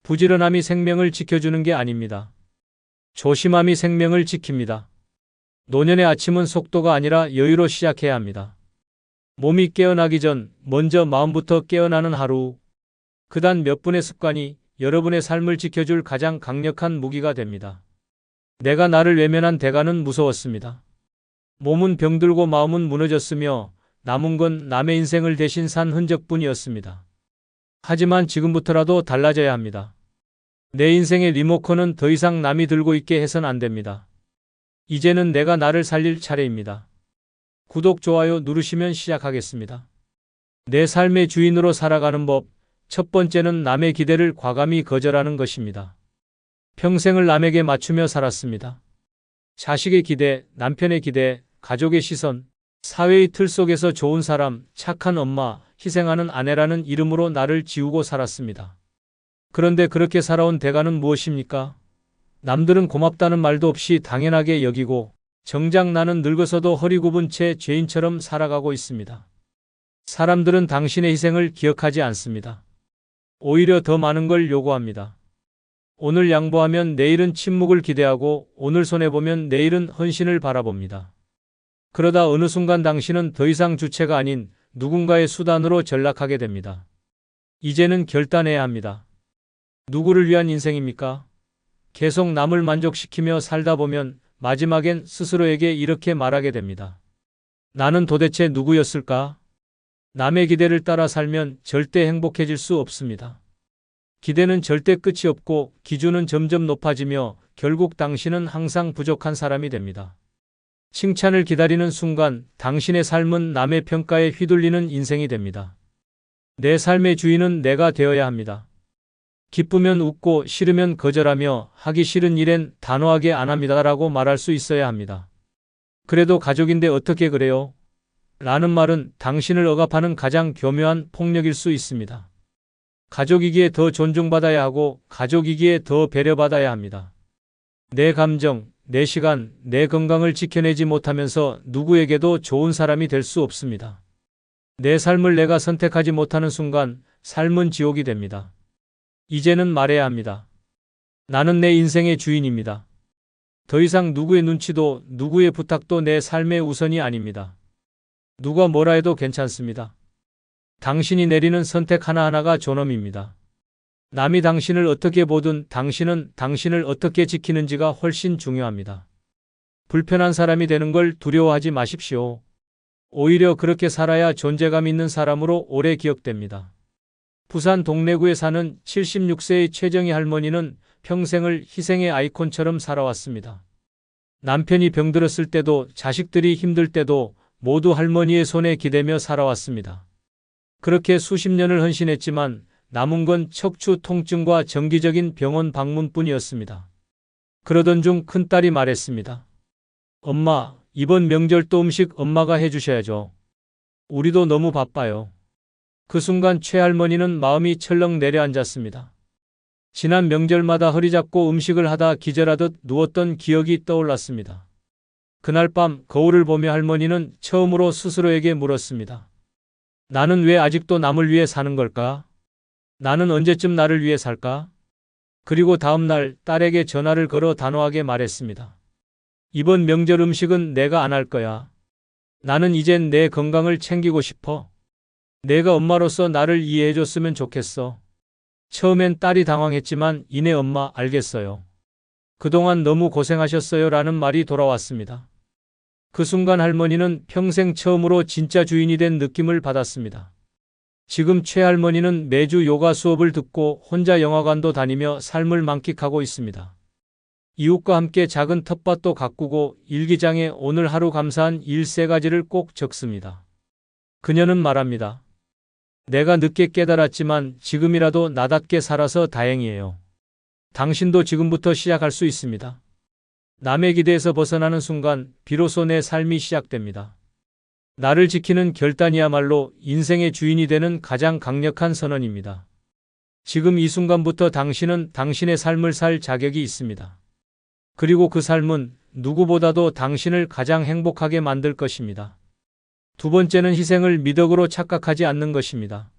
부지런함이 생명을 지켜주는 게 아닙니다. 조심함이 생명을 지킵니다. 노년의 아침은 속도가 아니라 여유로 시작해야 합니다. 몸이 깨어나기 전 먼저 마음부터 깨어나는 하루. 그단 몇 분의 습관이 여러분의 삶을 지켜줄 가장 강력한 무기가 됩니다. 내가 나를 외면한 대가는 무서웠습니다. 몸은 병들고 마음은 무너졌으며 남은 건 남의 인생을 대신 산 흔적뿐이었습니다. 하지만 지금부터라도 달라져야 합니다. 내 인생의 리모컨은 더 이상 남이 들고 있게 해선 안 됩니다. 이제는 내가 나를 살릴 차례입니다. 구독, 좋아요 누르시면 시작하겠습니다. 내 삶의 주인으로 살아가는 법. 첫 번째는 남의 기대를 과감히 거절하는 것입니다. 평생을 남에게 맞추며 살았습니다. 자식의 기대, 남편의 기대, 가족의 시선, 사회의 틀 속에서 좋은 사람, 착한 엄마, 희생하는 아내라는 이름으로 나를 지우고 살았습니다. 그런데 그렇게 살아온 대가는 무엇입니까? 남들은 고맙다는 말도 없이 당연하게 여기고 정작 나는 늙어서도 허리 굽은 채 죄인처럼 살아가고 있습니다. 사람들은 당신의 희생을 기억하지 않습니다. 오히려 더 많은 걸 요구합니다. 오늘 양보하면 내일은 침묵을 기대하고 오늘 손해보면 내일은 헌신을 바라봅니다. 그러다 어느 순간 당신은 더 이상 주체가 아닌 누군가의 수단으로 전락하게 됩니다. 이제는 결단해야 합니다. 누구를 위한 인생입니까? 계속 남을 만족시키며 살다 보면 마지막엔 스스로에게 이렇게 말하게 됩니다. 나는 도대체 누구였을까? 남의 기대를 따라 살면 절대 행복해질 수 없습니다. 기대는 절대 끝이 없고 기준은 점점 높아지며 결국 당신은 항상 부족한 사람이 됩니다. 칭찬을 기다리는 순간 당신의 삶은 남의 평가에 휘둘리는 인생이 됩니다. 내 삶의 주인은 내가 되어야 합니다. 기쁘면 웃고 싫으면 거절하며 하기 싫은 일엔 단호하게 안 합니다라고 말할 수 있어야 합니다. 그래도 가족인데 어떻게 그래요? 라는 말은 당신을 억압하는 가장 교묘한 폭력일 수 있습니다. 가족이기에 더 존중받아야 하고 가족이기에 더 배려받아야 합니다. 내 감정, 내 시간, 내 건강을 지켜내지 못하면서 누구에게도 좋은 사람이 될 수 없습니다. 내 삶을 내가 선택하지 못하는 순간 삶은 지옥이 됩니다. 이제는 말해야 합니다. 나는 내 인생의 주인입니다. 더 이상 누구의 눈치도 누구의 부탁도 내 삶의 우선이 아닙니다. 누가 뭐라 해도 괜찮습니다. 당신이 내리는 선택 하나하나가 존엄입니다. 남이 당신을 어떻게 보든 당신은 당신을 어떻게 지키는지가 훨씬 중요합니다. 불편한 사람이 되는 걸 두려워하지 마십시오. 오히려 그렇게 살아야 존재감 있는 사람으로 오래 기억됩니다. 부산 동래구에 사는 76세의 최정희 할머니는 평생을 희생의 아이콘처럼 살아왔습니다. 남편이 병들었을 때도 자식들이 힘들 때도 모두 할머니의 손에 기대며 살아왔습니다. 그렇게 수십 년을 헌신했지만 남은 건 척추 통증과 정기적인 병원 방문뿐이었습니다. 그러던 중 큰딸이 말했습니다. 엄마, 이번 명절도 음식 엄마가 해주셔야죠. 우리도 너무 바빠요. 그 순간 최할머니는 마음이 철렁 내려앉았습니다. 지난 명절마다 허리 잡고 음식을 하다 기절하듯 누웠던 기억이 떠올랐습니다. 그날 밤 거울을 보며 할머니는 처음으로 스스로에게 물었습니다. 나는 왜 아직도 남을 위해 사는 걸까? 나는 언제쯤 나를 위해 살까? 그리고 다음 날 딸에게 전화를 걸어 단호하게 말했습니다. 이번 명절 음식은 내가 안 할 거야. 나는 이젠 내 건강을 챙기고 싶어. 내가 엄마로서 나를 이해해줬으면 좋겠어. 처음엔 딸이 당황했지만 이내 엄마 알겠어요. 그동안 너무 고생하셨어요 라는 말이 돌아왔습니다. 그 순간 할머니는 평생 처음으로 진짜 주인이 된 느낌을 받았습니다. 지금 최할머니는 매주 요가 수업을 듣고 혼자 영화관도 다니며 삶을 만끽하고 있습니다. 이웃과 함께 작은 텃밭도 가꾸고 일기장에 오늘 하루 감사한 일 3가지를 꼭 적습니다. 그녀는 말합니다. 내가 늦게 깨달았지만 지금이라도 나답게 살아서 다행이에요. 당신도 지금부터 시작할 수 있습니다. 남의 기대에서 벗어나는 순간 비로소 내 삶이 시작됩니다. 나를 지키는 결단이야말로 인생의 주인이 되는 가장 강력한 선언입니다. 지금 이 순간부터 당신은 당신의 삶을 살 자격이 있습니다. 그리고 그 삶은 누구보다도 당신을 가장 행복하게 만들 것입니다. 두 번째는 희생을 미덕으로 착각하지 않는 것입니다.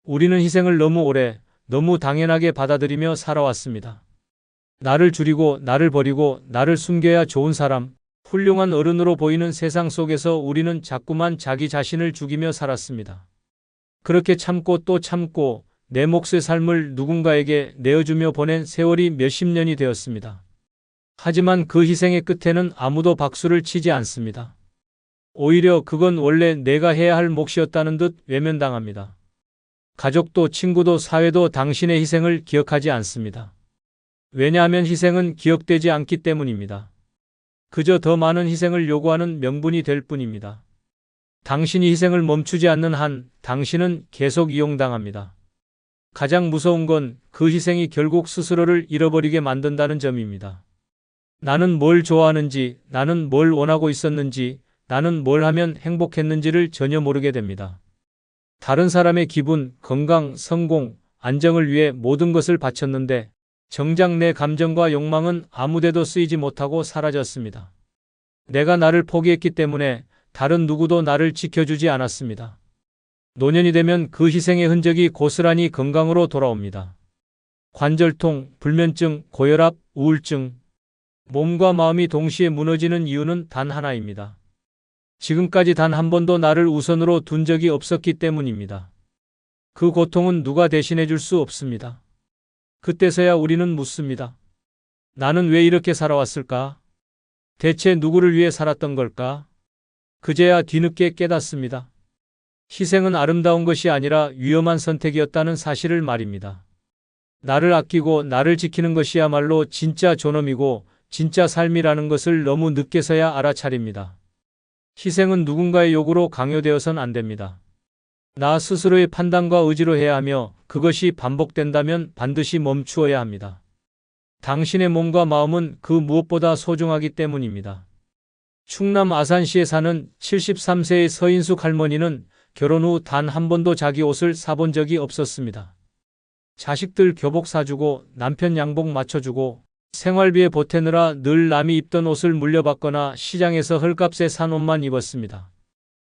우리는 희생을 너무 오래, 너무 당연하게 받아들이며 살아왔습니다. 나를 줄이고 나를 버리고 나를 숨겨야 좋은 사람, 훌륭한 어른으로 보이는 세상 속에서 우리는 자꾸만 자기 자신을 죽이며 살았습니다. 그렇게 참고 또 참고 내 몫의 삶을 누군가에게 내어주며 보낸 세월이 몇십 년이 되었습니다. 하지만 그 희생의 끝에는 아무도 박수를 치지 않습니다. 오히려 그건 원래 내가 해야 할 몫이었다는 듯 외면당합니다. 가족도 친구도 사회도 당신의 희생을 기억하지 않습니다. 왜냐하면 희생은 기억되지 않기 때문입니다. 그저 더 많은 희생을 요구하는 명분이 될 뿐입니다. 당신이 희생을 멈추지 않는 한 당신은 계속 이용당합니다. 가장 무서운 건 그 희생이 결국 스스로를 잃어버리게 만든다는 점입니다. 나는 뭘 좋아하는지, 나는 뭘 원하고 있었는지, 나는 뭘 하면 행복했는지를 전혀 모르게 됩니다. 다른 사람의 기분, 건강, 성공, 안정을 위해 모든 것을 바쳤는데 정작 내 감정과 욕망은 아무데도 쓰이지 못하고 사라졌습니다. 내가 나를 포기했기 때문에 다른 누구도 나를 지켜주지 않았습니다. 노년이 되면 그 희생의 흔적이 고스란히 건강으로 돌아옵니다. 관절통, 불면증, 고혈압, 우울증. 몸과 마음이 동시에 무너지는 이유는 단 하나입니다. 지금까지 단 한 번도 나를 우선으로 둔 적이 없었기 때문입니다. 그 고통은 누가 대신해 줄 수 없습니다. 그때서야 우리는 묻습니다. 나는 왜 이렇게 살아왔을까? 대체 누구를 위해 살았던 걸까? 그제야 뒤늦게 깨닫습니다. 희생은 아름다운 것이 아니라 위험한 선택이었다는 사실을 말입니다. 나를 아끼고 나를 지키는 것이야말로 진짜 존엄이고 진짜 삶이라는 것을 너무 늦게서야 알아차립니다. 희생은 누군가의 요구로 강요되어선 안 됩니다. 나 스스로의 판단과 의지로 해야 하며 그것이 반복된다면 반드시 멈추어야 합니다. 당신의 몸과 마음은 그 무엇보다 소중하기 때문입니다. 충남 아산시에 사는 73세의 서인숙 할머니는 결혼 후 단 한 번도 자기 옷을 사본 적이 없었습니다. 자식들 교복 사주고 남편 양복 맞춰주고 생활비에 보태느라 늘 남이 입던 옷을 물려받거나 시장에서 헐값에 산 옷만 입었습니다.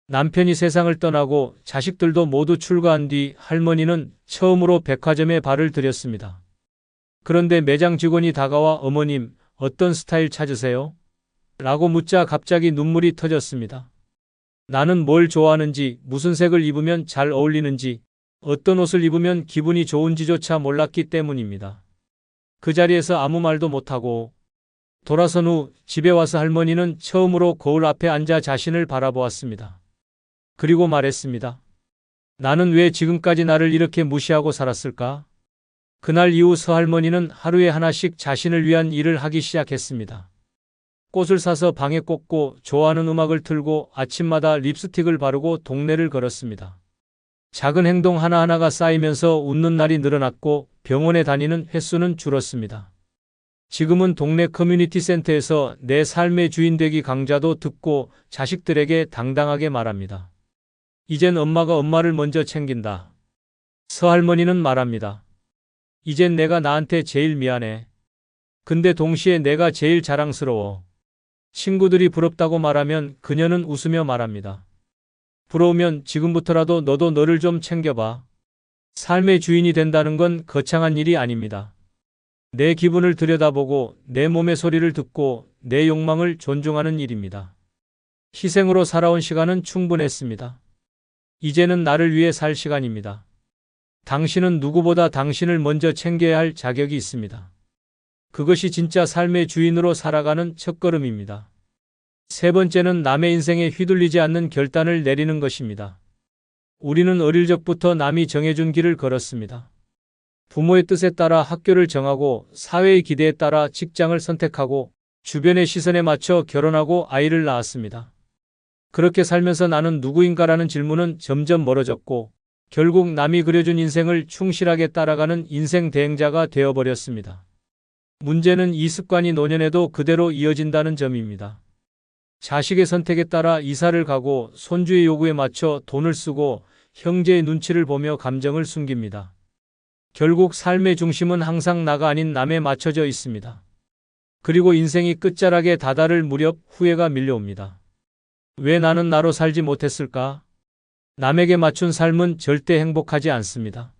남편이 세상을 떠나고 자식들도 모두 출가한 뒤 할머니는 처음으로 백화점에 발을 들였습니다. 그런데 매장 직원이 다가와 어머님, 어떤 스타일 찾으세요? 라고 묻자 갑자기 눈물이 터졌습니다. 나는 뭘 좋아하는지, 무슨 색을 입으면 잘 어울리는지, 어떤 옷을 입으면 기분이 좋은지조차 몰랐기 때문입니다. 그 자리에서 아무 말도 못하고 돌아선 후 집에 와서 할머니는 처음으로 거울 앞에 앉아 자신을 바라보았습니다. 그리고 말했습니다. 나는 왜 지금까지 나를 이렇게 무시하고 살았을까? 그날 이후 서할머니는 하루에 하나씩 자신을 위한 일을 하기 시작했습니다. 꽃을 사서 방에 꽂고 좋아하는 음악을 틀고 아침마다 립스틱을 바르고 동네를 걸었습니다. 작은 행동 하나하나가 쌓이면서 웃는 날이 늘어났고 병원에 다니는 횟수는 줄었습니다. 지금은 동네 커뮤니티 센터에서 내 삶의 주인 되기 강좌도 듣고 자식들에게 당당하게 말합니다. 이젠 엄마가 엄마를 먼저 챙긴다. 서할머니는 말합니다. 이젠 내가 나한테 제일 미안해. 근데 동시에 내가 제일 자랑스러워. 친구들이 부럽다고 말하면 그녀는 웃으며 말합니다. 부러우면 지금부터라도 너도 너를 좀 챙겨봐. 삶의 주인이 된다는 건 거창한 일이 아닙니다. 내 기분을 들여다보고 내 몸의 소리를 듣고 내 욕망을 존중하는 일입니다. 희생으로 살아온 시간은 충분했습니다. 이제는 나를 위해 살 시간입니다. 당신은 누구보다 당신을 먼저 챙겨야 할 자격이 있습니다. 그것이 진짜 삶의 주인으로 살아가는 첫걸음입니다. 세 번째는 남의 인생에 휘둘리지 않는 결단을 내리는 것입니다. 우리는 어릴 적부터 남이 정해준 길을 걸었습니다. 부모의 뜻에 따라 학교를 정하고 사회의 기대에 따라 직장을 선택하고 주변의 시선에 맞춰 결혼하고 아이를 낳았습니다. 그렇게 살면서 나는 누구인가라는 질문은 점점 멀어졌고 결국 남이 그려준 인생을 충실하게 따라가는 인생 대행자가 되어버렸습니다. 문제는 이 습관이 노년에도 그대로 이어진다는 점입니다. 자식의 선택에 따라 이사를 가고 손주의 요구에 맞춰 돈을 쓰고 형제의 눈치를 보며 감정을 숨깁니다. 결국 삶의 중심은 항상 나가 아닌 남에 맞춰져 있습니다. 그리고 인생이 끝자락에 다다를 무렵 후회가 밀려옵니다. 왜 나는 나로 살지 못했을까? 남에게 맞춘 삶은 절대 행복하지 않습니다.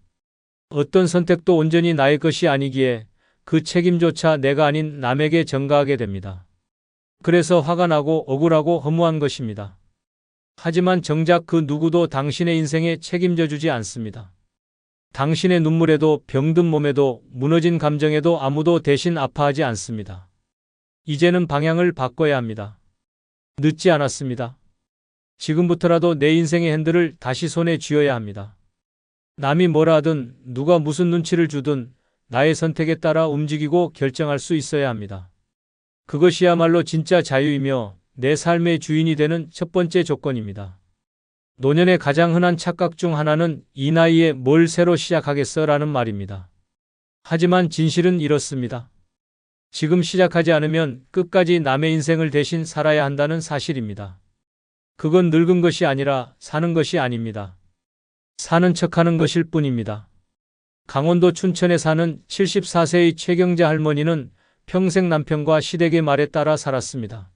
어떤 선택도 온전히 나의 것이 아니기에 그 책임조차 내가 아닌 남에게 전가하게 됩니다. 그래서 화가 나고 억울하고 허무한 것입니다. 하지만 정작 그 누구도 당신의 인생에 책임져 주지 않습니다. 당신의 눈물에도 병든 몸에도 무너진 감정에도 아무도 대신 아파하지 않습니다. 이제는 방향을 바꿔야 합니다. 늦지 않았습니다. 지금부터라도 내 인생의 핸들을 다시 손에 쥐어야 합니다. 남이 뭐라 하든 누가 무슨 눈치를 주든 나의 선택에 따라 움직이고 결정할 수 있어야 합니다. 그것이야말로 진짜 자유이며 내 삶의 주인이 되는 첫 번째 조건입니다. 노년의 가장 흔한 착각 중 하나는 이 나이에 뭘 새로 시작하겠어 라는 말입니다. 하지만 진실은 이렇습니다. 지금 시작하지 않으면 끝까지 남의 인생을 대신 살아야 한다는 사실입니다. 그건 늙은 것이 아니라 사는 것이 아닙니다. 사는 척하는 것일 뿐입니다. 강원도 춘천에 사는 74세의 최경자 할머니는 평생 남편과 시댁의 말에 따라 살았습니다.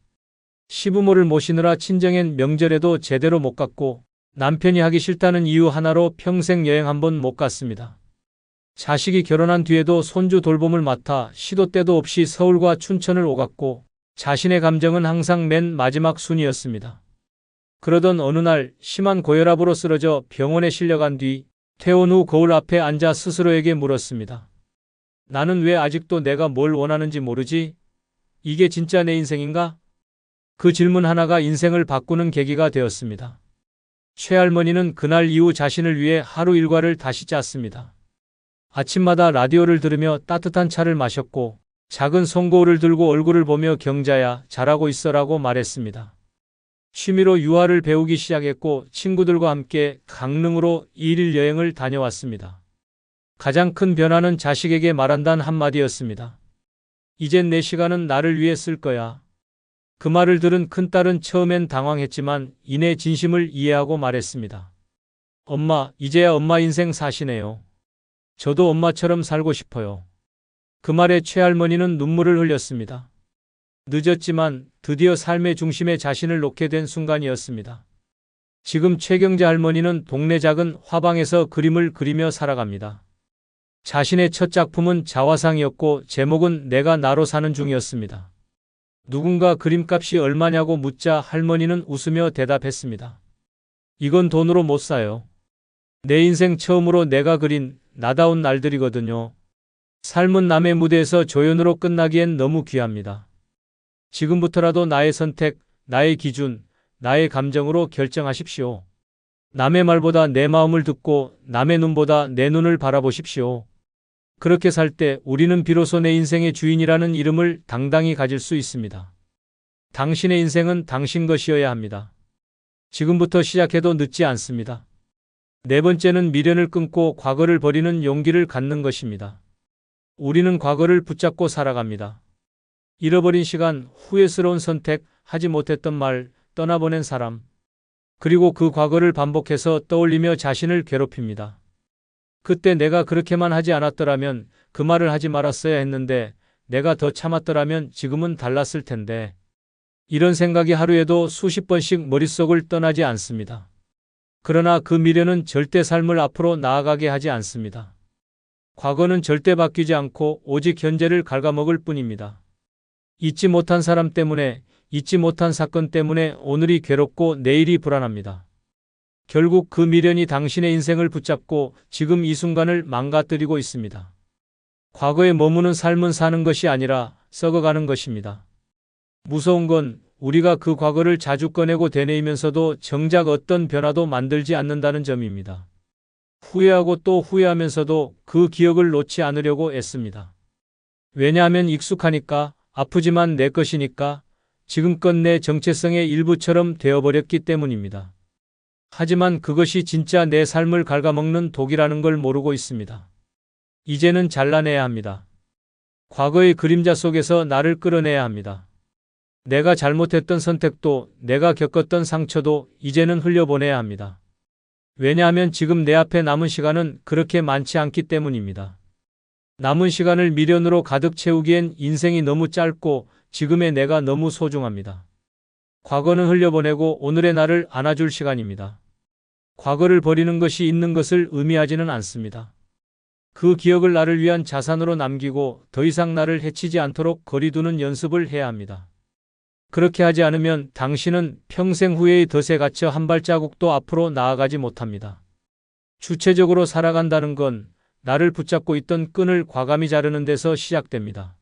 시부모를 모시느라 친정엔 명절에도 제대로 못 갔고 남편이 하기 싫다는 이유 하나로 평생 여행 한 번 못 갔습니다. 자식이 결혼한 뒤에도 손주 돌봄을 맡아 시도 때도 없이 서울과 춘천을 오갔고 자신의 감정은 항상 맨 마지막 순위였습니다. 그러던 어느 날 심한 고혈압으로 쓰러져 병원에 실려간 뒤 퇴원 후 거울 앞에 앉아 스스로에게 물었습니다. 나는 왜 아직도 내가 뭘 원하는지 모르지? 이게 진짜 내 인생인가? 그 질문 하나가 인생을 바꾸는 계기가 되었습니다. 최할머니는 그날 이후 자신을 위해 하루 일과를 다시 짰습니다. 아침마다 라디오를 들으며 따뜻한 차를 마셨고 작은 송거울을 들고 얼굴을 보며 경자야 잘하고 있어라고 말했습니다. 취미로 유화를 배우기 시작했고 친구들과 함께 강릉으로 1일 여행을 다녀왔습니다. 가장 큰 변화는 자식에게 말한다는 한마디였습니다. 이젠 내 시간은 나를 위해 쓸 거야. 그 말을 들은 큰딸은 처음엔 당황했지만 이내 진심을 이해하고 말했습니다. 엄마, 이제야 엄마 인생 사시네요. 저도 엄마처럼 살고 싶어요. 그 말에 최할머니는 눈물을 흘렸습니다. 늦었지만 드디어 삶의 중심에 자신을 놓게 된 순간이었습니다. 지금 최경자 할머니는 동네 작은 화방에서 그림을 그리며 살아갑니다. 자신의 첫 작품은 자화상이었고 제목은 내가 나로 사는 중이었습니다. 누군가 그림값이 얼마냐고 묻자 할머니는 웃으며 대답했습니다. 이건 돈으로 못 사요. 내 인생 처음으로 내가 그린 나다운 날들이거든요. 삶은 남의 무대에서 조연으로 끝나기엔 너무 귀합니다. 지금부터라도 나의 선택, 나의 기준, 나의 감정으로 결정하십시오. 남의 말보다 내 마음을 듣고 남의 눈보다 내 눈을 바라보십시오. 그렇게 살 때 우리는 비로소 내 인생의 주인이라는 이름을 당당히 가질 수 있습니다. 당신의 인생은 당신 것이어야 합니다. 지금부터 시작해도 늦지 않습니다. 네 번째는 미련을 끊고 과거를 버리는 용기를 갖는 것입니다. 우리는 과거를 붙잡고 살아갑니다. 잃어버린 시간, 후회스러운 선택, 하지 못했던 말, 떠나보낸 사람. 그리고 그 과거를 반복해서 떠올리며 자신을 괴롭힙니다. 그때 내가 그렇게만 하지 않았더라면 그 말을 하지 말았어야 했는데 내가 더 참았더라면 지금은 달랐을 텐데. 이런 생각이 하루에도 수십 번씩 머릿속을 떠나지 않습니다. 그러나 그 미련은 절대 삶을 앞으로 나아가게 하지 않습니다. 과거는 절대 바뀌지 않고 오직 현재를 갉아먹을 뿐입니다. 잊지 못한 사람 때문에, 잊지 못한 사건 때문에 오늘이 괴롭고 내일이 불안합니다. 결국 그 미련이 당신의 인생을 붙잡고 지금 이 순간을 망가뜨리고 있습니다. 과거에 머무는 삶은 사는 것이 아니라 썩어가는 것입니다. 무서운 건 우리가 그 과거를 자주 꺼내고 되뇌이면서도 정작 어떤 변화도 만들지 않는다는 점입니다. 후회하고 또 후회하면서도 그 기억을 놓지 않으려고 애씁니다. 왜냐하면 익숙하니까, 아프지만 내 것이니까, 지금껏 내 정체성의 일부처럼 되어버렸기 때문입니다. 하지만 그것이 진짜 내 삶을 갉아먹는 독이라는 걸 모르고 있습니다. 이제는 잘라내야 합니다. 과거의 그림자 속에서 나를 끌어내야 합니다. 내가 잘못했던 선택도, 내가 겪었던 상처도 이제는 흘려보내야 합니다. 왜냐하면 지금 내 앞에 남은 시간은 그렇게 많지 않기 때문입니다. 남은 시간을 미련으로 가득 채우기엔 인생이 너무 짧고 지금의 내가 너무 소중합니다. 과거는 흘려보내고 오늘의 나를 안아줄 시간입니다. 과거를 버리는 것이 있는 것을 의미하지는 않습니다. 그 기억을 나를 위한 자산으로 남기고 더 이상 나를 해치지 않도록 거리두는 연습을 해야 합니다. 그렇게 하지 않으면 당신은 평생 후회의 덫에 갇혀 한 발자국도 앞으로 나아가지 못합니다. 주체적으로 살아간다는 건 나를 붙잡고 있던 끈을 과감히 자르는 데서 시작됩니다.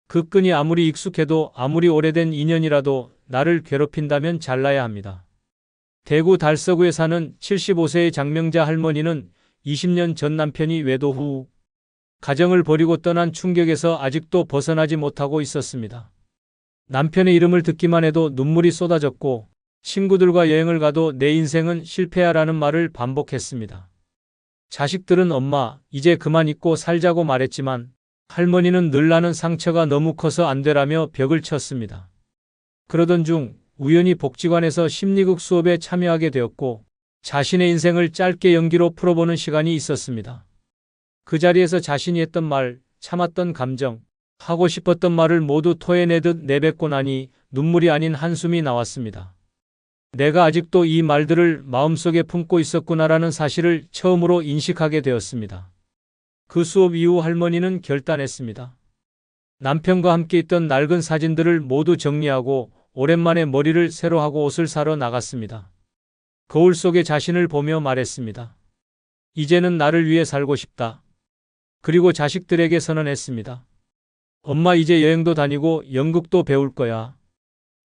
그 끈이 아무리 익숙해도 아무리 오래된 인연이라도 나를 괴롭힌다면 잘라야 합니다. 대구 달서구에 사는 75세의 장명자 할머니는 20년 전 남편이 외도 후 가정을 버리고 떠난 충격에서 아직도 벗어나지 못하고 있었습니다. 남편의 이름을 듣기만 해도 눈물이 쏟아졌고 친구들과 여행을 가도 내 인생은 실패야라는 말을 반복했습니다. 자식들은 엄마, 이제 그만 잊고 살자고 말했지만 할머니는 늘 나는 상처가 너무 커서 안 되라며 벽을 쳤습니다. 그러던 중 우연히 복지관에서 심리극 수업에 참여하게 되었고 자신의 인생을 짧게 연기로 풀어보는 시간이 있었습니다. 그 자리에서 자신이 했던 말, 참았던 감정, 하고 싶었던 말을 모두 토해내듯 내뱉고 나니 눈물이 아닌 한숨이 나왔습니다. 내가 아직도 이 말들을 마음속에 품고 있었구나라는 사실을 처음으로 인식하게 되었습니다. 그 수업 이후 할머니는 결단했습니다. 남편과 함께 있던 낡은 사진들을 모두 정리하고 오랜만에 머리를 새로 하고 옷을 사러 나갔습니다. 거울 속에 자신을 보며 말했습니다. 이제는 나를 위해 살고 싶다. 그리고 자식들에게 선언했습니다. 엄마 이제 여행도 다니고 연극도 배울 거야.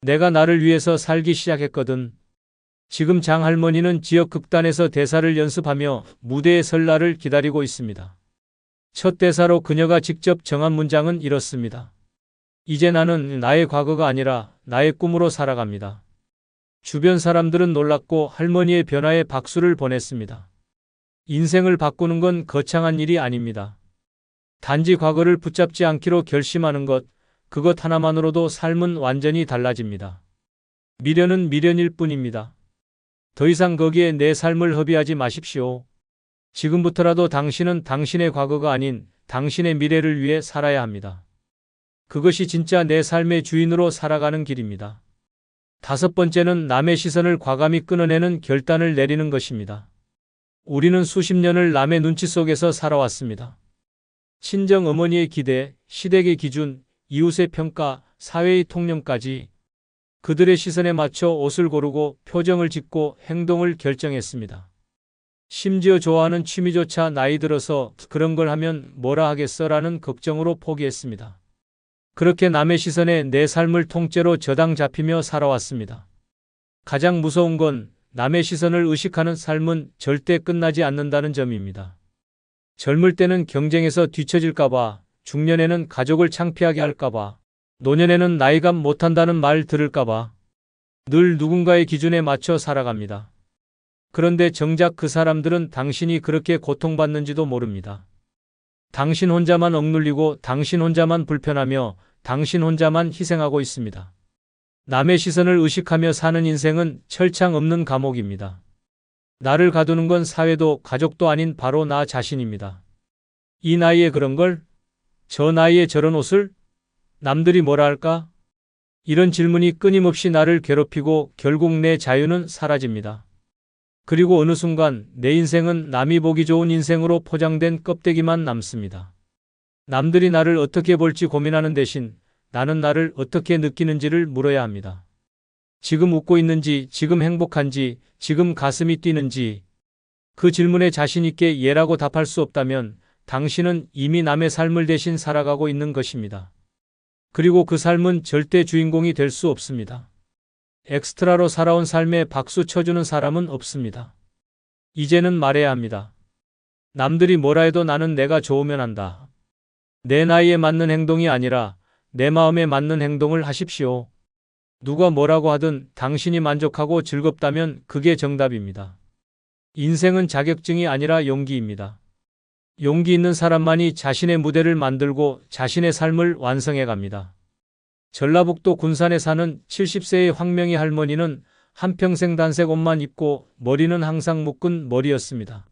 내가 나를 위해서 살기 시작했거든. 지금 장 할머니는 지역 극단에서 대사를 연습하며 무대에 설 날을 기다리고 있습니다. 첫 대사로 그녀가 직접 정한 문장은 이렇습니다. 이제 나는 나의 과거가 아니라 나의 꿈으로 살아갑니다. 주변 사람들은 놀랐고 할머니의 변화에 박수를 보냈습니다. 인생을 바꾸는 건 거창한 일이 아닙니다. 단지 과거를 붙잡지 않기로 결심하는 것, 그것 하나만으로도 삶은 완전히 달라집니다. 미련은 미련일 뿐입니다. 더 이상 거기에 내 삶을 허비하지 마십시오. 지금부터라도 당신은 당신의 과거가 아닌 당신의 미래를 위해 살아야 합니다. 그것이 진짜 내 삶의 주인으로 살아가는 길입니다. 5번째는 남의 시선을 과감히 끊어내는 결단을 내리는 것입니다. 우리는 수십 년을 남의 눈치 속에서 살아왔습니다. 친정 어머니의 기대, 시댁의 기준, 이웃의 평가, 사회의 통념까지 그들의 시선에 맞춰 옷을 고르고 표정을 짓고 행동을 결정했습니다. 심지어 좋아하는 취미조차 나이 들어서 그런 걸 하면 뭐라 하겠어라는 걱정으로 포기했습니다. 그렇게 남의 시선에 내 삶을 통째로 저당 잡히며 살아왔습니다. 가장 무서운 건 남의 시선을 의식하는 삶은 절대 끝나지 않는다는 점입니다. 젊을 때는 경쟁에서 뒤처질까봐, 중년에는 가족을 창피하게 할까봐, 노년에는 나이감 못한다는 말 들을까봐 늘 누군가의 기준에 맞춰 살아갑니다. 그런데 정작 그 사람들은 당신이 그렇게 고통받는지도 모릅니다. 당신 혼자만 억눌리고 당신 혼자만 불편하며 당신 혼자만 희생하고 있습니다. 남의 시선을 의식하며 사는 인생은 철창 없는 감옥입니다. 나를 가두는 건 사회도 가족도 아닌 바로 나 자신입니다. 이 나이에 그런 걸? 저 나이에 저런 옷을? 남들이 뭐라 할까? 이런 질문이 끊임없이 나를 괴롭히고 결국 내 자유는 사라집니다. 그리고 어느 순간 내 인생은 남이 보기 좋은 인생으로 포장된 껍데기만 남습니다. 남들이 나를 어떻게 볼지 고민하는 대신 나는 나를 어떻게 느끼는지를 물어야 합니다. 지금 웃고 있는지, 지금 행복한지, 지금 가슴이 뛰는지, 그 질문에 자신있게 예라고 답할 수 없다면 당신은 이미 남의 삶을 대신 살아가고 있는 것입니다. 그리고 그 삶은 절대 주인공이 될 수 없습니다. 엑스트라로 살아온 삶에 박수 쳐주는 사람은 없습니다. 이제는 말해야 합니다. 남들이 뭐라 해도 나는 내가 좋으면 한다. 내 나이에 맞는 행동이 아니라 내 마음에 맞는 행동을 하십시오. 누가 뭐라고 하든 당신이 만족하고 즐겁다면 그게 정답입니다. 인생은 자격증이 아니라 용기입니다. 용기 있는 사람만이 자신의 무대를 만들고 자신의 삶을 완성해 갑니다. 전라북도 군산에 사는 70세의 황명희 할머니는 한평생 단색 옷만 입고 머리는 항상 묶은 머리였습니다.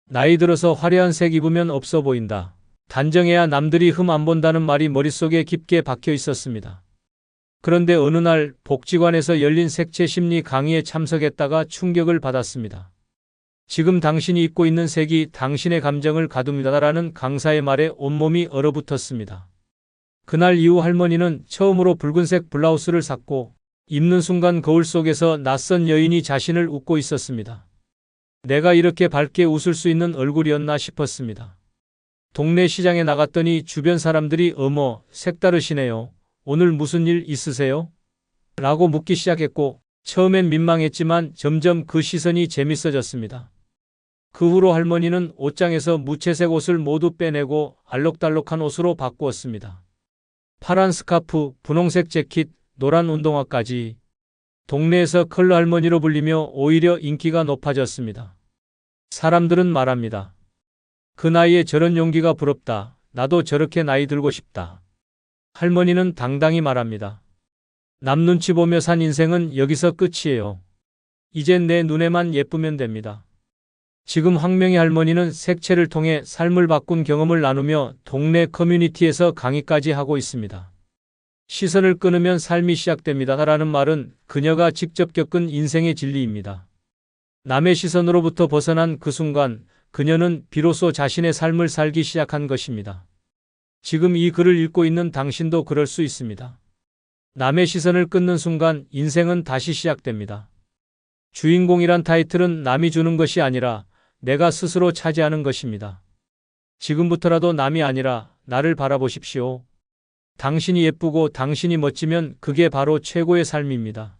나이 들어서 화려한 색 입으면 없어 보인다. 단정해야 남들이 흠 안 본다는 말이 머릿속에 깊게 박혀 있었습니다. 그런데 어느 날 복지관에서 열린 색채 심리 강의에 참석했다가 충격을 받았습니다. 지금 당신이 입고 있는 색이 당신의 감정을 가둡니다라는 강사의 말에 온몸이 얼어붙었습니다. 그날 이후 할머니는 처음으로 붉은색 블라우스를 샀고 입는 순간 거울 속에서 낯선 여인이 자신을 웃고 있었습니다. 내가 이렇게 밝게 웃을 수 있는 얼굴이었나 싶었습니다. 동네 시장에 나갔더니 주변 사람들이 어머, 색다르시네요. 오늘 무슨 일 있으세요? 라고 묻기 시작했고 처음엔 민망했지만 점점 그 시선이 재밌어졌습니다. 그 후로 할머니는 옷장에서 무채색 옷을 모두 빼내고 알록달록한 옷으로 바꾸었습니다. 파란 스카프, 분홍색 재킷, 노란 운동화까지 동네에서 컬러 할머니로 불리며 오히려 인기가 높아졌습니다. 사람들은 말합니다. 그 나이에 저런 용기가 부럽다. 나도 저렇게 나이 들고 싶다. 할머니는 당당히 말합니다. 남 눈치 보며 산 인생은 여기서 끝이에요. 이젠 내 눈에만 예쁘면 됩니다. 지금 황명희 할머니는 색채를 통해 삶을 바꾼 경험을 나누며 동네 커뮤니티에서 강의까지 하고 있습니다. 시선을 끊으면 삶이 시작됩니다. 라는 말은 그녀가 직접 겪은 인생의 진리입니다. 남의 시선으로부터 벗어난 그 순간 그녀는 비로소 자신의 삶을 살기 시작한 것입니다. 지금 이 글을 읽고 있는 당신도 그럴 수 있습니다. 남의 시선을 끊는 순간 인생은 다시 시작됩니다. 주인공이란 타이틀은 남이 주는 것이 아니라 내가 스스로 차지하는 것입니다. 지금부터라도 남이 아니라 나를 바라보십시오. 당신이 예쁘고 당신이 멋지면 그게 바로 최고의 삶입니다.